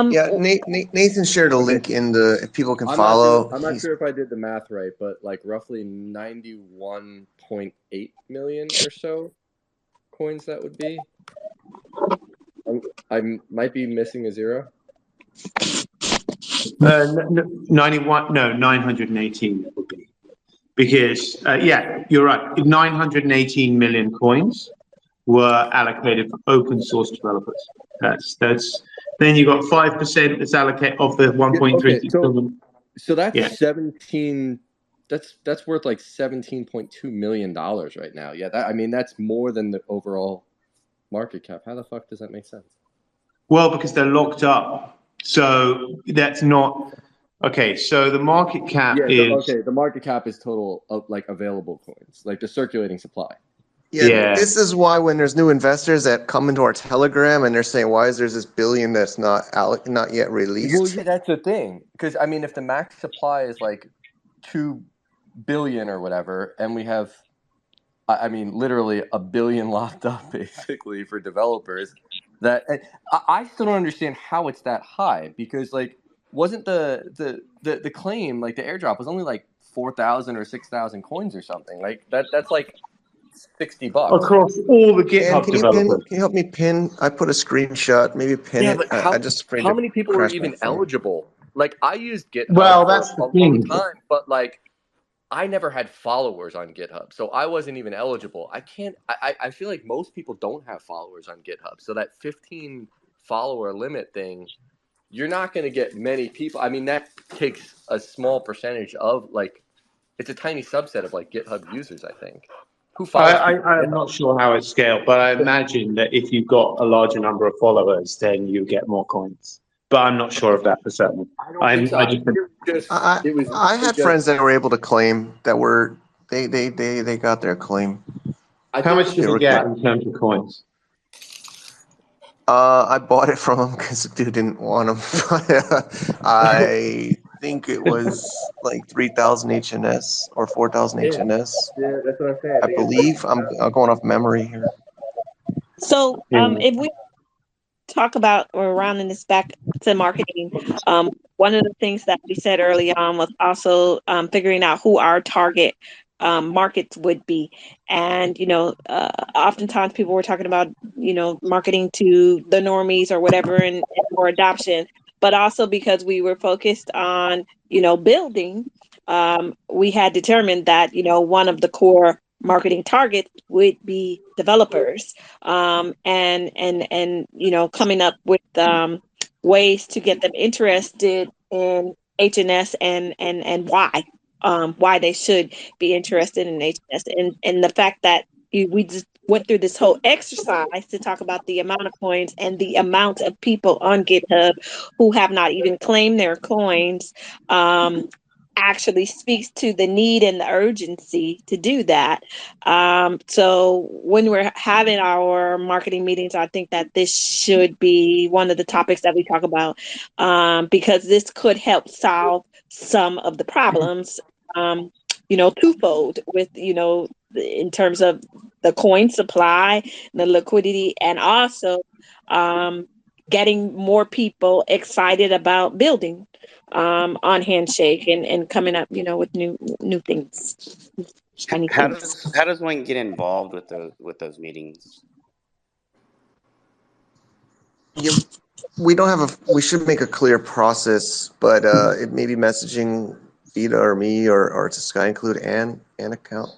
Yeah, Nathan shared a link in the, if people can follow. I'm not sure if I did the math right, but like roughly 91.8 million or so coins that would be. I might be missing a zero. 91, no, 918 would be. Because, yeah, you're right, 918 million coins were allocated for open source developers. Then you got 5% that's allocated of the 1.36 billion. So that's 17. That's worth like $17.2 million right now. Yeah, that's more than the overall market cap. How the fuck does that make sense? Well, because they're locked up. So that's not okay. So the market cap is the market cap is total of like available coins, like the circulating supply. Yeah, this is why when there's new investors that come into our Telegram and they're saying, why is there this billion that's not yet released? Well, yeah, that's the thing. Because, I mean, if the max supply is like 2 billion or whatever, and we have, I mean, literally a billion locked up basically for developers, that I still don't understand how it's that high. Because, like, wasn't the claim, like the airdrop was only like 4,000 or 6,000 coins or something. Like, that's like $60 across all the GitHub developers. Can you help me pin? I put a screenshot. Maybe pin it. But how many people are even eligible? Like, I used GitHub for a long time, but like, I never had followers on GitHub, so I wasn't even eligible. I feel like most people don't have followers on GitHub, so that 15 follower limit thing you're not going to get many people. I mean, that takes a small percentage of like, it's a tiny subset of like GitHub users, I think. Who follows I'm not sure how it's scaled, but I imagine that if you've got a larger number of followers, then you get more coins. But I'm not sure of that for certain. I don't think so. I had friends that were able to claim that were they got their claim. How much did you get in terms of coins? I bought it from him because the dude didn't want them. I think it was like 3,000 HNS or 4,000 HNS. Yeah, that's what I'm saying. I believe I'm going off memory here. So if we talk about, or rounding this back to marketing, one of the things that we said early on was also figuring out who our target markets would be. And, oftentimes people were talking about, marketing to the normies or whatever and for adoption, but also because we were focused on, building, we had determined that, one of the core marketing targets would be developers, and coming up with ways to get them interested in HNS and why they should be interested in HNS, and the fact that we just went through this whole exercise to talk about the amount of coins and the amount of people on GitHub who have not even claimed their coins, actually speaks to the need and the urgency to do that. So when we're having our marketing meetings, I think that this should be one of the topics that we talk about, because this could help solve some of the problems, twofold with, in terms of the coin supply, the liquidity, and also getting more people excited about building on Handshake and coming up, with new things. How does one get involved with those meetings? We don't have we should make a clear process, but it may be messaging Vita or me or to SkyInclude and account.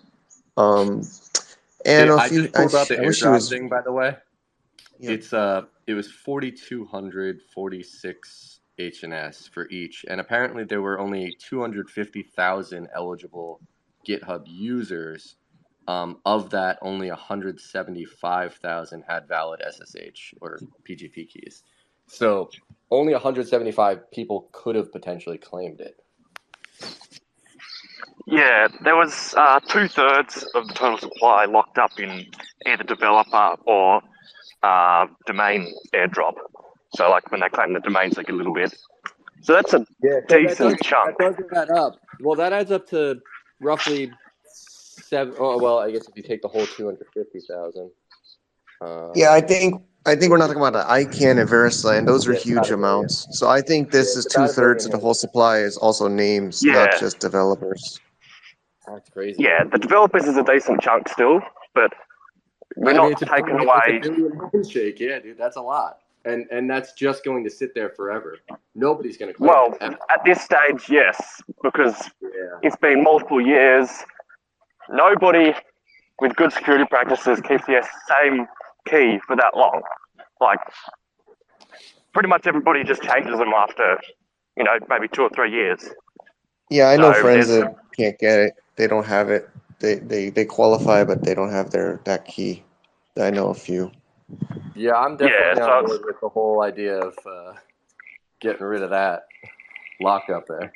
And I just pulled out the airdrop thing, by the way. Yeah. It was 4,246 HNS for each, and apparently there were only 250,000 eligible GitHub users. Of that, only 175,000 had valid SSH or PGP keys. So only 175 people could have potentially claimed it. Yeah, there was 2/3 of the total supply locked up in either developer or domain airdrop. So like when they claim the domains, like a little bit. So that's a decent chunk. That does add up. Well, that adds up to roughly 7. Oh, well, I guess if you take the whole 250,000. Yeah, I think we're not talking about the ICANN and VeriSign. Those are huge amounts. So I think this is 2/3 of the whole supply is also names, not just developers. That's crazy. Yeah, the developers is a decent chunk still, but we're not taking away. It's a billion Handshake, yeah, dude, that's a lot, and that's just going to sit there forever. Nobody's going to claim it. Well, at this stage, yes, because it's been multiple years. Nobody with good security practices keeps the same key for that long. Like, pretty much everybody just changes them after, maybe 2 or 3 years. Yeah, I know friends that can't get it. They don't have it. They qualify, but they don't have that key. I know a few. Yeah, I'm definitely on board with the whole idea of getting rid of that lockup there.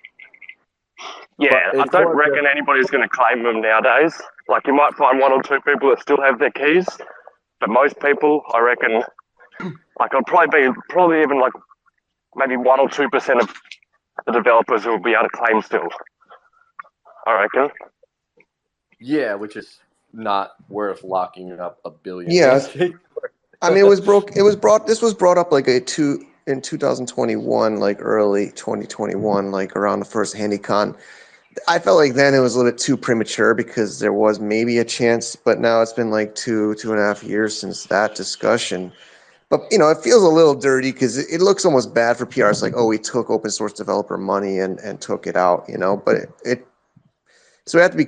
Yeah, I don't reckon anybody's going to claim them nowadays. Like, you might find 1 or 2 people that still have their keys, but most people, I reckon, like, it'll probably even like maybe 1 or 2% of the developers who will be able to claim still, I reckon. Yeah, which is not worth locking up a billion. Yeah, I mean, this was brought up like in 2021, like early 2021, like around the first HandyCon. I felt like then it was a little bit too premature because there was maybe a chance, but now it's been like 2.5 years since that discussion. But, it feels a little dirty because it looks almost bad for PR. It's like, oh, we took open source developer money and took it out, but so we have to be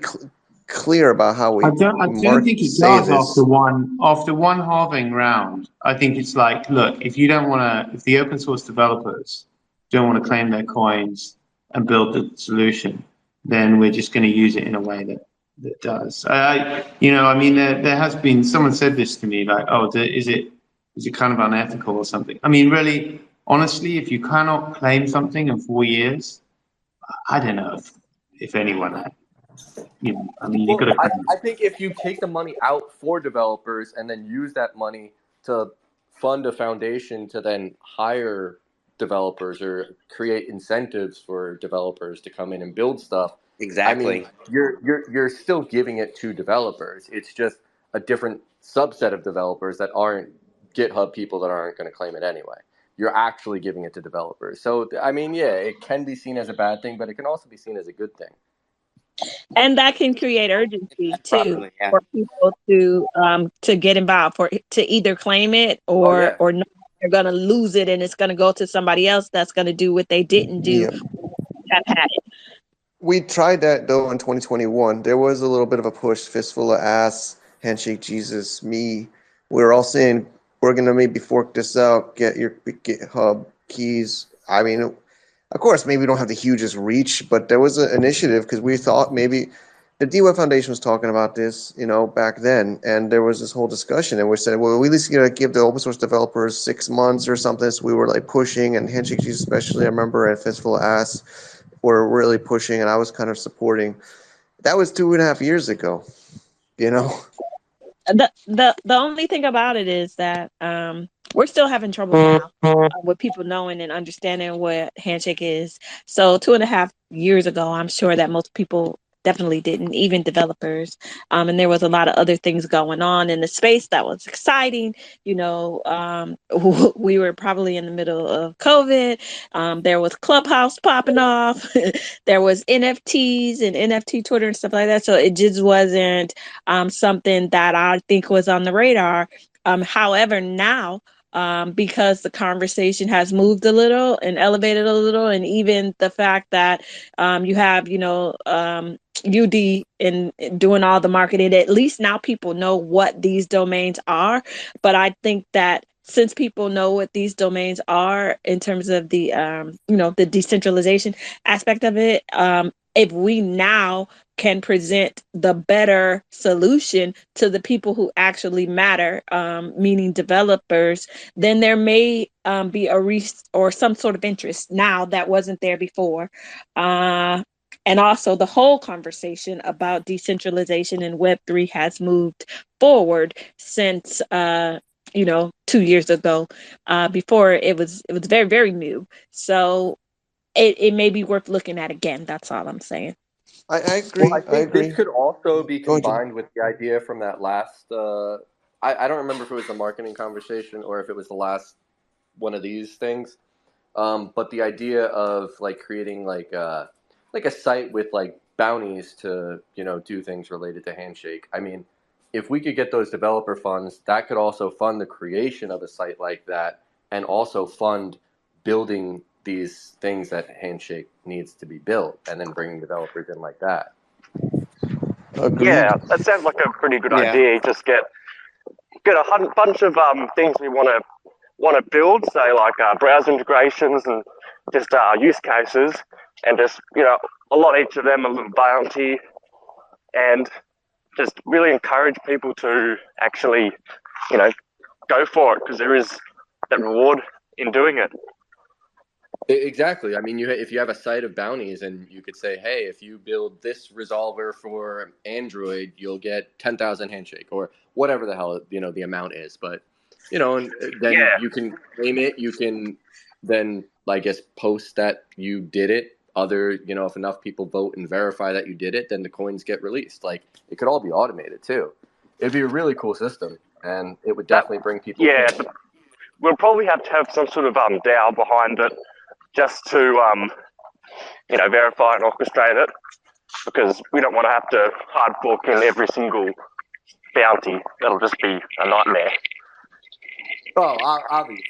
clear about how we. I don't think it does after one halving round. I think it's like, look, if the open source developers don't want to claim their coins and build the solution, then we're just going to use it in a way that does. There has been, someone said this to me, like, oh, is it kind of unethical or something? I mean, really, honestly, if you cannot claim something in 4 years, I don't know if anyone had, you got to claim. I think if you take the money out for developers and then use that money to fund a foundation to then hire developers or create incentives for developers to come in and build stuff. Exactly. I mean, you're still giving it to developers. It's just a different subset of developers that aren't GitHub people that aren't going to claim it anyway. You're actually giving it to developers. So, I mean, yeah, it can be seen as a bad thing, but it can also be seen as a good thing. And that can create urgency too Probably, yeah. for people to get involved, to either claim it or know they're going to lose it and it's going to go to somebody else that's going to do what they didn't do. Have had it. We tried that though in 2021. There was a little bit of a push, fistful of ass, handshake Jesus, me. We were all saying we're gonna maybe fork this out, get your GitHub keys. I mean, of course, maybe we don't have the hugest reach, but there was an initiative because we thought maybe the DWeb Foundation was talking about this, back then, and there was this whole discussion, and we said, well, we at least gotta give the open source developers 6 months or something. So we were like pushing, and handshake Jesus especially, I remember, and fistful of ass were really pushing, and I was kind of supporting. That was 2.5 years ago, The only thing about it is that we're still having trouble now with people knowing and understanding what Handshake is. So 2.5 years ago, I'm sure that most people definitely didn't, even developers. And there was a lot of other things going on in the space that was exciting. We were probably in the middle of COVID. There was Clubhouse popping off. There was NFTs and NFT Twitter and stuff like that. So it just wasn't something that I think was on the radar. However, now, because the conversation has moved a little and elevated a little, and even the fact that you have, UD in doing all the marketing, at least now people know what these domains are. But I think that since people know what these domains are in terms of the, the decentralization aspect of it, if we now can present the better solution to the people who actually matter, meaning developers, then there may be or some sort of interest now that wasn't there before. And also the whole conversation about decentralization and Web3 has moved forward since 2 years ago. Before it was very, very new. So it may be worth looking at again. That's all I'm saying. I agree. Well, I think this could also be Go ahead, Jim. combined with the idea from that last. I don't remember if it was the marketing conversation or if it was the last one of these things. But the idea of like creating like a site with like bounties to do things related to Handshake. I mean, if we could get those developer funds, that could also fund the creation of a site like that, and also fund building these things that Handshake needs to be built, and then bringing developers in like that. Agreed. Yeah, that sounds like a pretty good idea. Just get a bunch of things we want to build, say like browser integrations and just use cases, and just allot each of them a little bounty, and just really encourage people to actually go for it, because there is that reward in doing it. Exactly. I mean, if you have a site of bounties, and you could say, hey, if you build this resolver for Android, you'll get 10,000 Handshake, or whatever the hell the amount is. But and then you can claim it. You can then, I guess, post that you did it. If enough people vote and verify that you did it, then the coins get released. Like, it could all be automated too. It'd be a really cool system, and it would definitely bring people. Yeah, but we'll probably have to have some sort of DAO behind it, just to verify and orchestrate it, because we don't want to have to hard fork in every single bounty. That'll just be a nightmare. Oh, obviously,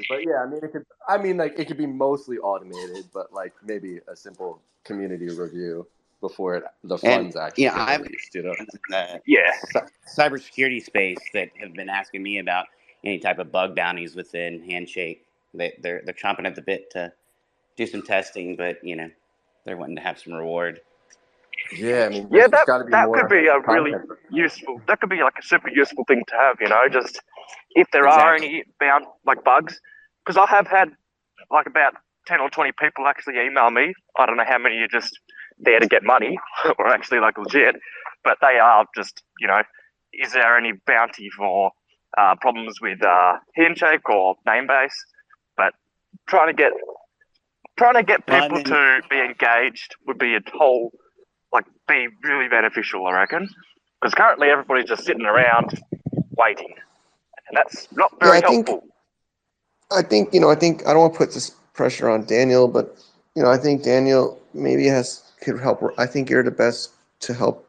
but yeah, it could be mostly automated, but like maybe a simple community review before the funds actually get released. Cybersecurity space that have been asking me about any type of bug bounties within Handshake. They're chomping at the bit to do some testing, but they're wanting to have some reward. Yeah, I mean, Yeah, there's just got to be that more could be a really content. useful. That could be like a super useful thing to have. Just if there are Exactly. any bound bugs, because I have had like about 10 or 20 people actually email me. I don't know how many are just there to get money or actually like legit, but they are just is there any bounty for problems with Handshake or Namebase? But trying to get people to be engaged would be be really beneficial, I reckon. Because currently everybody's just sitting around waiting, and that's not very helpful. I think I don't want to put this pressure on Daniel, but I think Daniel maybe could help. I think you're the best to help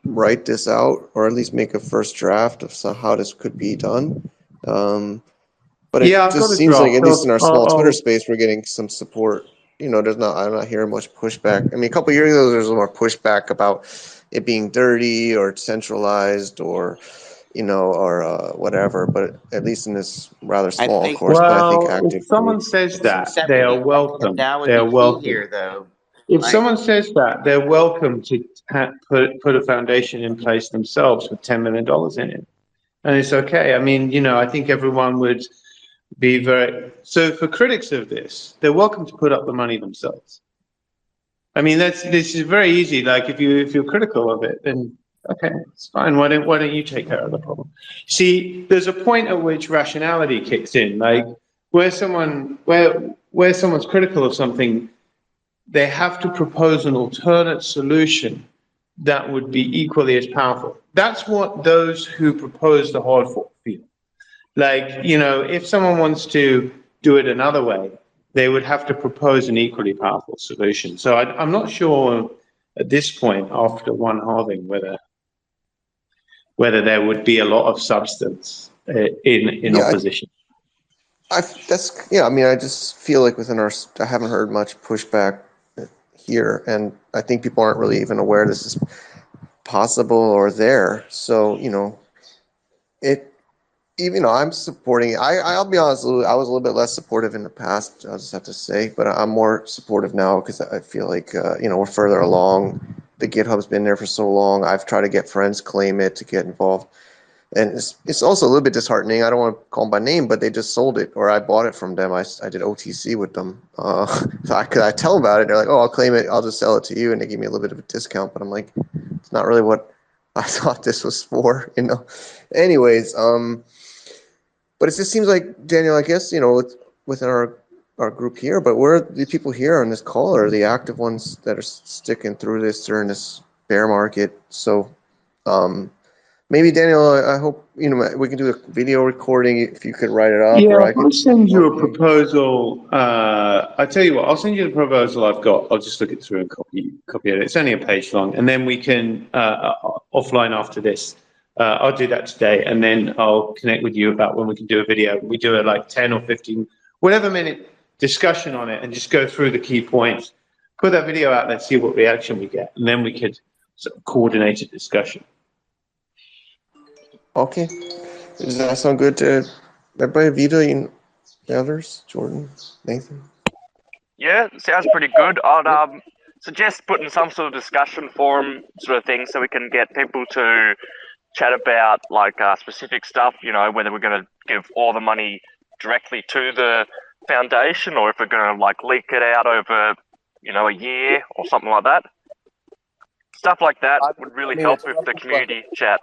write this out, or at least make a first draft of how this could be done. But it I've got just a seems like, draft. at least in our small Twitter I'll space, we're getting some support. I'm not hearing much pushback. I mean, a couple of years ago, there was more pushback about it being dirty or centralized or whatever. But at least in this rather small, of course, but I think if active someone creates says some that, support. they are welcome. That would They be are key welcome. here, though. If someone says that, they're welcome to put a foundation in place themselves with $10 million in it. And it's okay. I mean, I think everyone would be very... So for critics of this, they're welcome to put up the money themselves. I mean, this is very easy. Like if you're critical of it, then okay, it's fine. Why don't you take care of the problem? See, there's a point at which rationality kicks in. Like where someone's critical of something, they have to propose an alternate solution that would be equally as powerful. That's what those who propose the hard fork feel. Like, if someone wants to do it another way, they would have to propose an equally powerful solution. So I'm not sure at this point, after one halving, whether there would be a lot of substance in opposition. I mean, I just feel like I haven't heard much pushback here, and I think people aren't really even aware this is possible or there. So, I'm supporting it. I'll be honest, I was a little bit less supportive in the past, I'll just have to say, but I'm more supportive now because I feel like, we're further along. The GitHub's been there for so long. I've tried to get friends claim it to get involved. And it's also a little bit disheartening. I don't want to call them by name, but they just sold it, or I bought it from them. I did OTC with them. So I tell them about it. They're like, "Oh, I'll claim it. I'll just sell it to you," and they give me a little bit of a discount. But I'm like, it's not really what I thought this was for, Anyways, but it just seems like, Daniel, I guess within our group here, but where are the people here on this call are the active ones that are sticking through this during this bear market. So. Maybe Daniel, I hope we can do a video recording if you could write it up, or I could. I'll send you a proposal. I tell you what, I'll send you the proposal I've got. I'll just look it through and copy it. It's only a page long, and then we can offline after this. I'll do that today, and then I'll connect with you about when we can do a video. We do a 10 or 15, whatever minute discussion on it, and just go through the key points. Put that video out there, see what reaction we get, and then we could sort of coordinate a discussion. Okay. Does that sound good to everybody? Vito, the others? Jordan? Nathan? Yeah, sounds pretty good. I'd suggest putting some sort of discussion forum sort of thing so we can get people to chat about specific stuff, whether we're going to give all the money directly to the foundation or if we're going to leak it out over, a year or something like that. Stuff like that would really help with the community chat.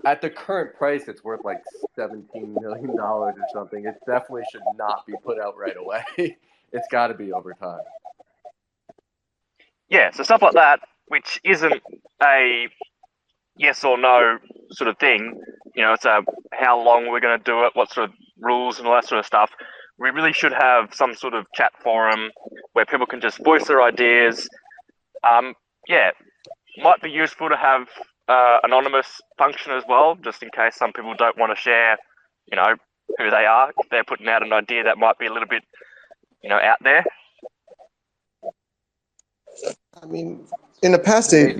At the current price, it's worth like $17 million or something. It definitely should not be put out right away. It's got to be over time. Yeah, so stuff like that, which isn't a yes or no sort of thing. It's a how long we're going to do it, what sort of rules and all that sort of stuff. We really should have some sort of chat forum where people can just voice their ideas. Might be useful to have anonymous function as well, just in case some people don't want to share, who they are. If they're putting out an idea that might be a little bit, out there. I mean, in the past, the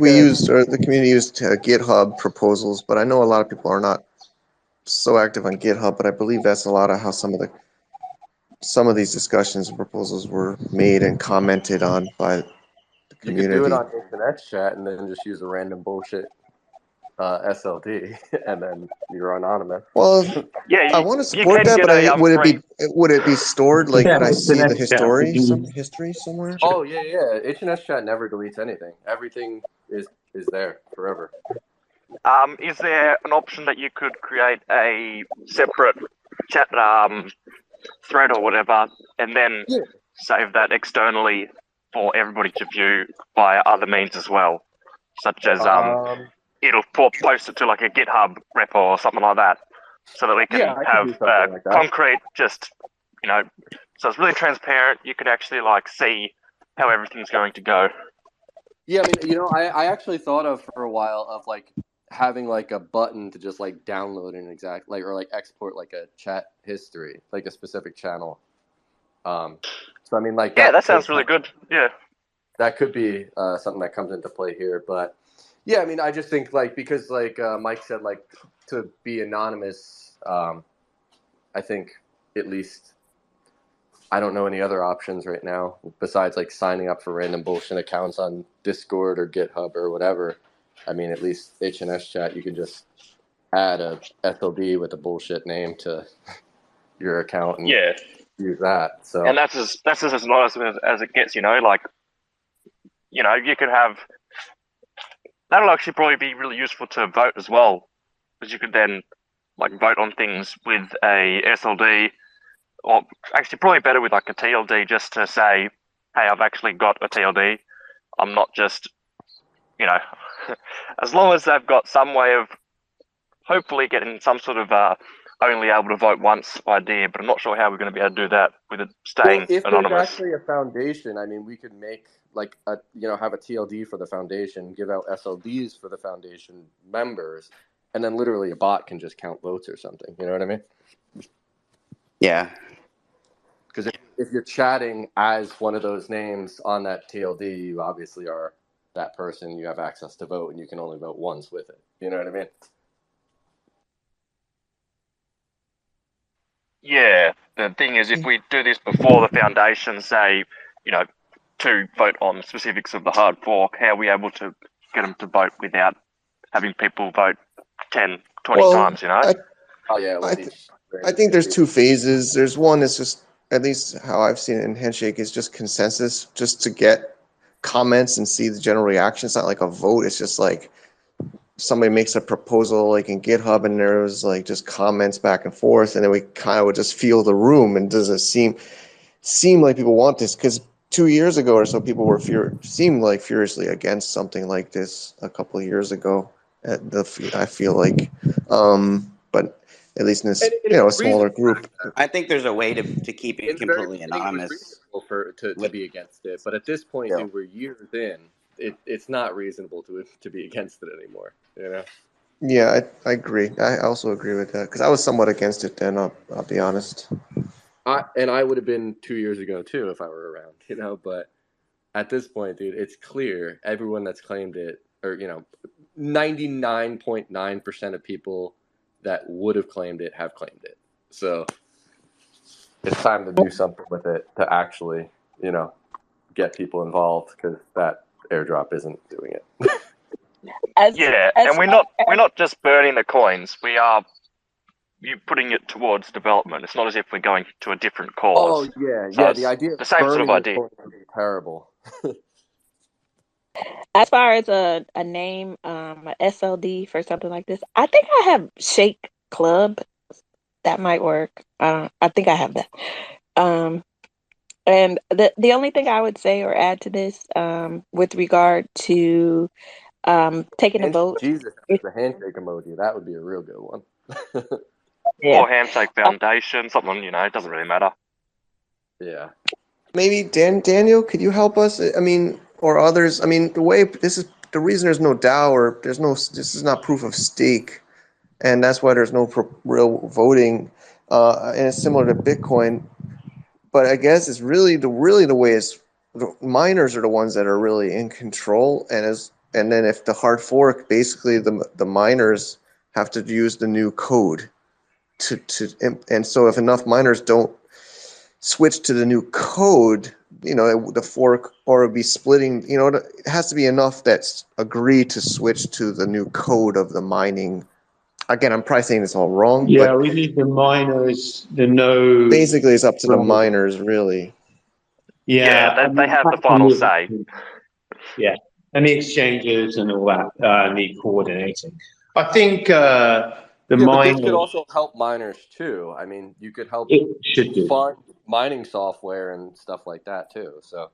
community used GitHub proposals, but I know a lot of people are not so active on GitHub, but I believe that's a lot of how some of the some of these discussions and proposals were made and commented on by the You could do it community. on internet chat and then just use a random bullshit SLD, and then you're anonymous. Well, Yeah, I want to you support can that, get but a free. would it be stored? Like, Yeah, could I it's the see the next chat. history somewhere? Oh yeah. HNS chat never deletes anything. Everything is there forever. Is there an option that you could create a separate chat thread or whatever, and then Yeah. save that externally for everybody to view via other means as well, such as it'll post it to like a GitHub repo or something like that, so that we can Yeah, I could have do something like that. concrete, just so it's really transparent. You could actually like see how everything's going to go. Yeah, I mean, I actually thought of for a while of like having like a button to just like download an exact or like export like a chat history, like a specific channel. So I mean, like that sounds really good. Yeah, that could be something that comes into play here. But yeah, I mean, I just think like because like Mike said, like to be anonymous, I think at least I don't know any other options right now besides like signing up for random bullshit accounts on Discord or GitHub or whatever. I mean, at least HNS chat, you can just add a SLD with a bullshit name to your account and use that. So and that's as anonymous as it gets. Like you could have. That'll actually probably be really useful to vote as well, because you could then like vote on things with a SLD, or actually probably better with like a TLD, just to say, hey, I've actually got a TLD. I'm not just, as long as they've got some way of hopefully getting some sort of only able to vote once idea, but I'm not sure how we're going to be able to do that with it staying if anonymous. there's actually a foundation, I mean, we could make like have a TLD for the foundation, give out SLDs for the foundation members, and then literally a bot can just count votes or something. You know what I mean? Yeah. Because if you're chatting as one of those names on that TLD, you obviously are that person. You have access to vote, and you can only vote once with it. You know what I mean? Yeah. The thing is, if we do this before the foundation say, to vote on specifics of the hard fork, how are we able to get them to vote without having people vote 10, 20 times, I think there's two phases. There's one that's just, at least how I've seen it in Handshake, is just consensus, just to get comments and see the general reaction. It's not like a vote. It's just like somebody makes a proposal like in GitHub, and there was like just comments back and forth, and then we kind of would just feel the room, and does it seem like people want this? Because 2 years ago or so, people were seemed like furiously against something like this a couple of years ago. I feel like, but at least in this, a smaller group. I think there's a way to keep it completely anonymous. To be against it, but at this point, dude, we're years in. It's not reasonable to be against it anymore. Yeah, I agree. I also agree with that, because I was somewhat against it then. I'll be honest. I would have been 2 years ago too if I were around, But at this point, dude, it's clear everyone that's claimed it, or 99.9% of people that would have claimed it have claimed it. So it's time to do something with it to actually, get people involved, because that airdrop isn't doing it. And we're not just burning the coins. We are putting it towards development. It's not as if we're going to a different cause. Oh yeah, so yeah. The idea of the same sort of idea. Would be terrible. As far as a name, a SLD for something like this, I think I have Shake Club. That might work. I think I have that. And the only thing I would say or add to this, with regard to taking a vote, Jesus, the handshake emoji. That would be a real good one. Or Handshake Foundation, something, it doesn't really matter. Yeah. Maybe Daniel, could you help us? I mean, or others. I mean, the reason there's no DAO, or this is not proof of stake, and that's why there's no real voting, and it's similar to Bitcoin. But I guess it's really the way is the miners are the ones that are really in control, and then if the hard fork, basically the miners have to use the new code and so if enough miners don't switch to the new code, the fork, or it'd be splitting, it has to be enough that's agreed to switch to the new code of the mining. Again, I'm probably saying this all wrong, Yeah, but we need the miners, the node. basically it's up to the miners, really. Yeah, they have the final say. Yeah, and the exchanges and all that need coordinating. I think the but this could miners, also help miners too. I mean, you could help it should do. fund mining software and stuff like that too. So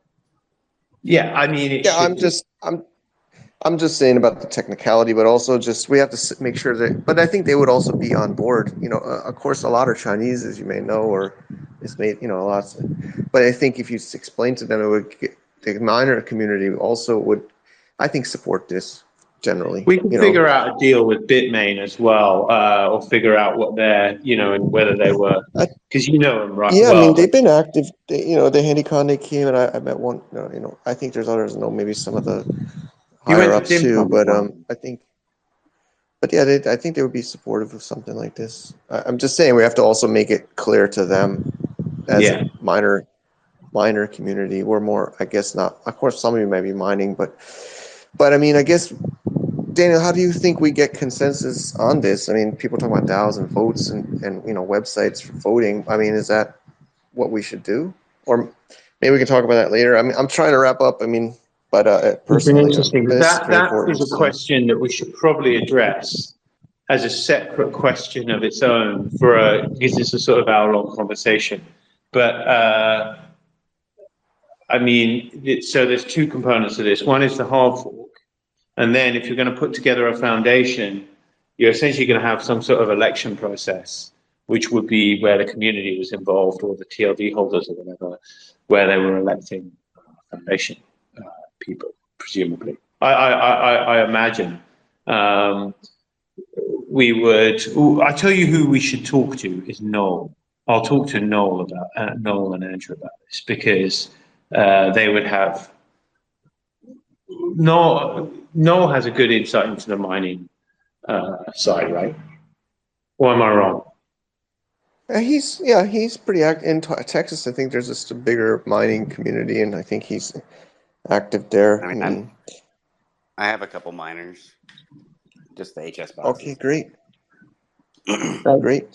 Yeah, I mean, it Yeah, should. I'm just saying about the technicality, but also just we have to make sure that. But I think they would also be on board. Of course, a lot are Chinese, as you may know, or it's made lots. But I think if you explain to them, it would get, the miner community also would, I think, support this generally. We can figure out a deal with Bitmain as well, or figure out what they're, and whether they were, because them right Yeah, well. I mean, they've been active. The HandyCon they came, and I met one. I think there's others. Maybe some of the higher ups too. But I think. But yeah, I think they would be supportive of something like this. I'm just saying we have to also make it clear to them as a minor community. We're more, I guess, not. Of course, some of you might be mining, but I mean, I guess, Daniel, how do you think we get consensus on this? I mean, people talk about DAOs and votes and websites for voting. I mean, is that what we should do? Or maybe we can talk about that later. I mean, I'm trying to wrap up. I mean, but personally, it's been interesting. That is a so. question that we should probably address as a separate question of its own because it's a sort of hour-long conversation. But I mean, so there's two components to this. One is the hard fork, and then if you're going to put together a foundation, you're essentially going to have some sort of election process, which would be where the community was involved, or the TLD holders or whatever, where they were electing foundation people, presumably. I imagine we would. I tell you who we should talk to is Noel. I'll talk to Noel about Noel and Andrew about this, because they would have. Noel has a good insight into the mining side, right? Or am I wrong? He's pretty active in Texas. I think there's just a bigger mining community, and I think he's active there. I mean, I have a couple miners, just the HS boxes. Okay, great. Great.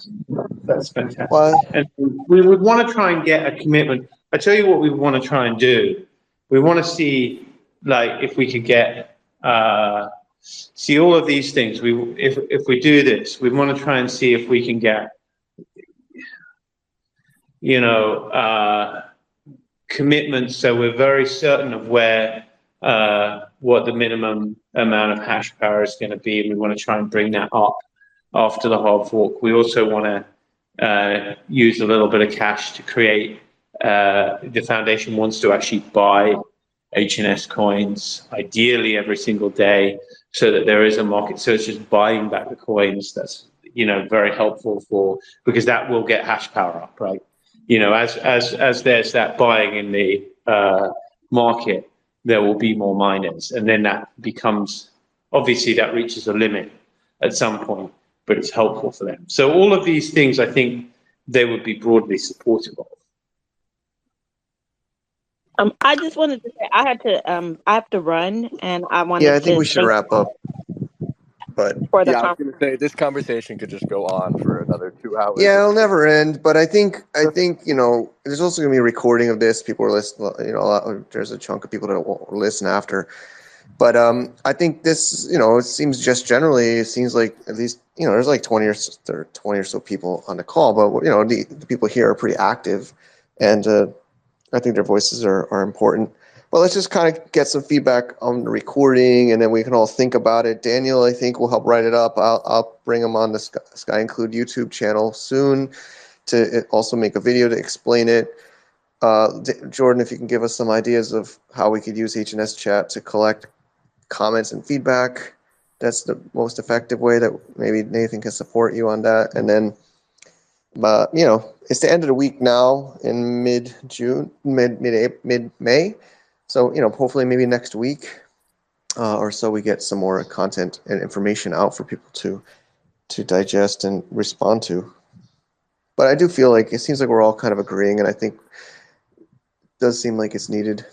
That's fantastic. And we would want to try and get a commitment. I tell you what we want to try and do. We want to see, like, if we could get see all of these things. If we do this, we want to try and see if we can get commitments, so we're very certain of where what the minimum amount of hash power is going to be, and we want to try and bring that up after the hard fork. We also want to use a little bit of cash to create. The foundation wants to actually buy HNS coins, ideally every single day, so that there is a market. So it's just buying back the coins. That's very helpful because that will get hash power up, right? As there's that buying in the market, there will be more miners, and then that becomes, obviously that reaches a limit at some point, but it's helpful for them. So all of these things, I think they would be broadly supportive of. I just wanted to say I have to run, and I wanted to. Yeah, I think we should wrap up. But for the I was going to say this conversation could just go on for another 2 hours. Yeah, it'll never end. But I think there's also going to be a recording of this. People are listening. There's a chunk of people that will listen after. But I think this, it seems just generally, it seems like at least there's like 20 or so people on the call. But the people here are pretty active, and I think their voices are important. Well, let's just kind of get some feedback on the recording, and then we can all think about it. Daniel, I think, will help write it up. I'll bring him on the SkyInclude YouTube channel soon to also make a video to explain it. Jordan, if you can give us some ideas of how we could use HNS chat to collect comments and feedback, that's the most effective way that maybe Nathan can support you on that. And then, it's the end of the week now in mid-June, mid-May. So, hopefully maybe next week or so we get some more content and information out for people to digest and respond to. But I do feel like it seems like we're all kind of agreeing, and I think it does seem like it's needed.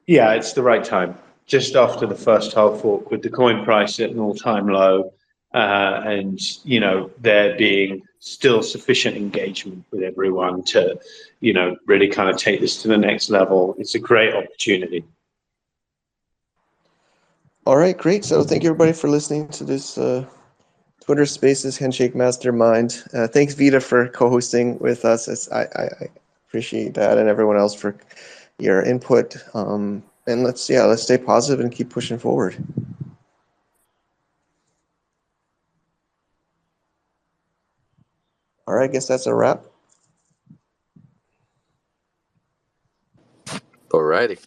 Yeah, it's the right time. Just after the first hard fork, with the coin price at an all-time low, and there being still sufficient engagement with everyone to, really kind of take this to the next level. It's a great opportunity. All right, great. So thank you everybody for listening to this Twitter Spaces Handshake Mastermind. Thanks Vita for co-hosting with us. I appreciate that, and everyone else for your input. And let's stay positive and keep pushing forward. All right, I guess that's a wrap. Alrighty.